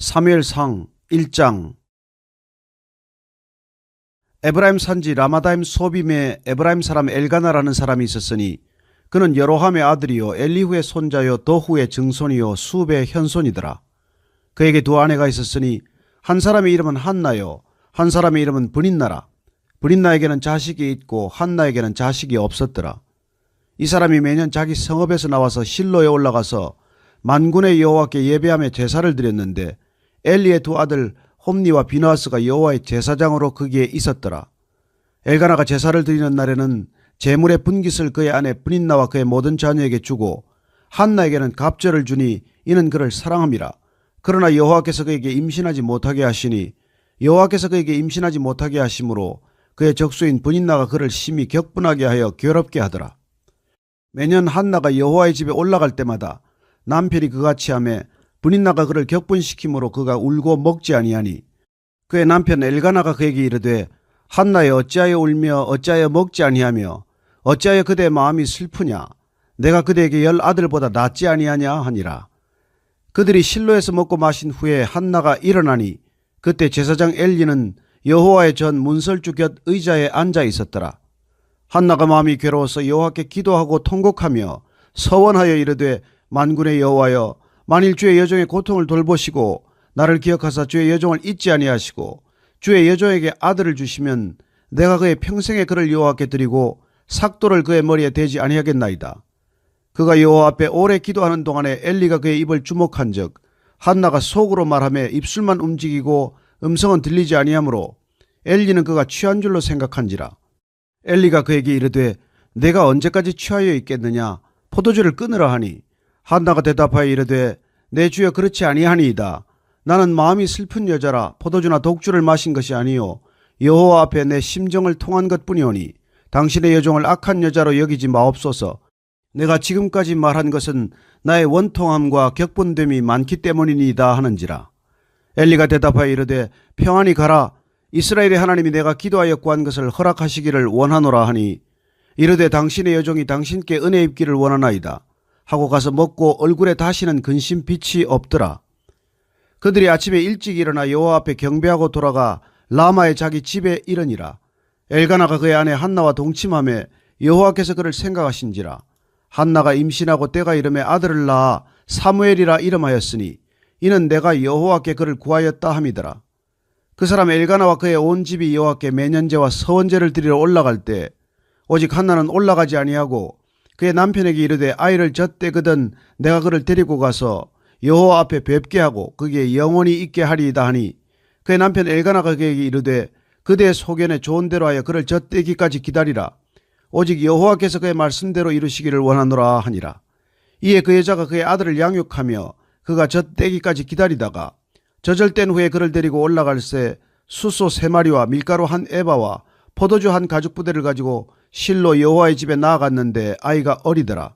사무엘상 1장. 에브라임 산지 라마다임 소빔에 에브라임 사람 엘가나라는 사람이 있었으니 그는 여로함의 아들이요 엘리후의 손자요 도후의 증손이요 수베의 현손이더라. 그에게 두 아내가 있었으니 한 사람의 이름은 한나요 한 사람의 이름은 브닌나라. 브닌나에게는 자식이 있고 한나에게는 자식이 없었더라. 이 사람이 매년 자기 성읍에서 나와서 실로에 올라가서 만군의 여호와께 예배하며 제사를 드렸는데 엘리의 두 아들 홈니와 비느하스가 여호와의 제사장으로 거기에 있었더라. 엘가나가 제사를 드리는 날에는 제물의 분깃을 그의 아내 브닌나와 그의 모든 자녀에게 주고 한나에게는 갑절을 주니 이는 그를 사랑함이라. 그러나 여호와께서 그에게 임신하지 못하게 하시니 여호와께서 그에게 임신하지 못하게 하심으로 그의 적수인 브닌나가 그를 심히 격분하게 하여 괴롭게 하더라. 매년 한나가 여호와의 집에 올라갈 때마다 남편이 그같이 하매 브닌나가 그를 격분시키므로 그가 울고 먹지 아니하니 그의 남편 엘가나가 그에게 이르되 한나여 어찌하여 울며 어찌하여 먹지 아니하며 어찌하여 그대의 마음이 슬프냐 내가 그대에게 10 아들보다 낫지 아니하냐 하니라. 그들이 실로에서 먹고 마신 후에 한나가 일어나니 그때 제사장 엘리는 여호와의 전 문설주 곁 의자에 앉아 있었더라. 한나가 마음이 괴로워서 여호와께 기도하고 통곡하며 서원하여 이르되 만군의 여호와여 만일 주의 여종의 고통을 돌보시고 나를 기억하사 주의 여종을 잊지 아니하시고 주의 여종에게 아들을 주시면 내가 그의 평생에 그를 여호와께 드리고 삭도를 그의 머리에 대지 아니하겠나이다. 그가 여호와 앞에 오래 기도하는 동안에 엘리가 그의 입을 주목한즉 한나가 속으로 말하며 입술만 움직이고 음성은 들리지 아니하므로 엘리는 그가 취한 줄로 생각한지라. 엘리가 그에게 이르되 내가 언제까지 취하여 있겠느냐 포도주를 끊으라 하니 한나가 대답하여 이르되 내 주여 그렇지 아니하니이다. 나는 마음이 슬픈 여자라 포도주나 독주를 마신 것이 아니요 여호와 앞에 내 심정을 통한 것뿐이오니 당신의 여종을 악한 여자로 여기지 마옵소서. 내가 지금까지 말한 것은 나의 원통함과 격분됨이 많기 때문이니이다 하는지라. 엘리가 대답하여 이르되 평안히 가라. 이스라엘의 하나님이 내가 기도하여 구한 것을 허락하시기를 원하노라 하니 이르되 당신의 여종이 당신께 은혜 입기를 원하나이다 하고 가서 먹고 얼굴에 다시는 근심 빛이 없더라. 그들이 아침에 일찍 일어나 여호와 앞에 경배하고 돌아가 라마의 자기 집에 이르니라. 엘가나가 그의 아내 한나와 동침하며 여호와께서 그를 생각하신지라. 한나가 임신하고 때가 이름에 아들을 낳아 사무엘이라 이름하였으니 이는 내가 여호와께 그를 구하였다 함이더라. 그 사람 엘가나와 그의 온 집이 여호와께 매년제와 서원제를 드리러 올라갈 때 오직 한나는 올라가지 아니하고 그의 남편에게 이르되 아이를 젖대거든 내가 그를 데리고 가서 여호와 앞에 뵙게 하고 그에게 영원히 있게 하리이다 하니 그의 남편 엘가나가 그에게 이르되 그대의 소견에 좋은 대로 하여 그를 젖대기까지 기다리라. 오직 여호와께서 그의 말씀대로 이루시기를 원하노라 하니라. 이에 그 여자가 그의 아들을 양육하며 그가 젖대기까지 기다리다가 젖을뗀 후에 그를 데리고 올라갈새 숫소 3마리와 밀가루 1 에바와 포도주 1 가죽부대를 가지고 실로 여호와의 집에 나아갔는데 아이가 어리더라.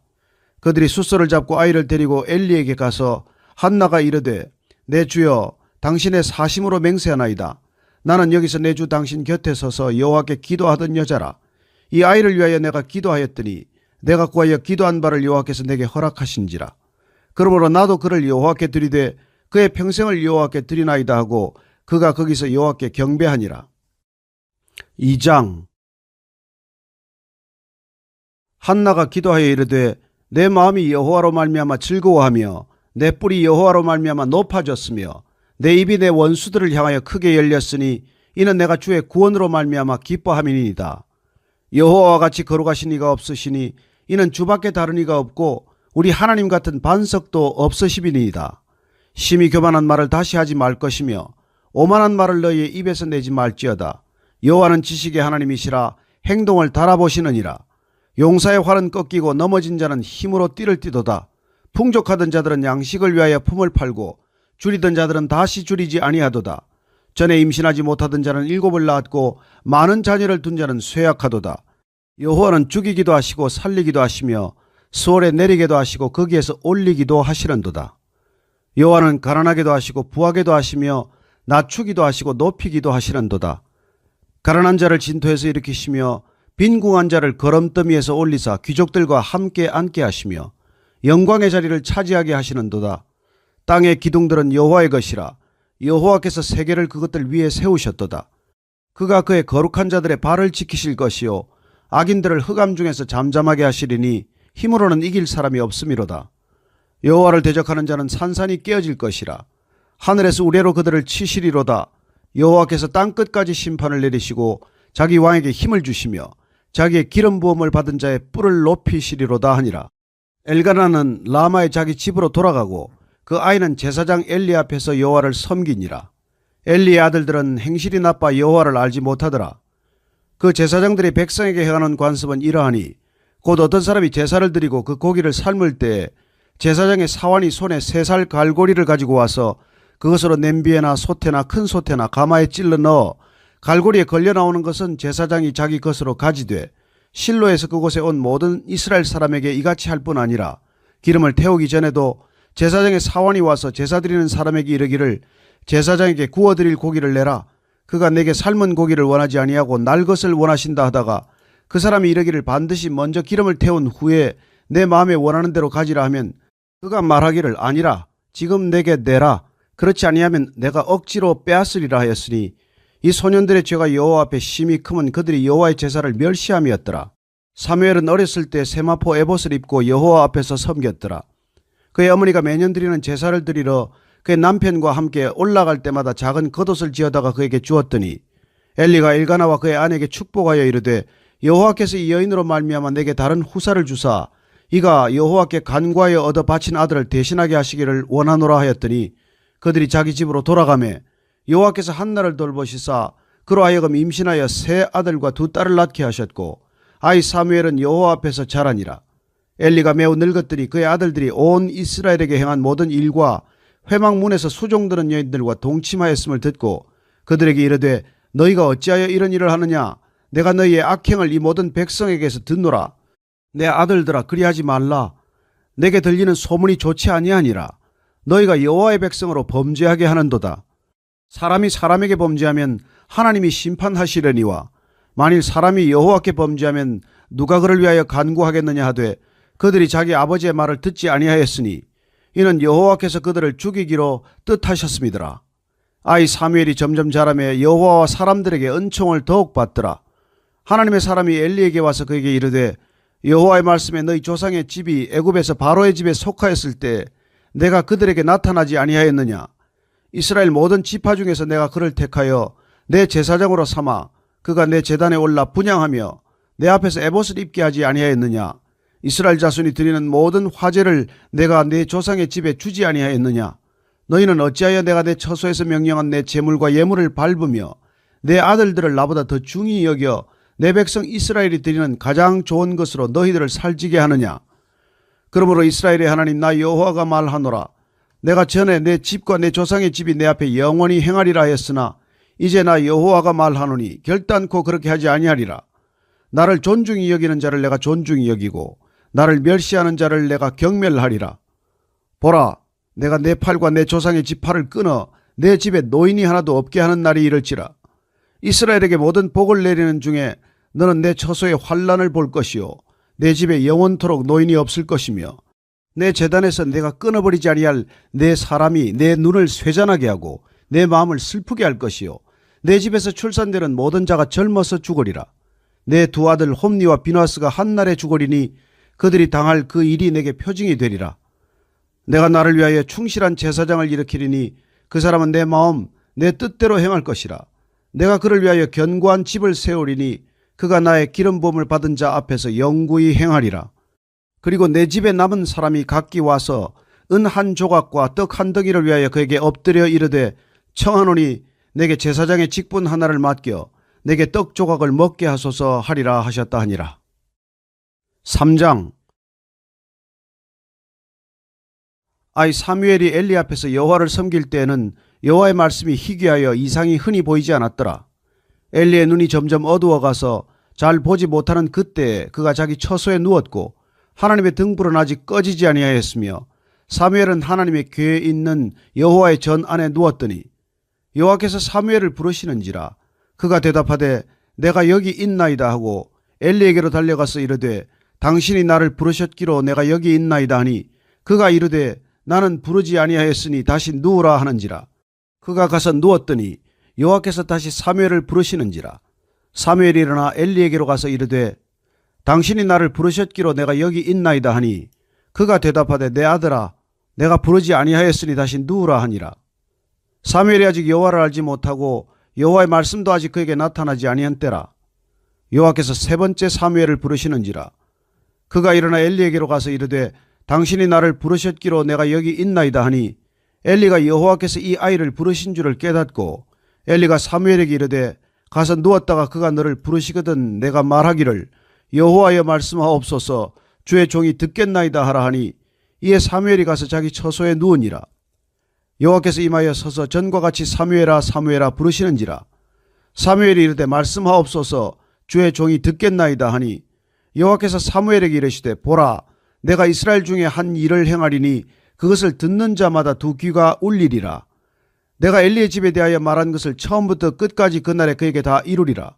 그들이 숫소를 잡고 아이를 데리고 엘리에게 가서 한나가 이르되 내 주여 당신의 사심으로 맹세하나이다. 나는 여기서 내 주 당신 곁에 서서 여호와께 기도하던 여자라. 이 아이를 위하여 내가 기도하였더니 내가 구하여 기도한 바를 여호와께서 내게 허락하신지라. 그러므로 나도 그를 여호와께 드리되 그의 평생을 여호와께 드리나이다 하고 그가 거기서 여호와께 경배하니라. 2장. 한나가 기도하여 이르되 내 마음이 여호와로 말미암아 즐거워하며 내 뿔이 여호와로 말미암아 높아졌으며 내 입이 내 원수들을 향하여 크게 열렸으니 이는 내가 주의 구원으로 말미암아 기뻐함이니이다. 여호와와 같이 거룩하신 이가 없으시니 이는 주밖에 다른 이가 없고 우리 하나님 같은 반석도 없으시비니이다. 심히 교만한 말을 다시 하지 말 것이며 오만한 말을 너희의 입에서 내지 말지어다. 여호와는 지식의 하나님이시라 행동을 달아보시느니라. 용사의 활은 꺾이고 넘어진 자는 힘으로 띠를 띠도다. 풍족하던 자들은 양식을 위하여 품을 팔고 줄이던 자들은 다시 줄이지 아니하도다. 전에 임신하지 못하던 자는 7을 낳았고 많은 자녀를 둔 자는 쇠약하도다. 여호와는 죽이기도 하시고 살리기도 하시며 수월에 내리게도 하시고 거기에서 올리기도 하시는도다. 여호와는 가난하게도 하시고 부하게도 하시며 낮추기도 하시고 높이기도 하시는도다. 가난한 자를 진토에서 일으키시며 빈궁한 자를 거름더미에서 올리사 귀족들과 함께 앉게 하시며 영광의 자리를 차지하게 하시는도다. 땅의 기둥들은 여호와의 것이라 여호와께서 세계를 그것들 위에 세우셨도다. 그가 그의 거룩한 자들의 발을 지키실 것이요 악인들을 흑암 중에서 잠잠하게 하시리니 힘으로는 이길 사람이 없음이로다. 여호와를 대적하는 자는 산산이 깨어질 것이라. 하늘에서 우레로 그들을 치시리로다. 여호와께서 땅끝까지 심판을 내리시고 자기 왕에게 힘을 주시며 자기의 기름 부음을 받은 자의 뿔을 높이시리로다 하니라. 엘가나는 라마의 자기 집으로 돌아가고 그 아이는 제사장 엘리 앞에서 여호와를 섬기니라. 엘리의 아들들은 행실이 나빠 여호와를 알지 못하더라. 그 제사장들이 백성에게 행하는 관습은 이러하니 곧 어떤 사람이 제사를 드리고 그 고기를 삶을 때에 제사장의 사환이 손에 3살 갈고리를 가지고 와서 그것으로 냄비에나 솥에나 큰 솥에나 가마에 찔러 넣어 갈고리에 걸려 나오는 것은 제사장이 자기 것으로 가지되 실로에서 그곳에 온 모든 이스라엘 사람에게 이같이 할 뿐 아니라 기름을 태우기 전에도 제사장의 사환이 와서 제사 드리는 사람에게 이르기를 제사장에게 구워드릴 고기를 내라. 그가 내게 삶은 고기를 원하지 아니하고 날 것을 원하신다 하다가 그 사람이 이르기를 반드시 먼저 기름을 태운 후에 내 마음에 원하는 대로 가지라 하면 그가 말하기를 아니라 지금 내게 내라. 그렇지 아니하면 내가 억지로 빼앗으리라 하였으니 이 소년들의 죄가 여호와 앞에 심히 크면 그들이 여호와의 제사를 멸시함이었더라. 사무엘은 어렸을 때 세마포 에봇을 입고 여호와 앞에서 섬겼더라. 그의 어머니가 매년 드리는 제사를 드리러 그의 남편과 함께 올라갈 때마다 작은 겉옷을 지어다가 그에게 주었더니 엘리가 엘가나와 그의 아내에게 축복하여 이르되 여호와께서 이 여인으로 말미암아 내게 다른 후사를 주사 이가 여호와께 간구하여 얻어 바친 아들을 대신하게 하시기를 원하노라 하였더니 그들이 자기 집으로 돌아가매 여호와께서 한나를 돌보시사 그로 하여금 임신하여 3 아들과 2 딸을 낳게 하셨고 아이 사무엘은 여호와 앞에서 자라니라. 엘리가 매우 늙었더니 그의 아들들이 온 이스라엘에게 행한 모든 일과 회막문에서 수종드는 여인들과 동침하였음을 듣고 그들에게 이르되 너희가 어찌하여 이런 일을 하느냐. 내가 너희의 악행을 이 모든 백성에게서 듣노라. 내 아들들아 그리하지 말라. 내게 들리는 소문이 좋지 아니하니라. 너희가 여호와의 백성으로 범죄하게 하는도다. 사람이 사람에게 범죄하면 하나님이 심판하시려니와 만일 사람이 여호와께 범죄하면 누가 그를 위하여 간구하겠느냐 하되 그들이 자기 아버지의 말을 듣지 아니하였으니 이는 여호와께서 그들을 죽이기로 뜻하셨음이더라. 아이 사무엘이 점점 자라매 여호와와 사람들에게 은총을 더욱 받더라. 하나님의 사람이 엘리에게 와서 그에게 이르되 여호와의 말씀에 너희 조상의 집이 애굽에서 바로의 집에 속하였을 때 내가 그들에게 나타나지 아니하였느냐. 이스라엘 모든 지파 중에서 내가 그를 택하여 내 제사장으로 삼아 그가 내 제단에 올라 분향하며 내 앞에서 에봇을 입게 하지 아니하였느냐. 이스라엘 자손이 드리는 모든 화제를 내가 내 조상의 집에 주지 아니하였느냐. 너희는 어찌하여 내가 내 처소에서 명령한 내 제물과 예물을 밟으며 내 아들들을 나보다 더 중히 여겨 내 백성 이스라엘이 드리는 가장 좋은 것으로 너희들을 살찌게 하느냐. 그러므로 이스라엘의 하나님 나 여호와가 말하노라. 내가 전에 내 집과 내 조상의 집이 내 앞에 영원히 행하리라 하였으나 이제 나 여호와가 말하노니 결단코 그렇게 하지 아니하리라. 나를 존중히 여기는 자를 내가 존중히 여기고 나를 멸시하는 자를 내가 경멸하리라. 보라, 내가 내 팔과 내 조상의 집 팔을 끊어 내 집에 노인이 하나도 없게 하는 날이 이를지라. 이스라엘에게 모든 복을 내리는 중에 너는 내 처소의 환난을 볼 것이요 내 집에 영원토록 노인이 없을 것이며 내 제단에서 내가 끊어버리지 아니할 내 사람이 내 눈을 쇠잔하게 하고 내 마음을 슬프게 할 것이요 내 집에서 출산되는 모든 자가 젊어서 죽으리라. 내 2 아들 홈니와 비누아스가 한날에 죽으리니 그들이 당할 그 일이 내게 표징이 되리라. 내가 나를 위하여 충실한 제사장을 일으키리니 그 사람은 내 마음 내 뜻대로 행할 것이라. 내가 그를 위하여 견고한 집을 세우리니 그가 나의 기름 부음을 받은 자 앞에서 영구히 행하리라. 그리고 내 집에 남은 사람이 각기 와서 은 1 조각과 떡 1 덩이를 위하여 그에게 엎드려 이르되 청하노니 내게 제사장의 직분 하나를 맡겨 내게 떡 조각을 먹게 하소서 하리라 하셨다 하니라. 3장. 아이 사무엘이 엘리 앞에서 여호와를 섬길 때에는 여호와의 말씀이 희귀하여 이상이 흔히 보이지 않았더라. 엘리의 눈이 점점 어두워가서 잘 보지 못하는 그때에 그가 자기 처소에 누웠고 하나님의 등불은 아직 꺼지지 아니하였으며 사무엘은 하나님의 궤에 있는 여호와의 전 안에 누웠더니 여호와께서 사무엘을 부르시는지라. 그가 대답하되 내가 여기 있나이다 하고 엘리에게로 달려가서 이르되 당신이 나를 부르셨기로 내가 여기 있나이다 하니 그가 이르되 나는 부르지 아니하였으니 다시 누우라 하는지라. 그가 가서 누웠더니 여호와께서 다시 사무엘을 부르시는지라. 사무엘이 일어나 엘리에게로 가서 이르되 당신이 나를 부르셨기로 내가 여기 있나이다 하니 그가 대답하되 내 아들아 내가 부르지 아니하였으니 다시 누우라 하니라. 사무엘이 아직 여호와를 알지 못하고 여호와의 말씀도 아직 그에게 나타나지 아니한 때라. 여호와께서 세 번째 사무엘을 부르시는지라. 그가 일어나 엘리에게로 가서 이르되 당신이 나를 부르셨기로 내가 여기 있나이다 하니 엘리가 여호와께서 이 아이를 부르신 줄을 깨닫고 엘리가 사무엘에게 이르되 가서 누웠다가 그가 너를 부르시거든 내가 말하기를 여호와여 말씀하옵소서 주의 종이 듣겠나이다 하라 하니 이에 사무엘이 가서 자기 처소에 누우니라. 여호와께서 임하여 서서 전과 같이 사무엘아 사무엘아 부르시는지라. 사무엘이 이르되 말씀하옵소서 주의 종이 듣겠나이다 하니 여호와께서 사무엘에게 이르시되 보라 내가 이스라엘 중에 한 일을 행하리니 그것을 듣는 자마다 두 귀가 울리리라. 내가 엘리의 집에 대하여 말한 것을 처음부터 끝까지 그날에 그에게 다 이루리라.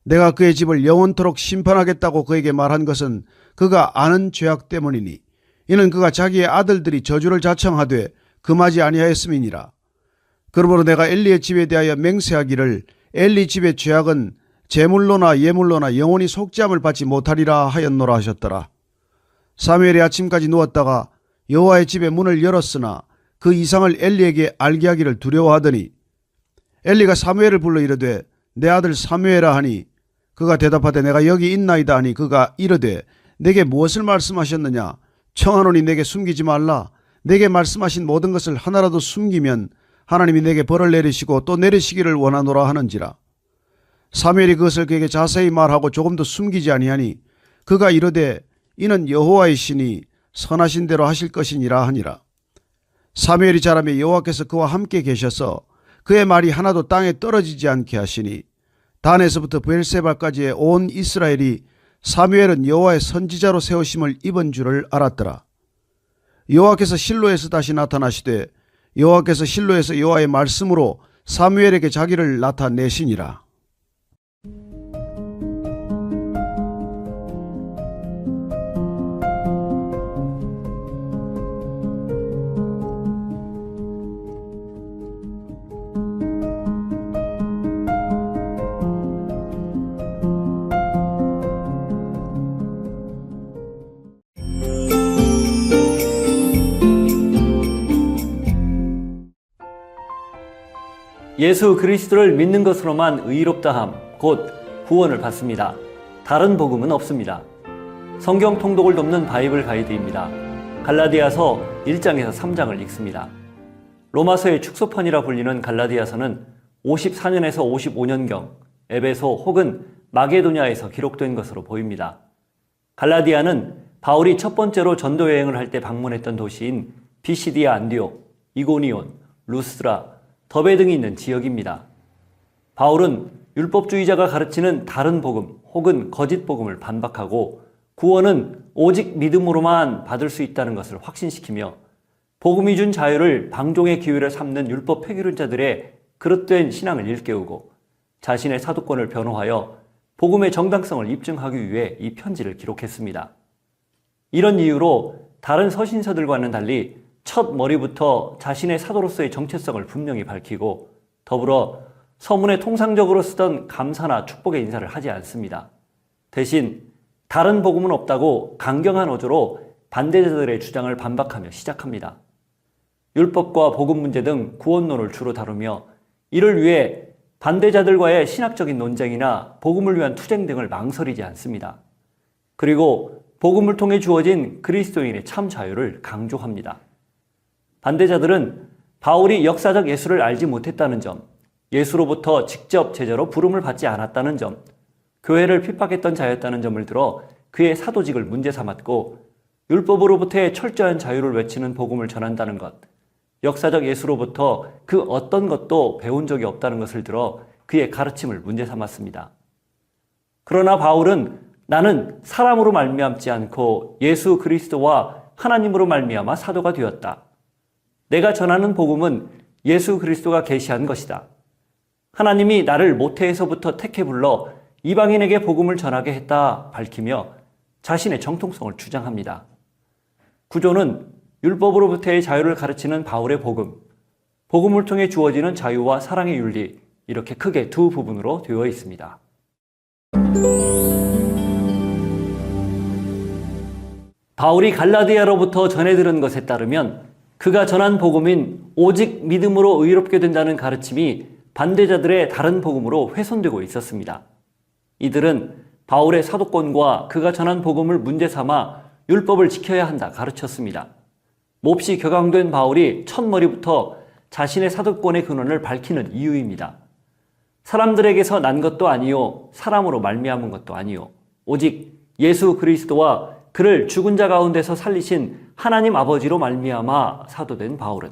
내가 그의 집을 영원토록 심판하겠다고 그에게 말한 것은 그가 아는 죄악 때문이니 이는 그가 자기의 아들들이 저주를 자청하되 금하지 아니하였음이니라. 그러므로 내가 엘리의 집에 대하여 맹세하기를 엘리 집의 죄악은 제물로나 예물로나 영원히 속죄함을 받지 못하리라 하였노라 하셨더라. 사무엘이 아침까지 누웠다가 여호와의 집의 문을 열었으나 그 이상을 엘리에게 알게 하기를 두려워하더니 엘리가 사무엘을 불러 이르되 내 아들 사무엘아 하니 그가 대답하되 내가 여기 있나이다 하니 그가 이르되 내게 무엇을 말씀하셨느냐 청하노니 내게 숨기지 말라. 내게 말씀하신 모든 것을 하나라도 숨기면 하나님이 내게 벌을 내리시고 또 내리시기를 원하노라 하는지라. 사무엘이 그것을 그에게 자세히 말하고 조금도 숨기지 아니하니 그가 이르되 이는 여호와의 신이 선하신 대로 하실 것이니라 하니라. 사무엘이 자라매 여호와께서 그와 함께 계셔서 그의 말이 하나도 땅에 떨어지지 않게 하시니 단에서부터 브엘세바까지의 온 이스라엘이 사무엘은 여호와의 선지자로 세우심을 입은 줄을 알았더라. 여호와께서 실로에서 다시 나타나시되 여호와께서 실로에서 여호와의 말씀으로 사무엘에게 자기를 나타내시니라. 예수 그리스도를 믿는 것으로만 의롭다함, 곧 구원을 받습니다. 다른 복음은 없습니다. 성경 통독을 돕는 바이블 가이드입니다. 갈라디아서 1장에서 3장을 읽습니다. 로마서의 축소판이라 불리는 갈라디아서는 54년에서 55년경 에베소 혹은 마게도냐에서 기록된 것으로 보입니다. 갈라디아는 바울이 첫 번째로 전도 여행을 할 때 방문했던 도시인 비시디아 안디옥, 이고니온, 루스드라, 더베 등이 있는 지역입니다. 바울은 율법주의자가 가르치는 다른 복음 혹은 거짓 복음을 반박하고 구원은 오직 믿음으로만 받을 수 있다는 것을 확신시키며 복음이 준 자유를 방종의 기회를 삼는 율법 폐기론자들의 그릇된 신앙을 일깨우고 자신의 사도권을 변호하여 복음의 정당성을 입증하기 위해 이 편지를 기록했습니다. 이런 이유로 다른 서신서들과는 달리 첫 머리부터 자신의 사도로서의 정체성을 분명히 밝히고 더불어 서문에 통상적으로 쓰던 감사나 축복의 인사를 하지 않습니다. 대신 다른 복음은 없다고 강경한 어조로 반대자들의 주장을 반박하며 시작합니다. 율법과 복음 문제 등 구원론을 주로 다루며 이를 위해 반대자들과의 신학적인 논쟁이나 복음을 위한 투쟁 등을 망설이지 않습니다. 그리고 복음을 통해 주어진 그리스도인의 참 자유를 강조합니다. 반대자들은 바울이 역사적 예수를 알지 못했다는 점, 예수로부터 직접 제자로 부름을 받지 않았다는 점, 교회를 핍박했던 자였다는 점을 들어 그의 사도직을 문제 삼았고 율법으로부터의 철저한 자유를 외치는 복음을 전한다는 것, 역사적 예수로부터 그 어떤 것도 배운 적이 없다는 것을 들어 그의 가르침을 문제 삼았습니다. 그러나 바울은 나는 사람으로 말미암지 않고 예수 그리스도와 하나님으로 말미암아 사도가 되었다. 내가 전하는 복음은 예수 그리스도가 계시한 것이다. 하나님이 나를 모태에서부터 택해 불러 이방인에게 복음을 전하게 했다 밝히며 자신의 정통성을 주장합니다. 구조는 율법으로부터의 자유를 가르치는 바울의 복음, 복음을 통해 주어지는 자유와 사랑의 윤리, 이렇게 크게 두 부분으로 되어 있습니다. 바울이 갈라디아로부터 전해 들은 것에 따르면 그가 전한 복음인 오직 믿음으로 의롭게 된다는 가르침이 반대자들의 다른 복음으로 훼손되고 있었습니다. 이들은 바울의 사도권과 그가 전한 복음을 문제 삼아 율법을 지켜야 한다 가르쳤습니다. 몹시 격앙된 바울이 첫머리부터 자신의 사도권의 근원을 밝히는 이유입니다. 사람들에게서 난 것도 아니요 사람으로 말미암은 것도 아니요 오직 예수 그리스도와 그를 죽은 자 가운데서 살리신 하나님 아버지로 말미암아 사도된 바울은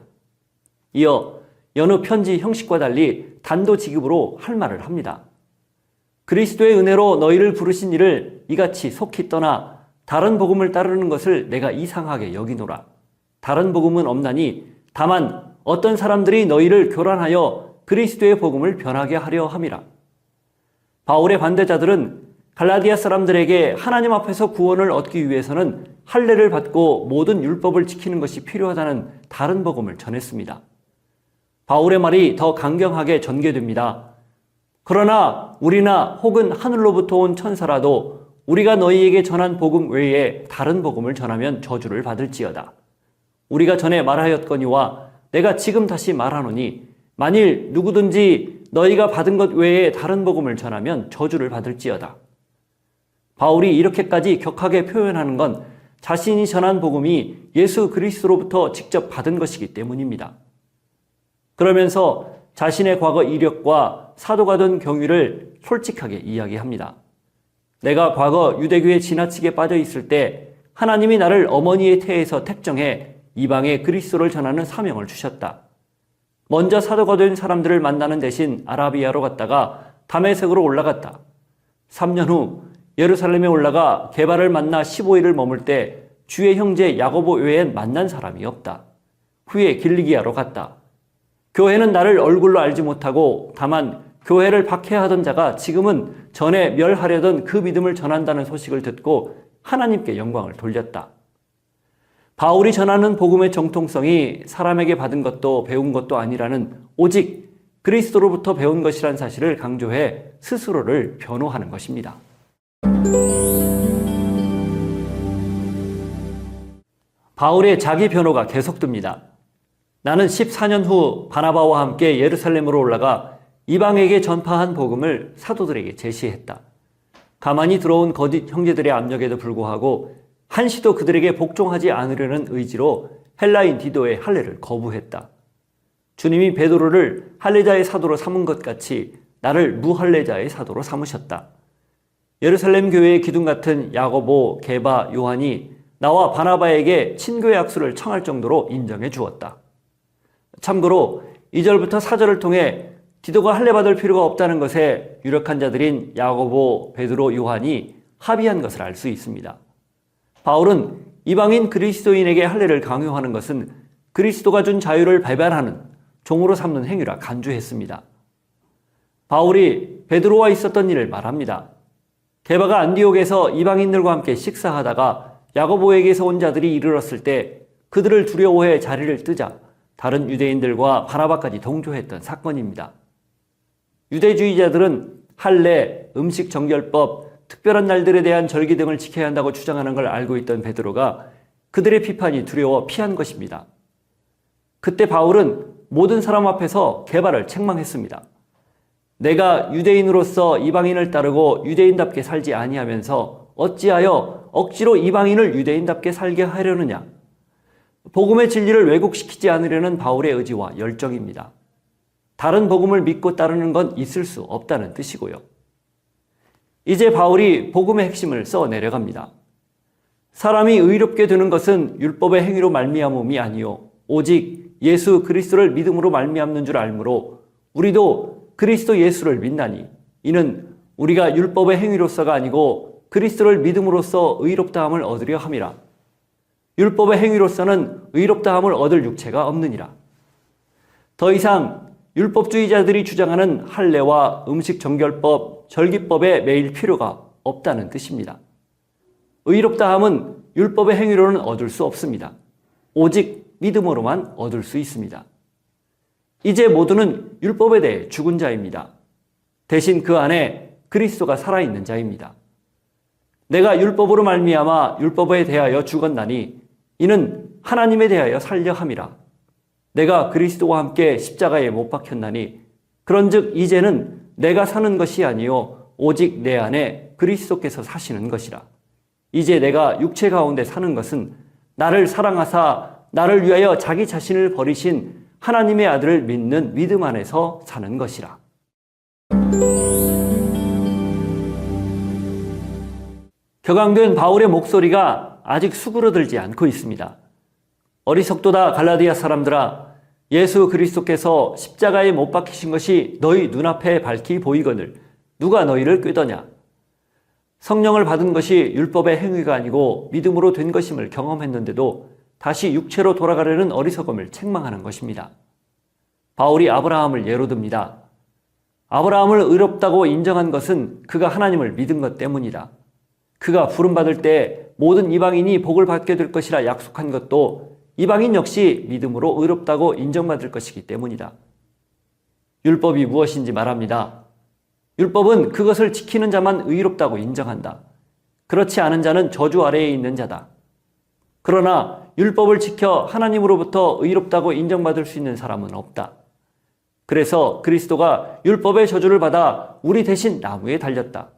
이어 여느 편지 형식과 달리 단도직입으로 할 말을 합니다. 그리스도의 은혜로 너희를 부르신 이를 이같이 속히 떠나 다른 복음을 따르는 것을 내가 이상하게 여기노라. 다른 복음은 없나니 다만 어떤 사람들이 너희를 교란하여 그리스도의 복음을 변하게 하려 함이라. 바울의 반대자들은 갈라디아 사람들에게 하나님 앞에서 구원을 얻기 위해서는 할례를 받고 모든 율법을 지키는 것이 필요하다는 다른 복음을 전했습니다. 바울의 말이 더 강경하게 전개됩니다. 그러나 우리나 혹은 하늘로부터 온 천사라도 우리가 너희에게 전한 복음 외에 다른 복음을 전하면 저주를 받을지어다. 우리가 전에 말하였거니와 내가 지금 다시 말하노니 만일 누구든지 너희가 받은 것 외에 다른 복음을 전하면 저주를 받을지어다. 바울이 이렇게까지 격하게 표현하는 건 자신이 전한 복음이 예수 그리스도로부터 직접 받은 것이기 때문입니다. 그러면서 자신의 과거 이력과 사도가 된 경위를 솔직하게 이야기합니다. 내가 과거 유대교에 지나치게 빠져 있을 때 하나님이 나를 어머니의 태에서 택정해 이방에 그리스도를 전하는 사명을 주셨다. 먼저 사도가 된 사람들을 만나는 대신 아라비아로 갔다가 다메섹으로 올라갔다. 3년 후 예루살렘에 올라가 게바를 만나 15일을 머물 때 주의 형제 야고보 외엔 만난 사람이 없다. 후에 길리기아로 갔다. 교회는 나를 얼굴로 알지 못하고 다만 교회를 박해하던 자가 지금은 전에 멸하려던 그 믿음을 전한다는 소식을 듣고 하나님께 영광을 돌렸다. 바울이 전하는 복음의 정통성이 사람에게 받은 것도 배운 것도 아니라는 오직 그리스도로부터 배운 것이란 사실을 강조해 스스로를 변호하는 것입니다. 바울의 자기 변호가 계속됩니다. 나는 14년 후 바나바와 함께 예루살렘으로 올라가 이방에게 전파한 복음을 사도들에게 제시했다. 가만히 들어온 거짓 형제들의 압력에도 불구하고 한시도 그들에게 복종하지 않으려는 의지로 헬라인 디도의 할례를 거부했다. 주님이 베드로를 할례자의 사도로 삼은 것 같이 나를 무할례자의 사도로 삼으셨다. 예루살렘 교회의 기둥 같은 야고보, 게바, 요한이 나와 바나바에게 친교의 악수를 청할 정도로 인정해 주었다. 참고로 2절부터 4절을 통해 디도가 할례받을 필요가 없다는 것에 유력한 자들인 야고보, 베드로, 요한이 합의한 것을 알 수 있습니다. 바울은 이방인 그리스도인에게 할례를 강요하는 것은 그리스도가 준 자유를 배반하는 종으로 삼는 행위라 간주했습니다. 바울이 베드로와 있었던 일을 말합니다. 게바가 안디옥에서 이방인들과 함께 식사하다가 야고보에게서 온 자들이 이르렀을 때 그들을 두려워해 자리를 뜨자 다른 유대인들과 바나바까지 동조했던 사건입니다. 유대주의자들은 할례, 음식 정결법, 특별한 날들에 대한 절기 등을 지켜야 한다고 주장하는 걸 알고 있던 베드로가 그들의 비판이 두려워 피한 것입니다. 그때 바울은 모든 사람 앞에서 게바를 책망했습니다. 내가 유대인으로서 이방인을 따르고 유대인답게 살지 아니하면서 어찌하여 억지로 이방인을 유대인답게 살게 하려느냐. 복음의 진리를 왜곡시키지 않으려는 바울의 의지와 열정입니다. 다른 복음을 믿고 따르는 건 있을 수 없다는 뜻이고요. 이제 바울이 복음의 핵심을 써 내려갑니다. 사람이 의롭게 되는 것은 율법의 행위로 말미암음이 아니요 오직 예수 그리스도를 믿음으로 말미암는 줄 알므로 우리도 그리스도 예수를 믿나니 이는 우리가 율법의 행위로서가 아니고 그리스도를 믿음으로써 의롭다함을 얻으려 함이라. 율법의 행위로서는 의롭다함을 얻을 육체가 없느니라. 더 이상 율법주의자들이 주장하는 할례와 음식 정결법, 절기법에 매일 필요가 없다는 뜻입니다. 의롭다함은 율법의 행위로는 얻을 수 없습니다. 오직 믿음으로만 얻을 수 있습니다. 이제 모두는 율법에 대해 죽은 자입니다. 대신 그 안에 그리스도가 살아있는 자입니다. 내가 율법으로 말미암아 율법에 대하여 죽었나니 이는 하나님에 대하여 살려 함이라. 내가 그리스도와 함께 십자가에 못 박혔나니 그런즉 이제는 내가 사는 것이 아니요 오직 내 안에 그리스도께서 사시는 것이라. 이제 내가 육체 가운데 사는 것은 나를 사랑하사 나를 위하여 자기 자신을 버리신 하나님의 아들을 믿는 믿음 안에서 사는 것이라. 격앙된 바울의 목소리가 아직 수그러들지 않고 있습니다. 어리석도다 갈라디아 사람들아, 예수 그리스도께서 십자가에 못 박히신 것이 너희 눈앞에 밝히 보이거늘 누가 너희를 꾀더냐. 성령을 받은 것이 율법의 행위가 아니고 믿음으로 된 것임을 경험했는데도 다시 육체로 돌아가려는 어리석음을 책망하는 것입니다. 바울이 아브라함을 예로 듭니다. 아브라함을 의롭다고 인정한 것은 그가 하나님을 믿은 것 때문이다. 그가 부름받을 때 모든 이방인이 복을 받게 될 것이라 약속한 것도 이방인 역시 믿음으로 의롭다고 인정받을 것이기 때문이다. 율법이 무엇인지 말합니다. 율법은 그것을 지키는 자만 의롭다고 인정한다. 그렇지 않은 자는 저주 아래에 있는 자다. 그러나 율법을 지켜 하나님으로부터 의롭다고 인정받을 수 있는 사람은 없다. 그래서 그리스도가 율법의 저주를 받아 우리 대신 나무에 달렸다.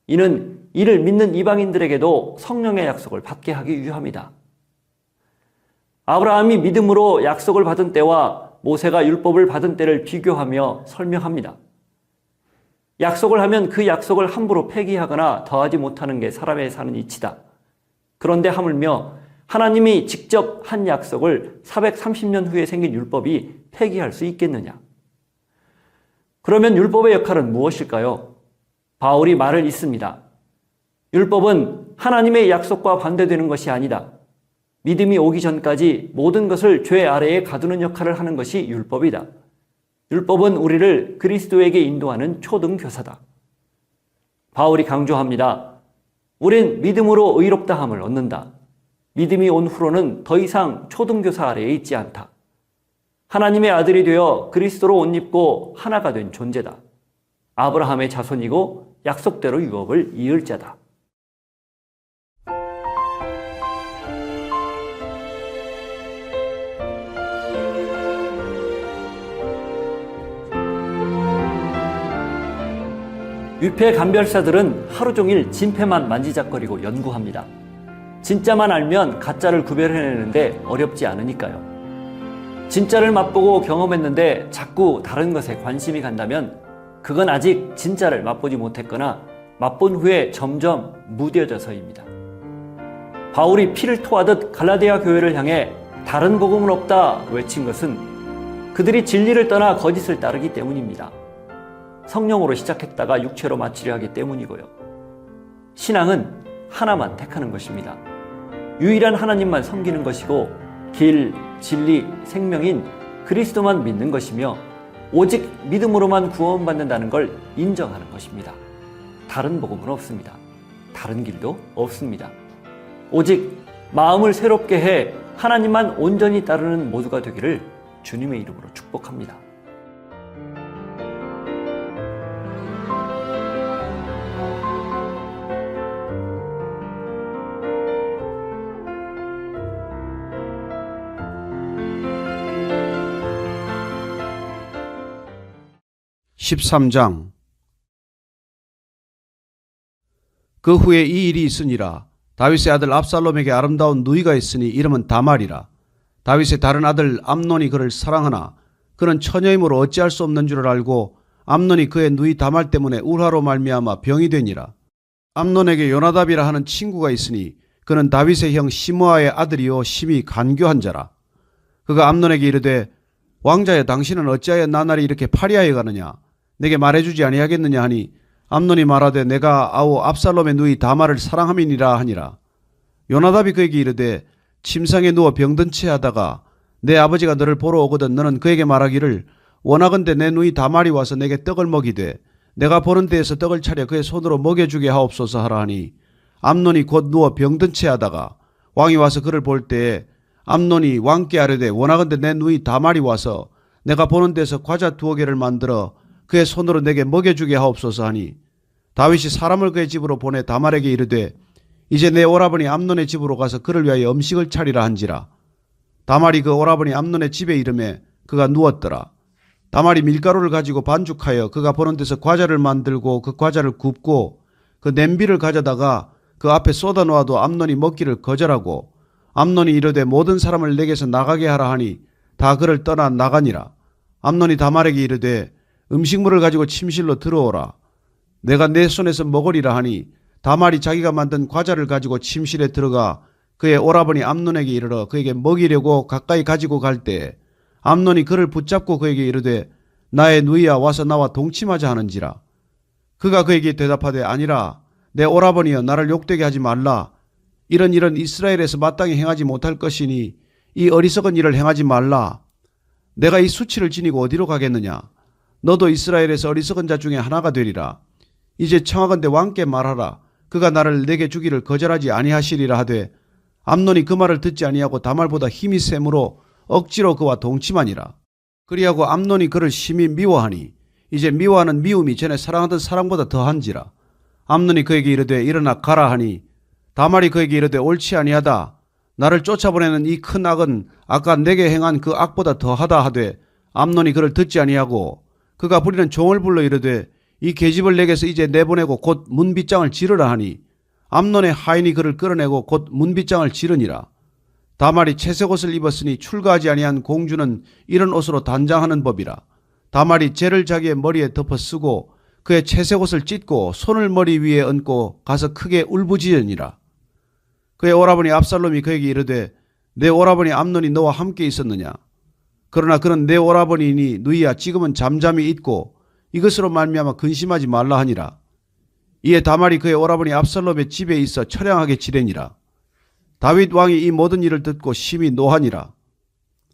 이는 이를 믿는 이방인들에게도 성령의 약속을 받게 하기 위함이다. 아브라함이 믿음으로 약속을 받은 때와 모세가 율법을 받은 때를 비교하며 설명합니다. 약속을 하면 그 약속을 함부로 폐기하거나 더하지 못하는 게 사람의 사는 이치다. 그런데 하물며 하나님이 직접 한 약속을 430년 후에 생긴 율법이 폐기할 수 있겠느냐? 그러면 율법의 역할은 무엇일까요? 바울이 말을 잇습니다. 율법은 하나님의 약속과 반대되는 것이 아니다. 믿음이 오기 전까지 모든 것을 죄 아래에 가두는 역할을 하는 것이 율법이다. 율법은 우리를 그리스도에게 인도하는 초등교사다. 바울이 강조합니다. 우린 믿음으로 의롭다함을 얻는다. 믿음이 온 후로는 더 이상 초등교사 아래에 있지 않다. 하나님의 아들이 되어 그리스도로 옷 입고 하나가 된 존재다. 아브라함의 자손이고 약속대로 유업을 이을 자다. 위패 감별사들은 하루 종일 진패만 만지작거리고 연구합니다. 진짜만 알면 가짜를 구별해내는데 어렵지 않으니까요. 진짜를 맛보고 경험했는데 자꾸 다른 것에 관심이 간다면 그건 아직 진짜를 맛보지 못했거나 맛본 후에 점점 무뎌져서입니다. 바울이 피를 토하듯 갈라디아 교회를 향해 다른 복음은 없다 외친 것은 그들이 진리를 떠나 거짓을 따르기 때문입니다. 성령으로 시작했다가 육체로 마치려 하기 때문이고요. 신앙은 하나만 택하는 것입니다. 유일한 하나님만 섬기는 것이고 길, 진리, 생명인 그리스도만 믿는 것이며 오직 믿음으로만 구원받는다는 걸 인정하는 것입니다. 다른 복음은 없습니다. 다른 길도 없습니다. 오직 마음을 새롭게 해 하나님만 온전히 따르는 모두가 되기를 주님의 이름으로 축복합니다. (13장) 그 후에 이 일이 있으니라. 다윗의 아들 압살롬에게 아름다운 누이가 있으니 이름은 다말이라. 다윗의 다른 아들 암논이 그를 사랑하나 그는 처녀이므로 어찌할 수 없는 줄을 알고 암논이 그의 누이 다말 때문에 울화로 말미암아 병이 되니라. 암논에게 요나답이라 하는 친구가 있으니 그는 다윗의 형 시므아의 아들이요 심히 간교한 자라. 그가 암논에게 이르되 왕자여 당신은 어찌하여 나날이 이렇게 파리하여 가느냐. 내게 말해주지 아니하겠느냐 하니 암논이 말하되 내가 아우 압살롬의 누이 다말을 사랑함이니라 하니라. 요나답이 그에게 이르되 침상에 누워 병든 채 하다가 내 아버지가 너를 보러 오거든 너는 그에게 말하기를 원하건대 내 누이 다말이 와서 내게 떡을 먹이되 내가 보는 데에서 떡을 차려 그의 손으로 먹여주게 하옵소서 하라 하니 암논이 곧 누워 병든 채 하다가 왕이 와서 그를 볼 때에 암논이 왕께 아뢰되 원하건대 내 누이 다말이 와서 내가 보는 데서 과자 2개를 만들어 그의 손으로 내게 먹여주게 하옵소서 하니 다윗이 사람을 그의 집으로 보내 다말에게 이르되 이제 내 오라버니 암논의 집으로 가서 그를 위하여 음식을 차리라 한지라. 다말이 그 오라버니 암논의 집에 이르매 그가 누웠더라. 다말이 밀가루를 가지고 반죽하여 그가 보는 데서 과자를 만들고 그 과자를 굽고 그 냄비를 가져다가 그 앞에 쏟아 놓아도 암논이 먹기를 거절하고 암논이 이르되 모든 사람을 내게서 나가게 하라 하니 다 그를 떠나 나가니라. 암논이 다말에게 이르되 음식물을 가지고 침실로 들어오라. 내가 내 손에서 먹으리라 하니 다말이 자기가 만든 과자를 가지고 침실에 들어가 그의 오라버니 암논에게 이르러 그에게 먹이려고 가까이 가지고 갈 때 암논이 그를 붙잡고 그에게 이르되 나의 누이야 와서 나와 동침하자 하는지라. 그가 그에게 대답하되 아니라 내 오라버니여 나를 욕되게 하지 말라. 이런 일은 이스라엘에서 마땅히 행하지 못할 것이니 이 어리석은 일을 행하지 말라. 내가 이 수치를 지니고 어디로 가겠느냐. 너도 이스라엘에서 어리석은 자 중에 하나가 되리라. 이제 청하건대 왕께 말하라. 그가 나를 내게 주기를 거절하지 아니하시리라 하되 암논이 그 말을 듣지 아니하고 다말보다 힘이 세므로 억지로 그와 동침하니라. 그리하고 암논이 그를 심히 미워하니 이제 미워하는 미움이 전에 사랑하던 사랑보다 더한지라. 암논이 그에게 이르되 일어나 가라 하니 다말이 그에게 이르되 옳지 아니하다. 나를 쫓아보내는 이 큰 악은 아까 내게 행한 그 악보다 더하다 하되 암논이 그를 듣지 아니하고 그가 부리는 종을 불러 이르되 이 계집을 내게서 이제 내보내고 곧 문빗장을 지르라 하니 암논의 하인이 그를 끌어내고 곧 문빗장을 지르니라. 다말이 채색 옷을 입었으니 출가하지 아니한 공주는 이런 옷으로 단장하는 법이라. 다말이 재를 자기의 머리에 덮어 쓰고 그의 채색 옷을 찢고 손을 머리 위에 얹고 가서 크게 울부짖으니라. 그의 오라버니 압살롬이 그에게 이르되 내 오라버니 암논이 너와 함께 있었느냐. 그러나 그는 내 오라버니니 누이야 지금은 잠잠히 있고 이것으로 말미암아 근심하지 말라 하니라. 이에 다말이 그의 오라버니 압살롬의 집에 있어 처량하게 지내니라. 다윗 왕이 이 모든 일을 듣고 심히 노하니라.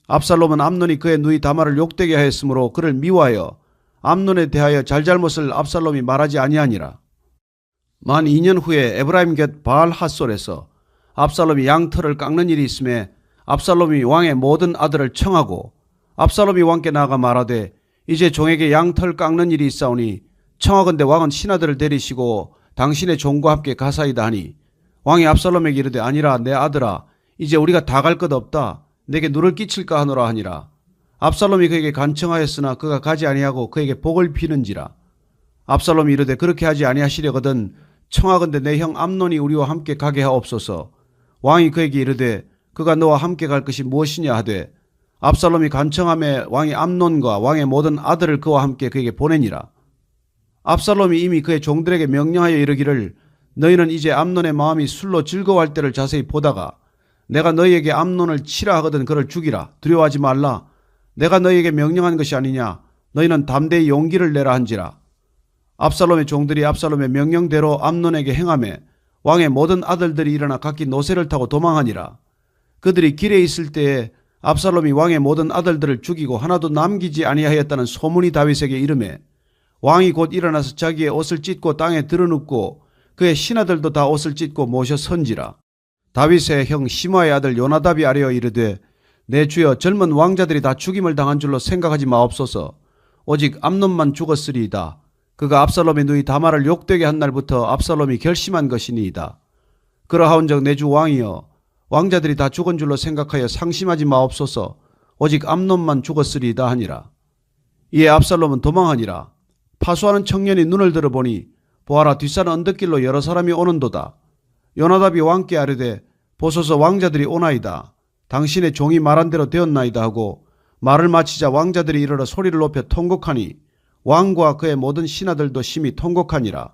압살롬은 암논이 그의 누이 다말을 욕되게 하였으므로 그를 미워하여 암논에 대하여 잘잘못을 압살롬이 말하지 아니하니라. 만 2년 후에 에브라임 곁 바알 핫솔에서 압살롬이 양털을 깎는 일이 있음에 압살롬이 왕의 모든 아들을 청하고 압살롬이 왕께 나아가 말하되 이제 종에게 양털 깎는 일이 있사오니 청하건대 왕은 신하들을 데리시고 당신의 종과 함께 가사이다 하니 왕이 압살롬에게 이르되 아니라 내 아들아 이제 우리가 다 갈 것 없다. 내게 누를 끼칠까 하노라 하니라. 압살롬이 그에게 간청하였으나 그가 가지 아니하고 그에게 복을 비는지라. 압살롬이 이르되 그렇게 하지 아니하시려거든 청하건대 내 형 암논이 우리와 함께 가게 하옵소서. 왕이 그에게 이르되 그가 너와 함께 갈 것이 무엇이냐 하되 압살롬이 간청하매 왕이 암논과 왕의 모든 아들을 그와 함께 그에게 보내니라. 압살롬이 이미 그의 종들에게 명령하여 이르기를 너희는 이제 암논의 마음이 술로 즐거워할 때를 자세히 보다가 내가 너희에게 암논을 치라 하거든 그를 죽이라. 두려워하지 말라. 내가 너희에게 명령한 것이 아니냐. 너희는 담대히 용기를 내라 한지라. 압살롬의 종들이 압살롬의 명령대로 암논에게 행하매 왕의 모든 아들들이 일어나 각기 노새를 타고 도망하니라. 그들이 길에 있을 때에 압살롬이 왕의 모든 아들들을 죽이고 하나도 남기지 아니하였다는 소문이 다윗에게 이르매 왕이 곧 일어나서 자기의 옷을 찢고 땅에 드러눕고 그의 신하들도 다 옷을 찢고 모셔 선지라. 다윗의 형 시므아의 아들 요나답이 아뢰어 이르되 내 주여 젊은 왕자들이 다 죽임을 당한 줄로 생각하지 마옵소서. 오직 암논만 죽었으리이다. 그가 압살롬의 누이 다말을 욕되게 한 날부터 압살롬이 결심한 것이니이다. 그러하온즉 내 주 왕이여 왕자들이 다 죽은 줄로 생각하여 상심하지 마옵소서. 오직 암논만 죽었으리이다 하니라. 이에 압살롬은 도망하니라. 파수하는 청년이 눈을 들어보니 보아라 뒷산 언덕길로 여러 사람이 오는도다. 요나답이 왕께 아뢰되 보소서 왕자들이 오나이다. 당신의 종이 말한 대로 되었나이다 하고 말을 마치자 왕자들이 이르러 소리를 높여 통곡하니 왕과 그의 모든 신하들도 심히 통곡하니라.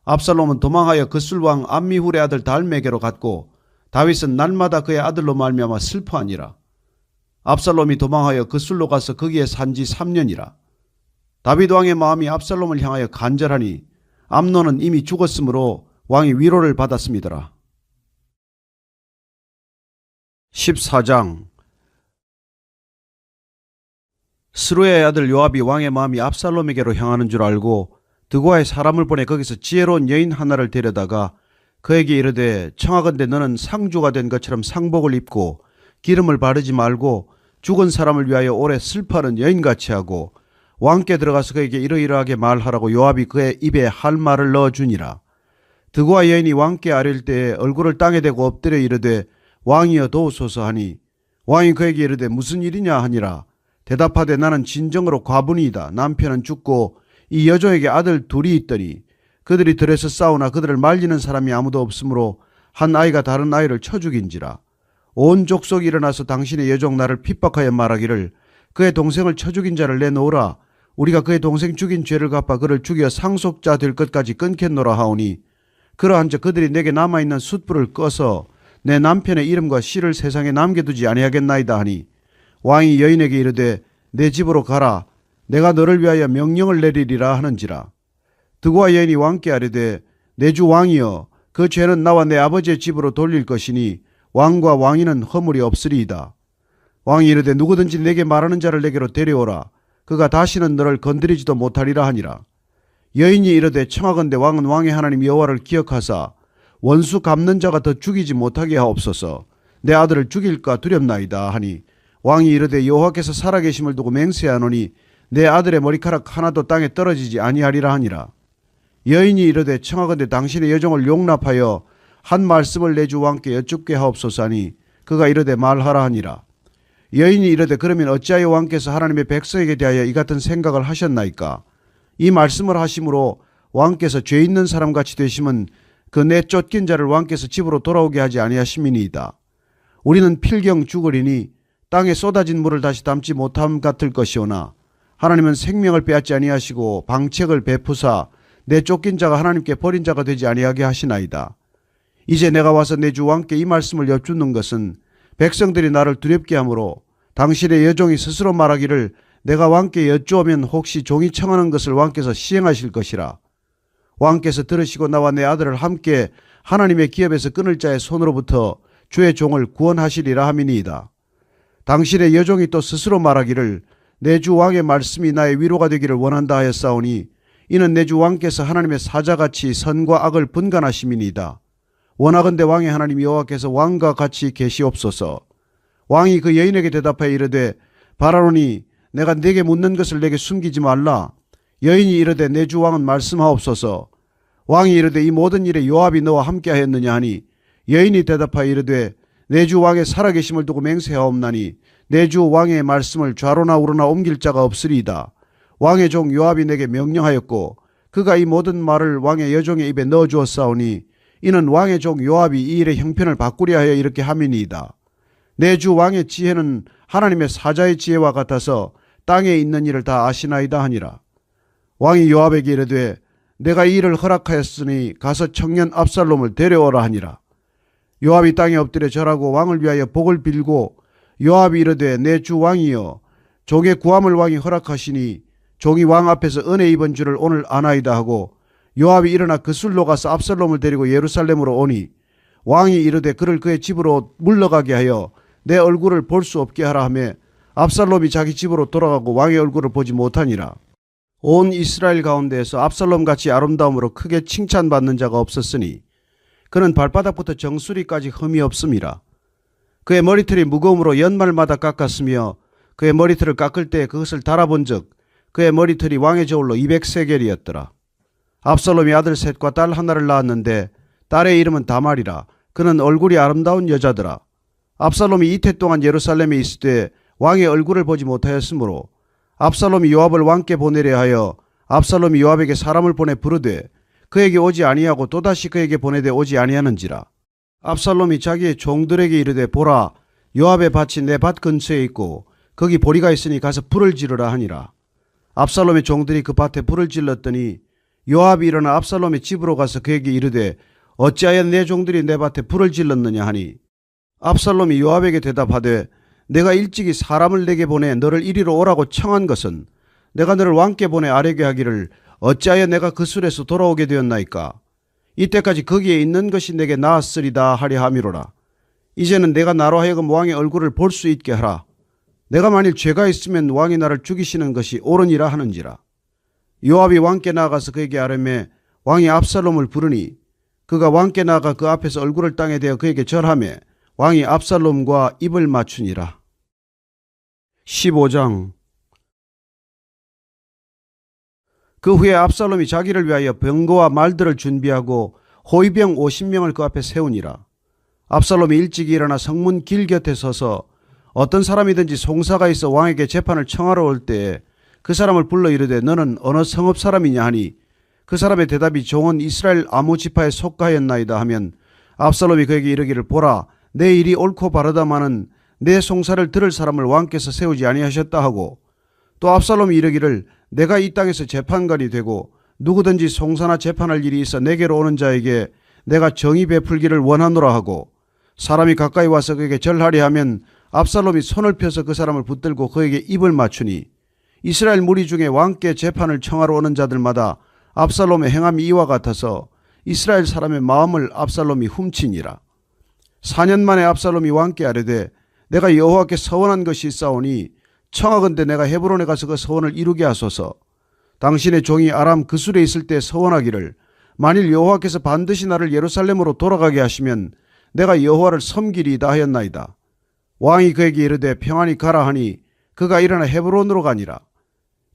압살롬은 도망하여 그술왕 암미훌의 아들 달메게로 갔고 다윗은 날마다 그의 아들로 말미암아 슬퍼하니라. 압살롬이 도망하여 그술로 가서 거기에 산지 3년이라. 다윗 왕의 마음이 압살롬을 향하여 간절하니 암논은 이미 죽었으므로 왕이 위로를 받았음이더라. 14장. 스루야의 아들 요압이 왕의 마음이 압살롬에게로 향하는 줄 알고 드고아의 사람을 보내 거기서 지혜로운 여인 하나를 데려다가 그에게 이르되 청하건대 너는 상주가 된 것처럼 상복을 입고 기름을 바르지 말고 죽은 사람을 위하여 오래 슬퍼하는 여인같이 하고 왕께 들어가서 그에게 이러이러하게 말하라고 요압이 그의 입에 할 말을 넣어주니라. 드고와 여인이 왕께 아뢰일 때에 얼굴을 땅에 대고 엎드려 이르되 왕이여 도우소서 하니 왕이 그에게 이르되 무슨 일이냐 하니라. 대답하되 나는 진정으로 과부니이다. 남편은 죽고 이 여종에게 아들 둘이 있더니 그들이 들에서 싸우나 그들을 말리는 사람이 아무도 없으므로 한 아이가 다른 아이를 쳐 죽인지라. 온 족속이 일어나서 당신의 여종 나를 핍박하여 말하기를 그의 동생을 쳐 죽인 자를 내놓으라. 우리가 그의 동생 죽인 죄를 갚아 그를 죽여 상속자 될 것까지 끊겠노라 하오니 그러한즉 그들이 내게 남아있는 숯불을 꺼서 내 남편의 이름과 씨를 세상에 남겨두지 아니하겠나이다 하니 왕이 여인에게 이르되 내 집으로 가라. 내가 너를 위하여 명령을 내리리라 하는지라. 드고와 여인이 왕께 아뢰되 내 주 왕이여 그 죄는 나와 내 아버지의 집으로 돌릴 것이니 왕과 왕위는 허물이 없으리이다. 왕이 이르되 누구든지 내게 말하는 자를 내게로 데려오라. 그가 다시는 너를 건드리지도 못하리라 하니라. 여인이 이르되 청하건대 왕은 왕의 하나님 여호와를 기억하사 원수 갚는 자가 더 죽이지 못하게 하옵소서. 내 아들을 죽일까 두렵나이다 하니 왕이 이르되 여호와께서 살아계심을 두고 맹세하노니 내 아들의 머리카락 하나도 땅에 떨어지지 아니하리라 하니라. 여인이 이르되 청하건대 당신의 여종을 용납하여 한 말씀을 내 주 왕께 여쭙게 하옵소서 하니 그가 이르되 말하라 하니라. 여인이 이르되 그러면 어찌하여 왕께서 하나님의 백성에게 대하여 이 같은 생각을 하셨나이까? 이 말씀을 하심으로 왕께서 죄 있는 사람같이 되심은 그 내쫓긴 자를 왕께서 집으로 돌아오게 하지 아니하심이니이다. 우리는 필경 죽으리니 땅에 쏟아진 물을 다시 담지 못함 같을 것이오나 하나님은 생명을 빼앗지 아니하시고 방책을 베푸사 내쫓긴 자가 하나님께 버린 자가 되지 아니하게 하시나이다. 이제 내가 와서 내 주 왕께 이 말씀을 여쭙는 것은 백성들이 나를 두렵게 하므로 당신의 여종이 스스로 말하기를 내가 왕께 여쭈오면 혹시 종이 청하는 것을 왕께서 시행하실 것이라. 왕께서 들으시고 나와 내 아들을 함께 하나님의 기업에서 끊을 자의 손으로부터 주의 종을 구원하시리라 함이니이다. 당신의 여종이 또 스스로 말하기를 내 주 왕의 말씀이 나의 위로가 되기를 원한다 하였사오니 이는 내 주 왕께서 하나님의 사자같이 선과 악을 분간하심이니이다. 원하건대 왕의 하나님 여호와께서 왕과 같이 계시옵소서. 왕이 그 여인에게 대답하여 이르되 바라노니 내가 네게 묻는 것을 내게 숨기지 말라. 여인이 이르되 내 주 왕은 말씀하옵소서. 왕이 이르되 이 모든 일에 요압이 너와 함께하였느냐 하니 여인이 대답하여 이르되 내 주 왕의 살아계심을 두고 맹세하옵나니 내 주 왕의 말씀을 좌로나 우로나 옮길 자가 없으리이다. 왕의 종 요압이 내게 명령하였고 그가 이 모든 말을 왕의 여종의 입에 넣어주었사오니 이는 왕의 종 요압이 이 일의 형편을 바꾸려 하여 이렇게 함이니이다. 내 주 왕의 지혜는 하나님의 사자의 지혜와 같아서 땅에 있는 일을 다 아시나이다 하니라. 왕이 요압에게 이르되 내가 이 일을 허락하였으니 가서 청년 압살롬을 데려오라 하니라. 요압이 땅에 엎드려 절하고 왕을 위하여 복을 빌고 요압이 이르되 내 주 왕이여 종의 구함을 왕이 허락하시니 종이 왕 앞에서 은혜 입은 줄을 오늘 아나이다 하고 요압이 일어나 그술로 가서 압살롬을 데리고 예루살렘으로 오니 왕이 이르되 그를 그의 집으로 물러가게 하여 내 얼굴을 볼 수 없게 하라 하며 압살롬이 자기 집으로 돌아가고 왕의 얼굴을 보지 못하니라. 온 이스라엘 가운데에서 압살롬같이 아름다움으로 크게 칭찬받는 자가 없었으니 그는 발바닥부터 정수리까지 흠이 없음이라. 그의 머리털이 무거움으로 연말마다 깎았으며 그의 머리털을 깎을 때 그것을 달아본즉 그의 머리털이 왕의 저울로 200세겔이었더라. 압살롬이 아들 셋과 딸 하나를 낳았는데 딸의 이름은 다말이라. 그는 얼굴이 아름다운 여자더라. 압살롬이 이태 동안 예루살렘에 있을 때 왕의 얼굴을 보지 못하였으므로 압살롬이 요압을 왕께 보내려 하여 압살롬이 요압에게 사람을 보내 부르되 그에게 오지 아니하고 또다시 그에게 보내되 오지 아니하는지라. 압살롬이 자기의 종들에게 이르되 보라 요압의 밭이 내 밭 근처에 있고 거기 보리가 있으니 가서 불을 지르라 하니라. 압살롬의 종들이 그 밭에 불을 질렀더니 요압이 일어나 압살롬의 집으로 가서 그에게 이르되 어찌하여 내 종들이 내 밭에 불을 질렀느냐 하니 압살롬이 요압에게 대답하되 내가 일찍이 사람을 내게 보내 너를 이리로 오라고 청한 것은 내가 너를 왕께 보내 아뢰게 하기를 어찌하여 내가 그 술에서 돌아오게 되었나이까. 이때까지 거기에 있는 것이 내게 나았으리다 하려 함이로라. 이제는 내가 나로 하여금 왕의 얼굴을 볼 수 있게 하라. 내가 만일 죄가 있으면 왕이 나를 죽이시는 것이 옳으니라 하는지라. 요압이 왕께 나아가서 그에게 아뢰매 왕이 압살롬을 부르니 그가 왕께 나아가 그 앞에서 얼굴을 땅에 대어 그에게 절하매 왕이 압살롬과 입을 맞추니라. 15장. 그 후에 압살롬이 자기를 위하여 병거와 말들을 준비하고 호위병 50명을 그 앞에 세우니라. 압살롬이 일찍 일어나 성문 길 곁에 서서 어떤 사람이든지 송사가 있어 왕에게 재판을 청하러 올 때에 그 사람을 불러 이르되 너는 어느 성읍 사람이냐 하니 그 사람의 대답이 종은 이스라엘 아무 지파에 속하였나이다 하면 압살롬이 그에게 이르기를 보라 내 일이 옳고 바르다마는 내 송사를 들을 사람을 왕께서 세우지 아니하셨다 하고 또 압살롬이 이르기를 내가 이 땅에서 재판관이 되고 누구든지 송사나 재판할 일이 있어 내게로 오는 자에게 내가 정의 베풀기를 원하노라 하고 사람이 가까이 와서 그에게 절하리 하면 압살롬이 손을 펴서 그 사람을 붙들고 그에게 입을 맞추니 이스라엘 무리 중에 왕께 재판을 청하러 오는 자들마다 압살롬의 행함이 이와 같아서 이스라엘 사람의 마음을 압살롬이 훔치니라. 4년 만에 압살롬이 왕께 아뢰되 내가 여호와께 서원한 것이 있사오니 청하건대 내가 헤브론에 가서 그 서원을 이루게 하소서. 당신의 종이 아람 그술에 있을 때 서원하기를 만일 여호와께서 반드시 나를 예루살렘으로 돌아가게 하시면 내가 여호와를 섬기리이다 하였나이다. 왕이 그에게 이르되 평안히 가라 하니 그가 일어나 헤브론으로 가니라.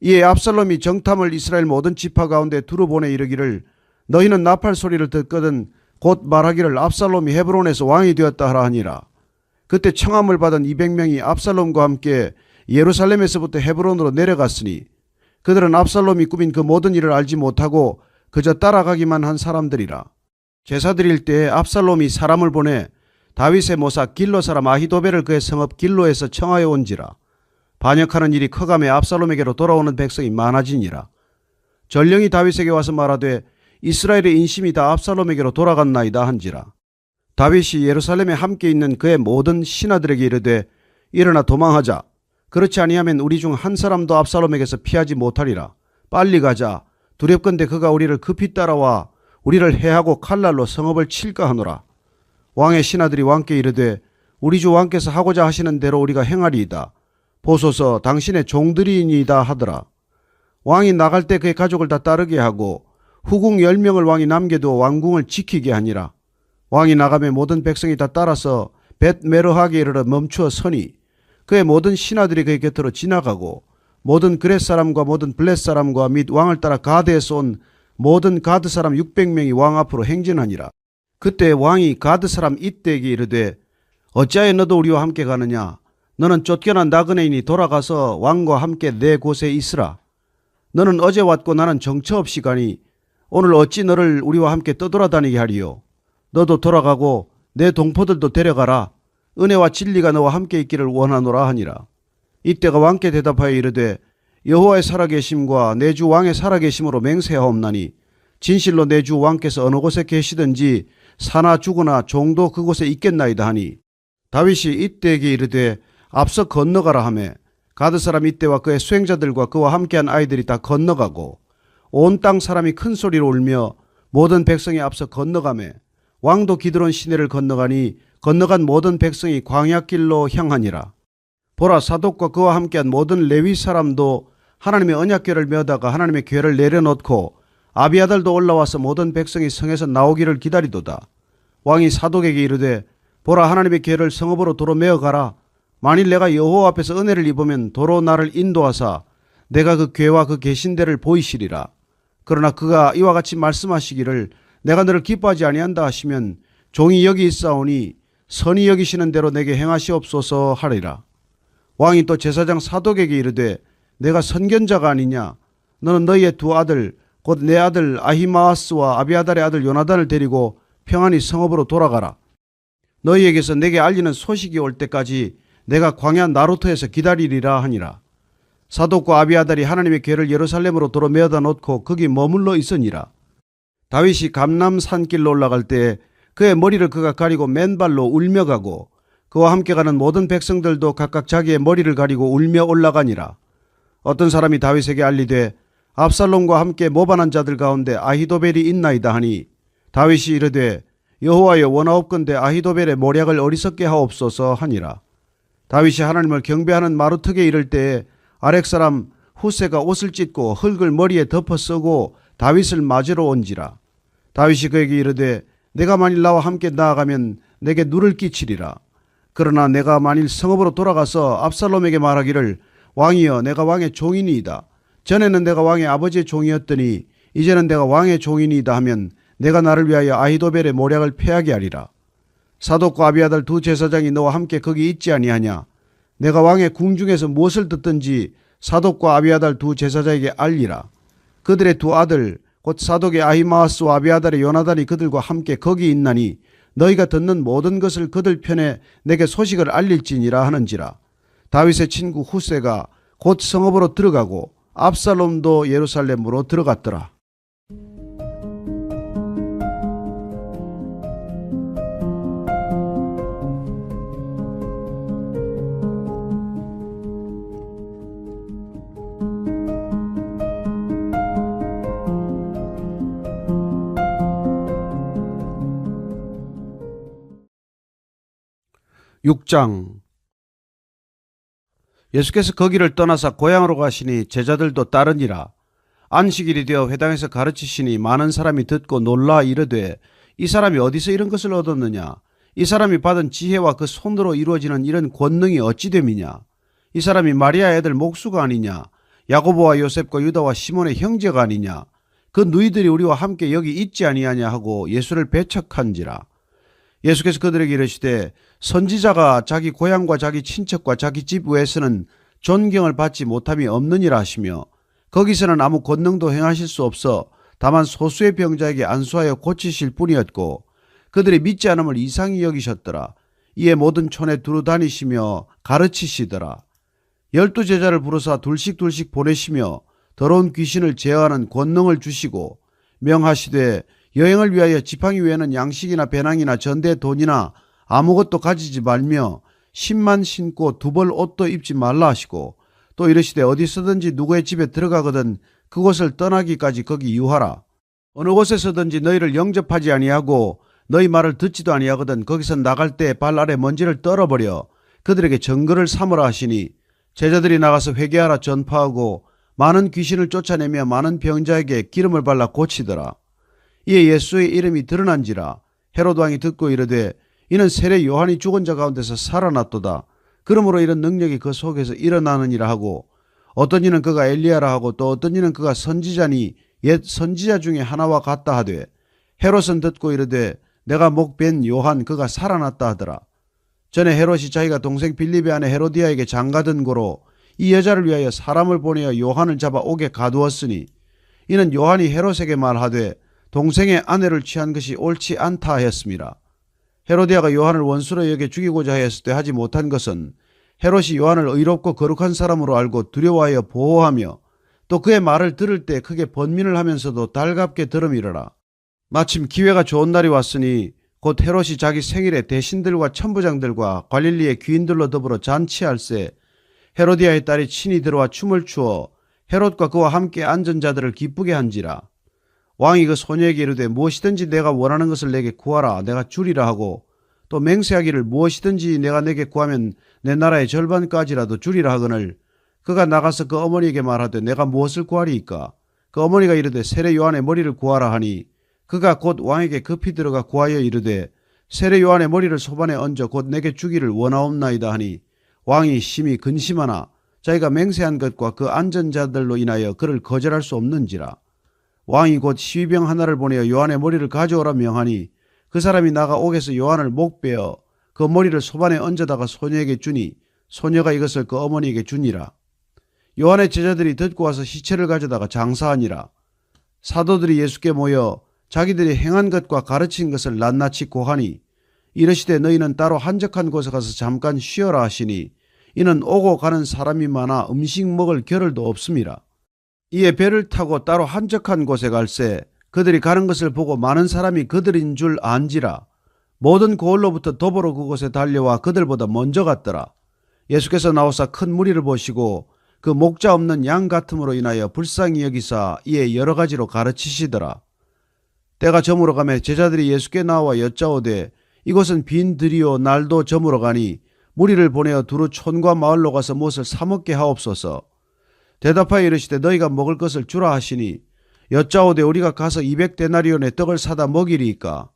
이에 압살롬이 정탐을 이스라엘 모든 지파 가운데 두루 보내 이르기를 너희는 나팔 소리를 듣거든 곧 말하기를 압살롬이 헤브론에서 왕이 되었다 하라 하니라. 그때 청함을 받은 200명이 압살롬과 함께 예루살렘에서부터 헤브론으로 내려갔으니 그들은 압살롬이 꾸민 그 모든 일을 알지 못하고 그저 따라가기만 한 사람들이라. 제사 드릴 때에 압살롬이 사람을 보내 다윗의 모사 길로 사람 아히도벨을 그의 성읍 길로에서 청하여 온지라. 반역하는 일이 커감에 압살롬에게로 돌아오는 백성이 많아지니라. 전령이 다윗에게 와서 말하되 이스라엘의 인심이 다 압살롬에게로 돌아갔나이다 한지라. 다윗이 예루살렘에 함께 있는 그의 모든 신하들에게 이르되 일어나 도망하자. 그렇지 아니하면 우리 중 한 사람도 압살롬에게서 피하지 못하리라. 빨리 가자. 두렵건대 그가 우리를 급히 따라와 우리를 해하고 칼날로 성읍을 칠까 하노라. 왕의 신하들이 왕께 이르되 우리 주 왕께서 하고자 하시는 대로 우리가 행하리이다. 보소서 당신의 종들이니이다 하더라. 왕이 나갈 때 그의 가족을 다 따르게 하고 후궁 10명을 왕이 남겨두어 왕궁을 지키게 하니라. 왕이 나가매 모든 백성이 다 따라서 벳메르하게 이르러 멈추어 서니 그의 모든 신하들이 그의 곁으로 지나가고 모든 그렛 사람과 모든 블렛 사람과 및 왕을 따라 가드에서 온 모든 가드 사람 600명이 왕 앞으로 행진하니라. 그때 왕이 가드 사람 이때에게 이르되 어찌하여 너도 우리와 함께 가느냐. 너는 쫓겨난 나그네인이 돌아가서 왕과 함께 내 곳에 있으라. 너는 어제 왔고 나는 정처 없이 가니 오늘 어찌 너를 우리와 함께 떠돌아다니게 하리요. 너도 돌아가고 내 동포들도 데려가라. 은혜와 진리가 너와 함께 있기를 원하노라 하니라. 이때가 왕께 대답하여 이르되 여호와의 살아계심과 내 주 왕의 살아계심으로 맹세하옵나니 진실로 내 주 왕께서 어느 곳에 계시든지 사나 죽으나 종도 그곳에 있겠나이다 하니 다윗이 이때에게 이르되 앞서 건너가라 하며 가드 사람 이때와 그의 수행자들과 그와 함께한 아이들이 다 건너가고 온 땅 사람이 큰 소리로 울며 모든 백성이 앞서 건너가매 왕도 기드론 시내를 건너가니 건너간 모든 백성이 광야길로 향하니라. 보라 사독과 그와 함께한 모든 레위 사람도 하나님의 언약궤를 메다가 하나님의 궤를 내려놓고 아비아달도 올라와서 모든 백성이 성에서 나오기를 기다리도다. 왕이 사독에게 이르되 보라 하나님의 궤를 성읍으로 도로 메어가라. 만일 내가 여호와 앞에서 은혜를 입으면 도로 나를 인도하사 내가 그 궤와 그 계신대를 보이시리라. 그러나 그가 이와 같이 말씀하시기를 내가 너를 기뻐하지 아니한다 하시면 종이 여기 있사오니 선히 여기시는 대로 내게 행하시옵소서 하리라. 왕이 또 제사장 사독에게 이르되 내가 선견자가 아니냐. 너는 너희의 두 아들 곧 내 아들 아히마아스와 아비아달의 아들 요나단을 데리고 평안히 성읍으로 돌아가라. 너희에게서 내게 알리는 소식이 올 때까지 내가 광야 나루터에서 기다리리라 하니라. 사독과 아비아달이 하나님의 궤를 예루살렘으로 도로 메어다 놓고 거기 머물러 있으니라. 다윗이 감람 산길로 올라갈 때 그의 머리를 그가 가리고 맨발로 울며 가고 그와 함께 가는 모든 백성들도 각각 자기의 머리를 가리고 울며 올라가니라. 어떤 사람이 다윗에게 알리되 압살롬과 함께 모반한 자들 가운데 아히도벨이 있나이다 하니 다윗이 이르되 여호와여 원하옵건대 아히도벨의 모략을 어리석게 하옵소서 하니라. 다윗이 하나님을 경배하는 마루턱에 이를 때에 아렉 사람 후세가 옷을 찢고 흙을 머리에 덮어 쓰고 다윗을 맞으러 온지라. 다윗이 그에게 이르되 내가 만일 나와 함께 나아가면 내게 누를 끼치리라. 그러나 내가 만일 성읍으로 돌아가서 압살롬에게 말하기를 왕이여 내가 왕의 종이니이다. 전에는 내가 왕의 아버지의 종이었더니 이제는 내가 왕의 종이니이다 하면 내가 나를 위하여 아히도벨의 모략을 패하게 하리라. 사독과 아비아달 두 제사장이 너와 함께 거기 있지 아니하냐. 내가 왕의 궁중에서 무엇을 듣든지 사독과 아비아달 두 제사장에게 알리라. 그들의 두 아들 곧 사독의 아히마아스와 아비아달의 요나단이 그들과 함께 거기 있나니 너희가 듣는 모든 것을 그들 편에 내게 소식을 알릴지니라 하는지라. 다윗의 친구 후세가 곧 성읍으로 들어가고 압살롬도 예루살렘으로 들어갔더라. 육장 예수께서 거기를 떠나사 고향으로 가시니 제자들도 따르니라. 안식일이 되어 회당에서 가르치시니 많은 사람이 듣고 놀라 이르되 이 사람이 어디서 이런 것을 얻었느냐. 이 사람이 받은 지혜와 그 손으로 이루어지는 이런 권능이 어찌 됨이냐. 이 사람이 마리아 애들 목수가 아니냐. 야고보와 요셉과 유다와 시몬의 형제가 아니냐. 그 누이들이 우리와 함께 여기 있지 아니하냐 하고 예수를 배척한지라. 예수께서 그들에게 이르시되 선지자가 자기 고향과 자기 친척과 자기 집 외에서는 존경을 받지 못함이 없느니라 하시며 거기서는 아무 권능도 행하실 수 없어 다만 소수의 병자에게 안수하여 고치실 뿐이었고 그들이 믿지 않음을 이상히 여기셨더라. 이에 모든 촌에 두루 다니시며 가르치시더라. 12 제자를 부르사 둘씩 보내시며 더러운 귀신을 제어하는 권능을 주시고 명하시되 여행을 위하여 지팡이 외에는 양식이나 배낭이나 전대 돈이나 아무것도 가지지 말며 신만 신고 두벌 옷도 입지 말라 하시고 또 이르시되 어디서든지 누구의 집에 들어가거든 그곳을 떠나기까지 거기 유하라. 어느 곳에서든지 너희를 영접하지 아니하고 너희 말을 듣지도 아니하거든 거기서 나갈 때 발 아래 먼지를 떨어버려 그들에게 증거를 삼으라 하시니 제자들이 나가서 회개하라 전파하고 많은 귀신을 쫓아내며 많은 병자에게 기름을 발라 고치더라. 이에 예수의 이름이 드러난지라. 헤롯 왕이 듣고 이르되 이는 세례 요한이 죽은 자 가운데서 살아났도다. 그러므로 이런 능력이 그 속에서 일어나느니라 하고 어떤 이는 그가 엘리야라 하고 또 어떤 이는 그가 선지자니 옛 선지자 중에 하나와 같다 하되 헤롯은 듣고 이르되 내가 목 벤 요한 그가 살아났다 하더라. 전에 헤롯이 자기가 동생 빌립의 아내 헤로디아에게 장가든 고로 이 여자를 위하여 사람을 보내어 요한을 잡아 옥에 가두었으니 이는 요한이 헤롯에게 말하되 동생의 아내를 취한 것이 옳지 않다 하였습니다. 헤로디아가 요한을 원수로 여겨 죽이고자 하였을 때 하지 못한 것은 헤롯이 요한을 의롭고 거룩한 사람으로 알고 두려워하여 보호하며 또 그의 말을 들을 때 크게 번민을 하면서도 달갑게 들음이러라. 마침 기회가 좋은 날이 왔으니 곧 헤롯이 자기 생일에 대신들과 천부장들과 갈릴리의 귀인들로 더불어 잔치할세 헤로디아의 딸이 친히 들어와 춤을 추어 헤롯과 그와 함께 앉은 자들을 기쁘게 한지라. 왕이 그 소녀에게 이르되 무엇이든지 내가 원하는 것을 내게 구하라 내가 주리라 하고 또 맹세하기를 무엇이든지 내가 내게 구하면 내 나라의 절반까지라도 주리라 하거늘 그가 나가서 그 어머니에게 말하되 내가 무엇을 구하리이까. 그 어머니가 이르되 세례 요한의 머리를 구하라 하니 그가 곧 왕에게 급히 들어가 구하여 이르되 세례 요한의 머리를 소반에 얹어 곧 내게 주기를 원하옵나이다 하니 왕이 심히 근심하나 자기가 맹세한 것과 그 앉은 자들로 인하여 그를 거절할 수 없는지라. 왕이 곧 시위병 하나를 보내어 요한의 머리를 가져오라 명하니 그 사람이 나가 옥에서 요한을 목베어 그 머리를 소반에 얹어다가 소녀에게 주니 소녀가 이것을 그 어머니에게 주니라. 요한의 제자들이 듣고 와서 시체를 가져다가 장사하니라. 사도들이 예수께 모여 자기들이 행한 것과 가르친 것을 낱낱이 고하니 이르시되 너희는 따로 한적한 곳에 가서 잠깐 쉬어라 하시니 이는 오고 가는 사람이 많아 음식 먹을 겨를도 없음이라. 이에 배를 타고 따로 한적한 곳에 갈새 그들이 가는 것을 보고 많은 사람이 그들인 줄 안지라. 모든 고을로부터 도보로 그곳에 달려와 그들보다 먼저 갔더라. 예수께서 나오사 큰 무리를 보시고 그 목자 없는 양 같음으로 인하여 불쌍히 여기사 이에 여러 가지로 가르치시더라. 때가 저물어 가매 제자들이 예수께 나와 여짜오되 이곳은 빈 들이요 날도 저물어 가니 무리를 보내어 두루 촌과 마을로 가서 무엇을 사 먹게 하옵소서. 대답하여 이르시되 너희가 먹을 것을 주라 하시니 여짜오되 우리가 가서 200데나리온의 떡을 사다 먹이리이까.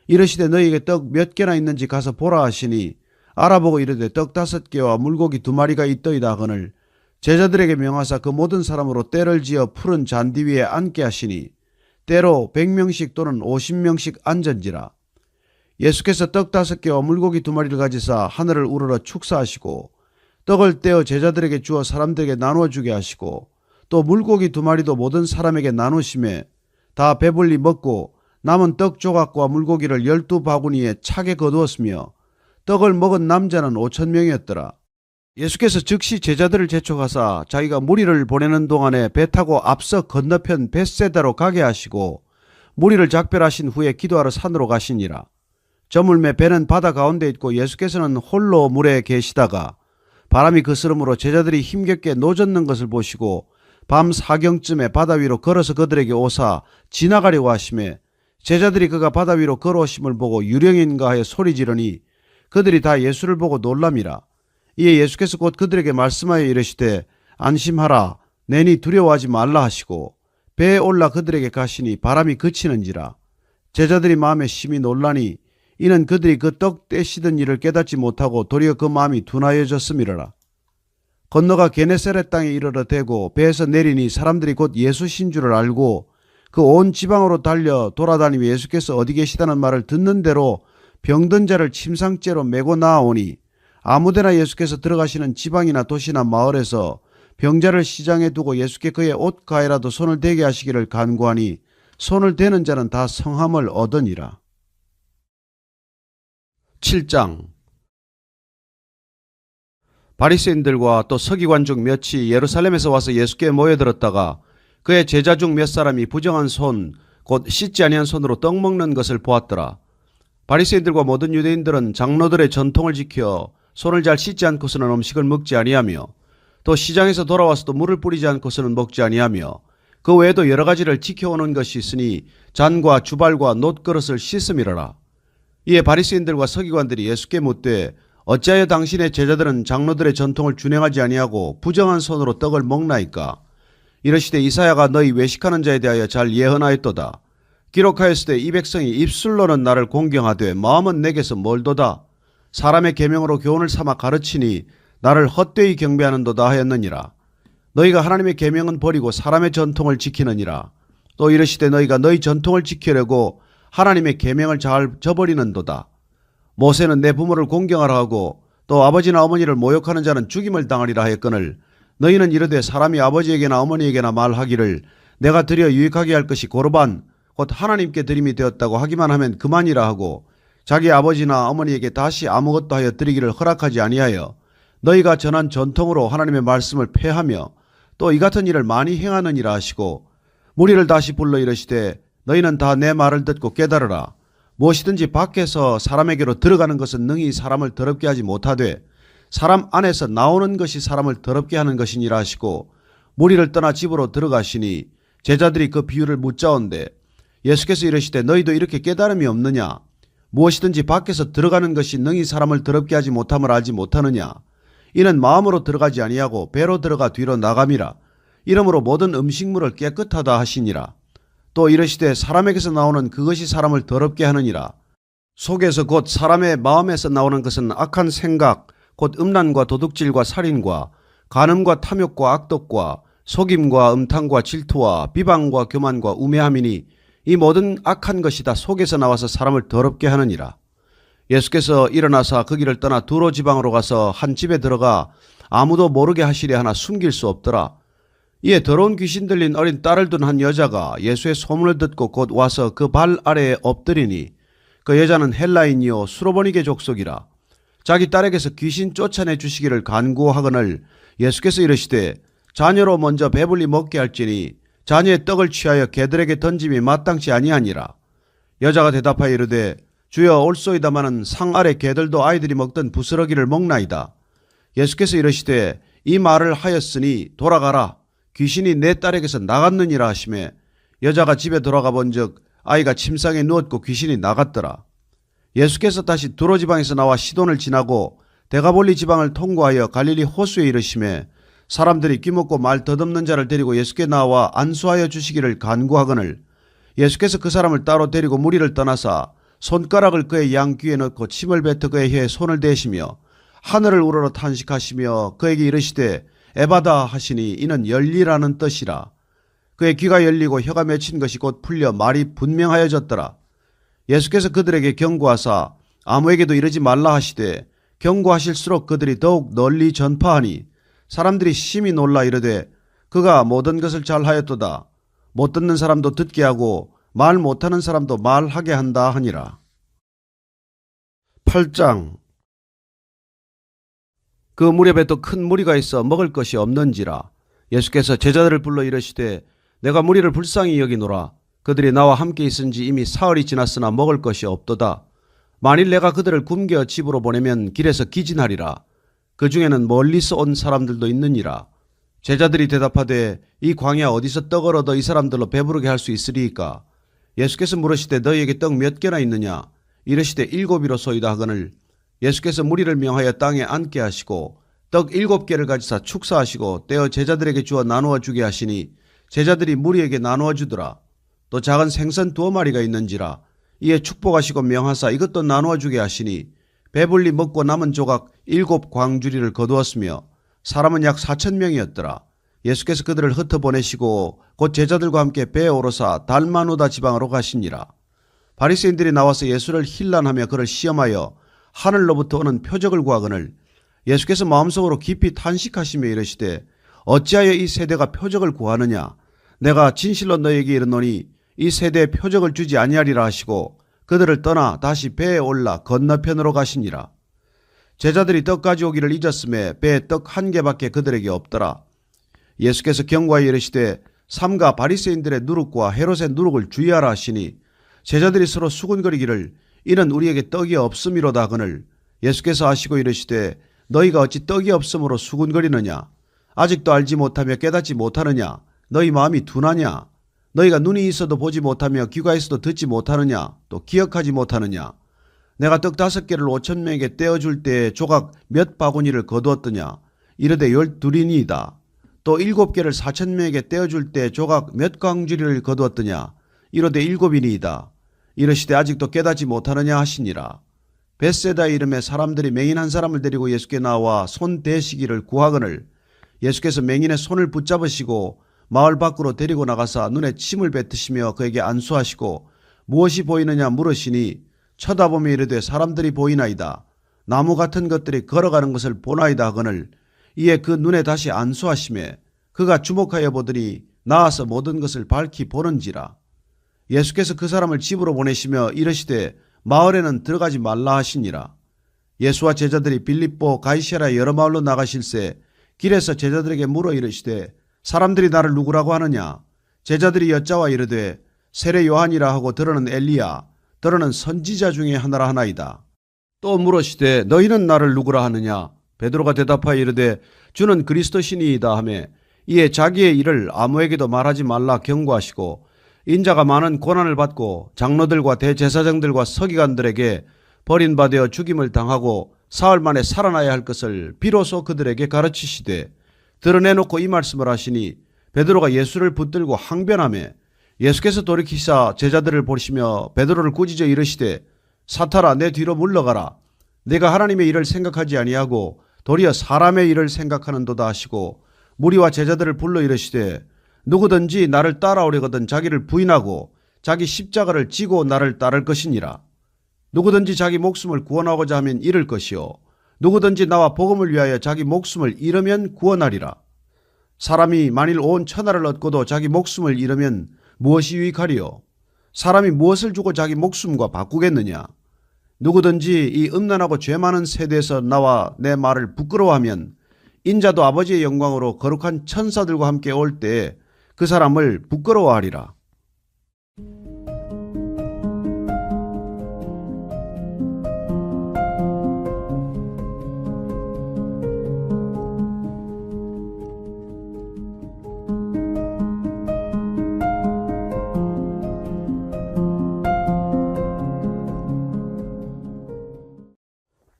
이르시되 너희에게 떡 몇 개나 있는지 가서 보라 하시니 알아보고 이르되 떡 5개와 물고기 2마리가 있더이다 하거늘 제자들에게 명하사 그 모든 사람으로 떼를 지어 푸른 잔디 위에 앉게 하시니 때로 100명씩 또는 50명씩 앉은지라. 예수께서 떡 5개와 물고기 2마리를 가지사 하늘을 우러러 축사하시고 떡을 떼어 제자들에게 주어 사람들에게 나누어 주게 하시고 또 물고기 2마리도 모든 사람에게 나누심에 다 배불리 먹고 남은 떡 조각과 물고기를 12바구니에 차게 거두었으며 떡을 먹은 남자는 5,000명이었더라. 예수께서 즉시 제자들을 재촉하사 자기가 무리를 보내는 동안에 배 타고 앞서 건너편 벳세다로 가게 하시고 무리를 작별하신 후에 기도하러 산으로 가시니라. 저물매 배는 바다 가운데 있고 예수께서는 홀로 물에 계시다가 바람이 그스름으로 제자들이 힘겹게 노젓는 것을 보시고 밤 4경쯤에 바다 위로 걸어서 그들에게 오사 지나가려고 하시매 제자들이 그가 바다 위로 걸어오심을 보고 유령인가 하여 소리 지르니 그들이 다 예수를 보고 놀람이라. 이에 예수께서 곧 그들에게 말씀하여 이르시되 안심하라 내니 두려워하지 말라 하시고 배에 올라 그들에게 가시니 바람이 그치는지라. 제자들이 마음에 심히 놀라니 이는 그들이 그 떡 떼시던 일을 깨닫지 못하고 도리어 그 마음이 둔하여졌음이라. 건너가 게네사렛 땅에 이르러 대고 배에서 내리니 사람들이 곧 예수신 줄을 알고 그 온 지방으로 달려 돌아다니며 예수께서 어디 계시다는 말을 듣는 대로 병든 자를 침상째로 메고 나아오니 아무데나 예수께서 들어가시는 지방이나 도시나 마을에서 병자를 시장에 두고 예수께 그의 옷가에라도 손을 대게 하시기를 간구하니 손을 대는 자는 다 성함을 얻으니라. 7장. 바리새인들과 또 서기관 중 몇이 예루살렘에서 와서 예수께 모여들었다가 그의 제자 중 몇 사람이 부정한 손 곧 씻지 아니한 손으로 떡 먹는 것을 보았더라. 바리새인들과 모든 유대인들은 장로들의 전통을 지켜 손을 잘 씻지 않고서는 음식을 먹지 아니하며 또 시장에서 돌아와서도 물을 뿌리지 않고서는 먹지 아니하며 그 외에도 여러 가지를 지켜오는 것이 있으니 잔과 주발과 놋그릇을 씻음이라라. 이에 바리새인들과 서기관들이 예수께 묻되 어찌하여 당신의 제자들은 장로들의 전통을 준행하지 아니하고 부정한 손으로 떡을 먹나이까? 이르시되 이사야가 너희 외식하는 자에 대하여 잘 예언하였도다. 기록하였으되 이 백성이 입술로는 나를 공경하되 마음은 내게서 멀도다. 사람의 계명으로 교훈을 삼아 가르치니 나를 헛되이 경배하는도다 하였느니라. 너희가 하나님의 계명은 버리고 사람의 전통을 지키느니라. 또 이르시되 너희가 너희 전통을 지키려고 하나님의 계명을 잘 저버리는도다. 모세는 내 부모를 공경하라 하고 또 아버지나 어머니를 모욕하는 자는 죽임을 당하리라 하였거늘 너희는 이르되 사람이 아버지에게나 어머니에게나 말하기를 내가 드려 유익하게 할 것이 고르반 곧 하나님께 드림이 되었다고 하기만 하면 그만이라 하고 자기 아버지나 어머니에게 다시 아무것도 하여 드리기를 허락하지 아니하여 너희가 전한 전통으로 하나님의 말씀을 폐하며 또 이 같은 일을 많이 행하느니라 하시고 무리를 다시 불러 이르시되 너희는 다 내 말을 듣고 깨달으라. 무엇이든지 밖에서 사람에게로 들어가는 것은 능히 사람을 더럽게 하지 못하되 사람 안에서 나오는 것이 사람을 더럽게 하는 것이니라 하시고 무리를 떠나 집으로 들어가시니 제자들이 그 비유를 묻자온데 예수께서 이르시되 너희도 이렇게 깨달음이 없느냐? 무엇이든지 밖에서 들어가는 것이 능히 사람을 더럽게 하지 못함을 알지 못하느냐? 이는 마음으로 들어가지 아니하고 배로 들어가 뒤로 나감이라. 이러므로 모든 음식물을 깨끗하다 하시니라. 또 이르시되 사람에게서 나오는 그것이 사람을 더럽게 하느니라. 속에서 곧 사람의 마음에서 나오는 것은 악한 생각 곧 음란과 도둑질과 살인과 간음과 탐욕과 악독과 속임과 음탕과 질투와 비방과 교만과 우매함이니 이 모든 악한 것이 다 속에서 나와서 사람을 더럽게 하느니라. 예수께서 일어나사 그 길을 떠나 두로 지방으로 가서 한 집에 들어가 아무도 모르게 하시려 하나 숨길 수 없더라. 이에 더러운 귀신 들린 어린 딸을 둔 한 여자가 예수의 소문을 듣고 곧 와서 그 발 아래에 엎드리니 그 여자는 헬라인이요 수로보니게 족속이라. 자기 딸에게서 귀신 쫓아내 주시기를 간구하거늘 예수께서 이르시되 자녀로 먼저 배불리 먹게 할지니 자녀의 떡을 취하여 개들에게 던짐이 마땅치 아니하니라. 여자가 대답하여 이르되 주여 올소이다마는 상 아래 개들도 아이들이 먹던 부스러기를 먹나이다. 예수께서 이르시되 이 말을 하였으니 돌아가라. 귀신이 내 딸에게서 나갔느니라 하시매 여자가 집에 돌아가 본즉 아이가 침상에 누웠고 귀신이 나갔더라. 예수께서 다시 두로 지방에서 나와 시돈을 지나고 데가볼리 지방을 통과하여 갈릴리 호수에 이르시매 사람들이 귀먹고 말 더듬는 자를 데리고 예수께 나와 안수하여 주시기를 간구하거늘 예수께서 그 사람을 따로 데리고 무리를 떠나사 손가락을 그의 양 귀에 넣고 침을 뱉어 그의 혀에 손을 대시며 하늘을 우러러 탄식하시며 그에게 이르시되 에바다 하시니 이는 열리라는 뜻이라. 그의 귀가 열리고 혀가 맺힌 것이 곧 풀려 말이 분명하여졌더라. 예수께서 그들에게 경고하사 아무에게도 이르지 말라 하시되 경고하실수록 그들이 더욱 널리 전파하니 사람들이 심히 놀라 이르되 그가 모든 것을 잘하였도다. 못 듣는 사람도 듣게 하고 말 못하는 사람도 말하게 한다 하니라. 8장. 그 무렵에 또 큰 무리가 있어 먹을 것이 없는지라. 예수께서 제자들을 불러 이르시되 내가 무리를 불쌍히 여기노라. 그들이 나와 함께 있은지 이미 사흘이 지났으나 먹을 것이 없도다. 만일 내가 그들을 굶겨 집으로 보내면 길에서 기진하리라. 그 중에는 멀리서 온 사람들도 있느니라. 제자들이 대답하되 이 광야 어디서 떡을 얻어 이 사람들로 배부르게 할 수 있으리이까. 예수께서 물으시되 너희에게 떡 몇 개나 있느냐. 이르시되 7이로소이다 하거늘 예수께서 무리를 명하여 땅에 앉게 하시고 떡 7개를 가지사 축사하시고 떼어 제자들에게 주어 나누어 주게 하시니 제자들이 무리에게 나누어 주더라. 또 작은 생선 2마리가 있는지라. 이에 축복하시고 명하사 이것도 나누어 주게 하시니 배불리 먹고 남은 조각 7광주리를 거두었으며 사람은 약 4,000명이었더라. 예수께서 그들을 흩어 보내시고 곧 제자들과 함께 배에 오르사 달마누다 지방으로 가시니라. 바리새인들이 나와서 예수를 힐난하며 그를 시험하여 하늘로부터 오는 표적을 구하거늘 예수께서 마음속으로 깊이 탄식하시며 이르시되 어찌하여 이 세대가 표적을 구하느냐. 내가 진실로 너희에게 이르노니 이 세대에 표적을 주지 아니하리라 하시고 그들을 떠나 다시 배에 올라 건너편으로 가시니라. 제자들이 떡 가져오기를 잊었음에 배에 떡 1개밖에 그들에게 없더라. 예수께서 경고하여 이르시되 삼가 바리새인들의 누룩과 헤롯의 누룩을 주의하라 하시니 제자들이 서로 수군거리기를 이는 우리에게 떡이 없음이로다 하거늘 예수께서 하시고 이르시되 너희가 어찌 떡이 없음으로 수군거리느냐. 아직도 알지 못하며 깨닫지 못하느냐. 너희 마음이 둔하냐. 너희가 눈이 있어도 보지 못하며 귀가 있어도 듣지 못하느냐. 또 기억하지 못하느냐. 내가 떡 5개를 5,000명에게 떼어줄 때 조각 몇 바구니를 거두었더냐. 이르되 12이니이다. 또 7개를 4,000명에게 떼어줄 때 조각 몇 광주리를 거두었더냐. 이르되 7이니이다. 이르시되 아직도 깨닫지 못하느냐 하시니라. 벳세다 이름의 사람들이 맹인 한 사람을 데리고 예수께 나와 손 대시기를 구하거늘 예수께서 맹인의 손을 붙잡으시고 마을 밖으로 데리고 나가사 눈에 침을 뱉으시며 그에게 안수하시고 무엇이 보이느냐 물으시니 쳐다보며 이르되 사람들이 보이나이다. 나무 같은 것들이 걸어가는 것을 보나이다 하거늘 이에 그 눈에 다시 안수하시매 그가 주목하여 보더니 나아서 모든 것을 밝히 보는지라. 예수께서 그 사람을 집으로 보내시며 이르시되 마을에는 들어가지 말라 하시니라. 예수와 제자들이 빌립보 가이사랴 여러 마을로 나가실새 길에서 제자들에게 물어 이르시되 사람들이 나를 누구라고 하느냐. 제자들이 여짜와 이르되 세례 요한이라 하고 더러는 엘리야 더러는 선지자 중에 하나라 하나이다. 또 물으시되 너희는 나를 누구라 하느냐. 베드로가 대답하여 이르되 주는 그리스도시니이다 하매 이에 자기의 일을 아무에게도 말하지 말라 경고하시고 인자가 많은 고난을 받고 장로들과 대제사장들과 서기관들에게 버림받아 죽임을 당하고 사흘 만에 살아나야 할 것을 비로소 그들에게 가르치시되 드러내놓고 이 말씀을 하시니 베드로가 예수를 붙들고 항변하며 예수께서 돌이키사 제자들을 보시며 베드로를 꾸짖어 이르시되 사탄아 내 뒤로 물러가라. 내가 하나님의 일을 생각하지 아니하고 도리어 사람의 일을 생각하는도다 하시고 무리와 제자들을 불러 이르시되 누구든지 나를 따라오려거든 자기를 부인하고 자기 십자가를 지고 나를 따를 것이니라. 누구든지 자기 목숨을 구원하고자 하면 잃을 것이요 누구든지 나와 복음을 위하여 자기 목숨을 잃으면 구원하리라. 사람이 만일 온 천하를 얻고도 자기 목숨을 잃으면 무엇이 유익하리요. 사람이 무엇을 주고 자기 목숨과 바꾸겠느냐. 누구든지 이 음란하고 죄 많은 세대에서 나와 내 말을 부끄러워하면 인자도 아버지의 영광으로 거룩한 천사들과 함께 올 때에 그 사람을 부끄러워하리라.